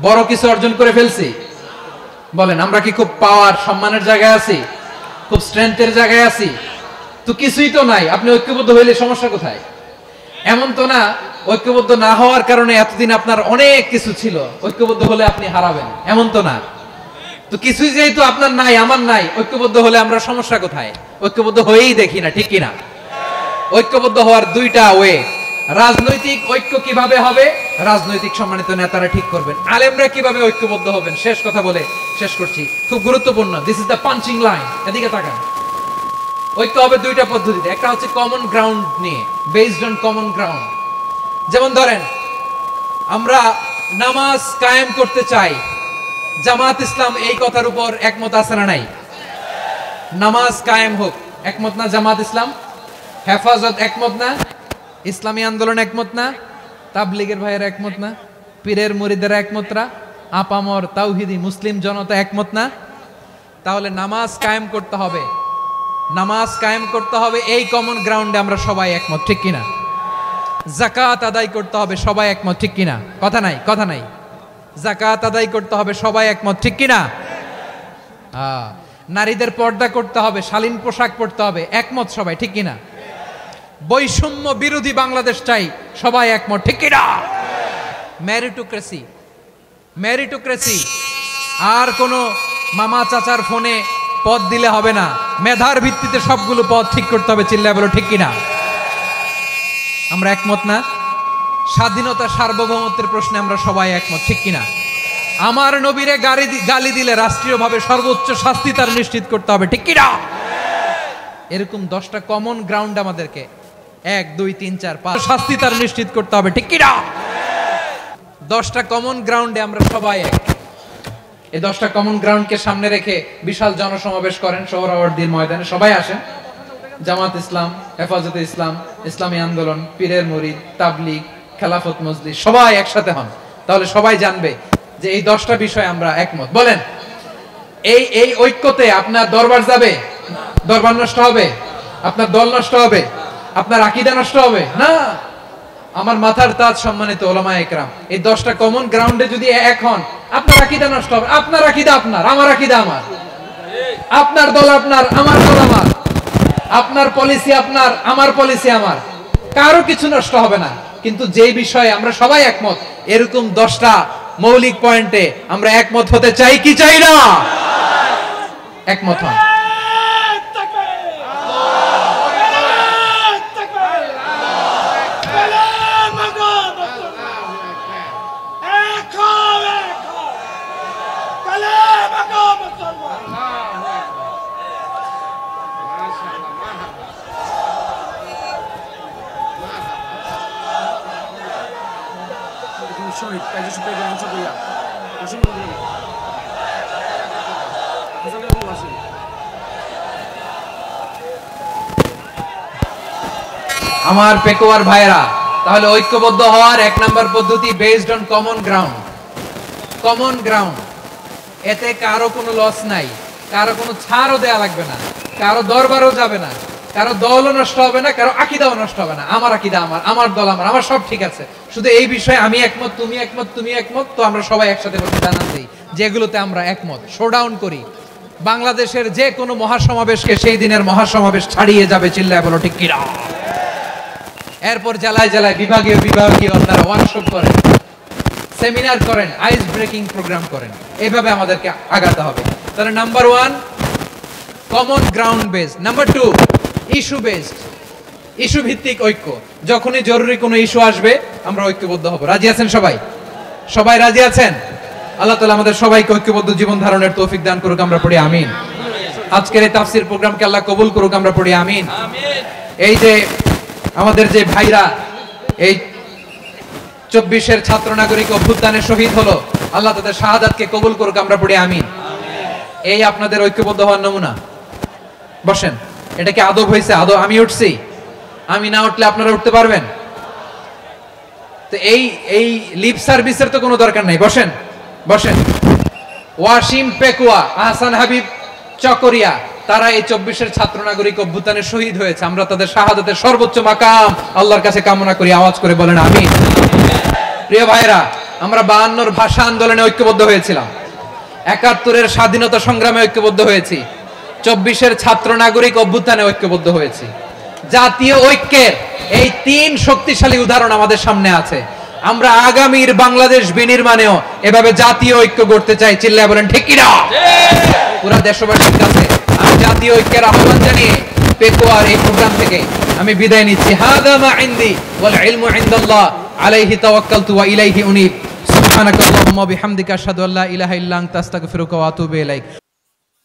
বড় কিছু অর্জন করে ফেলছি? বলেন, আমরা কি খুব পাওয়ার সম্মানের জায়গায় আছি? খুব স্ট্রেংথের জায়গায় আছি? তো কিছুই তো নাই। আপনি ঐক্যবদ্ধ হইলে সমস্যা কোথায়? এমন তো না ঐক্যবদ্ধ না হওয়ার কারণে এতদিন আপনার অনেক কিছু ছিল, ঐক্যবদ্ধ হলে আপনি হারাবেন, এমন তো না। তো কিছুই যেহেতু আপনার নাই, আমার নাই, ঐক্যবদ্ধ হলে আমরা সমস্যা কোথায়? ঐক্যবদ্ধ হয়েই দেখি না, ঠিক কিনা? ঐক্যবদ্ধ হওয়ার দুইটা ওয়ে। রাজনৈতিক ঐক্য কিভাবে হবে? রাজনৈতিক সম্মানিত নেতারা ঠিক করবেন। আলেমরা কিভাবে ঐক্যবদ্ধ হবেন? শেষ কথা বলে শেষ করছি, খুব গুরুত্বপূর্ণ। This is the punching line. এদিকে তাকান। ঐক্য হবে দুইটা পদ্ধতিতে। একটা হচ্ছে কমন গ্রাউন্ড নিয়ে, বেসড অন কমন গ্রাউন্ড। যেমন ধরেন, আমরা নামাজ কায়েম করতে চাই, জামাত ইসলাম এই কথার উপর একমত আছে না নাই? নামাজ কায়েম হোক, একমত না জামাত ইসলাম? হেফাজত একমত না? ইসলামী আন্দোলন একমত না? তাবলীগের ভাইয়েরা একমত না? পীরের মুরিদেরা একমত না? আপামর তাওহীদি মুসলিম জনতা একমত না? তাহলে নামাজ কায়েম করতে হবে, নামাজ কায়েম করতে হবে এই কমন গ্রাউন্ডে আমরা সবাই একমত, ঠিক কিনা? যাকাত আদায় করতে হবে, সবাই একমত, ঠিক কিনা? কথা নাই, কথা নাই। যাকাত আদায় করতে হবে, সবাই একমত, ঠিক কিনা? নারীদের পর্দা করতে হবে, শালীন পোশাক পরতে হবে, একমত সবাই, ঠিক কিনা? বৈষম্য বিরোধী বাংলাদেশ চাই, সবাই একমত, ঠিক কিনা? মেরিটোক্রেসি, মেরিটোক্রেসি, আর কোনো মামা চাচার ফোনে পদ দিলে হবে না, মেধার ভিত্তিতে সবগুলো পদ ঠিক করতে হবে। চিল্লায় বলো ঠিক কিনা? আমরা একমত না? স্বাধীনতা সার্বভৌমত্বের প্রশ্নে আমরা সবাই একমত, ঠিক কিনা? আমার নবীরে গালি দিলে রাষ্ট্রীয়ভাবে সর্বোচ্চ শাস্তি তার নিশ্চিত করতে হবে, ঠিক কিনা? এরকম 10টা কমন গ্রাউন্ড আমাদেরকে, 1 2 3 4 5 শাস্তি তার নিশ্চিত করতে হবে, ঠিক কিনা? 10টা কমন গ্রাউন্ডে আমরা সবাই এক। এই 10টা কমন গ্রাউন্ডকে সামনে রেখে বিশাল জনসমাবেশ করেন সোহরাওয়ার্দীর ময়দানে, সবাই আসেন। জামাত ইসলাম, হেফাজতে ইসলাম, ইসলামী আন্দোলন, পীরের মুরিদ, তাবলীগ, খেলাফত মজলিস, সবাই একসাথে হন। তাহলে সবাই জানবে যে এই 10টা বিষয় আমরা একমত। বলেন, এই ঐক্যতে আপনার দরবার যাবে? দরবার নষ্ট হবে? আপনার দল নষ্ট হবে? আপনার আকীদা নষ্ট হবে না? আমার মাথার তাজ সম্মানিত ওলামায়ে একরাম, এই 10টা কমন গ্রাউন্ডে যদি এক হন, আপনার আকীদা নষ্ট হবে? আপনার আকীদা আপনার, আমার আকীদা আমার, আপনার দল আপনার, আমার দল আমার, আপনার পলিসি আপনার, আমার পলিসি আমার, কারো কিছু নষ্ট হবে না। কিন্তু যে বিষয়ে আমরা সবাই একমত, এরকম 10টা মৌলিক পয়েন্টে আমরা একমত হতে চাই কি চাই না? একমত হন। আমার পেকোয়ার ভাইরা, তাহলে ঐক্যবদ্ধ হওয়ার এক নাম্বার পদ্ধতি based on common ground. Common ground, এতে কারো কোনো লস নাই, কারো কোনো ছাড়ও দেয়া লাগবে না, কারো দরবারও যাবে না, কারো দলও নষ্ট হবে না, কারো আকীদাও নষ্ট হবে না। আমার আকীদা আমার, আমার দল আমার, আমার সব ঠিক আছে। শুধু এই বিষয়ে আমি একমত, তুমি একমত, তুমি একমত, তো আমরা সবাই একসাথে বসে জানান দেই যেগুলোতে আমরা একমত, শোডাউন করি। বাংলাদেশের যে কোনো মহাসমাবেশকে সেই দিনের মহাসমাবেশ ছাড়িয়ে যাবে, চিল্লায় বলো ঠিক কিনা। এরপর জেলায় জেলায় বিভাগীয় বিভাগীয় আপনারা ওয়ার্কশপ করেন, সেমিনার করেন, আইস ব্রেকিং প্রোগ্রাম করেন। এইভাবে আমাদেরকে আগাতে হবে। তাহলে number 1 common ground based, number 2 issue based, issue ভিত্তিক ঐক্য। যখনই জরুরি কোনো ইস্যু আসবে আমরা ঐক্যবদ্ধ হব। রাজি আছেন সবাই? সবাই রাজি আছেন? আল্লাহ তাআলা আমাদের সবাইকে ঐক্যবদ্ধ জীবন ধারণের তৌফিক দান করুক, আমরা পড়ি আমিন। আজকের এই তাফসীর প্রোগ্রামকে আল্লাহ কবুল করুক, আমরা পড়ি আমিন। এই যে আমাদের যে ভাইরা এই 24-এর ছাত্র নাগরিক অভ্যুত্থানে শহীদ হলো, আল্লাহ তাদের শাহাদাতকে কবুল করুক, আমরা পড়ি আমিন। এই আপনাদের ঐক্যবদ্ধ হওয়ার নমুনা। বসেন, এটা কি আদব হয়েছে? আদব আমি উঠছি, আমি না উঠলে আপনারা উঠতে পারবেন? তো এই লিপ সার্ভিসের তো কোনো দরকার নাই। বসেন বসেন। ওয়াসিম পেকুয়া, আহসান হাবিব চকরিয়া, তারা এই 24-এর ছাত্র নাগরিক অভ্যুত্থানে শহীদ হয়েছে। আমরা তাদের শাহাদাতের সর্বোচ্চ মাকাম আল্লাহর কাছে কামনা করি। আওয়াজ করে বলেন আমিন। প্রিয় ভাইরা, আমরা 52-র ভাষা আন্দোলনে ঐক্যবদ্ধ হয়েছিলাম, 71-এর স্বাধীনতা সংগ্রামে ঐক্যবদ্ধ হয়েছি, 24-এর ছাত্র নাগরিক অভ্যুত্থানে ঐক্যবদ্ধ হয়েছি। জাতীয় ঐক্যের এই 3 শক্তিশালী উদাহরণ আমাদের সামনে আছে। আমরা আগামীর বাংলাদেশ বিনির্মাণেও এভাবে জাতীয় ঐক্য গড়তে চাই। চিল্লায় বলেন ঠিক কিনা। পুরা দেশবাসীর কাছে আমি জাতীয় ঐক্যের আহ্বান জানিয়ে পেকুয়ার এই প্রোগ্রাম থেকে আমি বিদায় নিচ্ছি। হাদা মা ইনদি ওয়াল ইলমু ইনদাল্লাহ আলাইহি তাওয়াক্কালতু ওয়া ইলাইহি উনীব। সুবহানাকাল্লাহুম্মা বিহামদিকা আশহাদু আল্লা ইলাহা ইল্লা আনতা আস্তাগফিরুকা ওয়া আতুবু ইলাইক।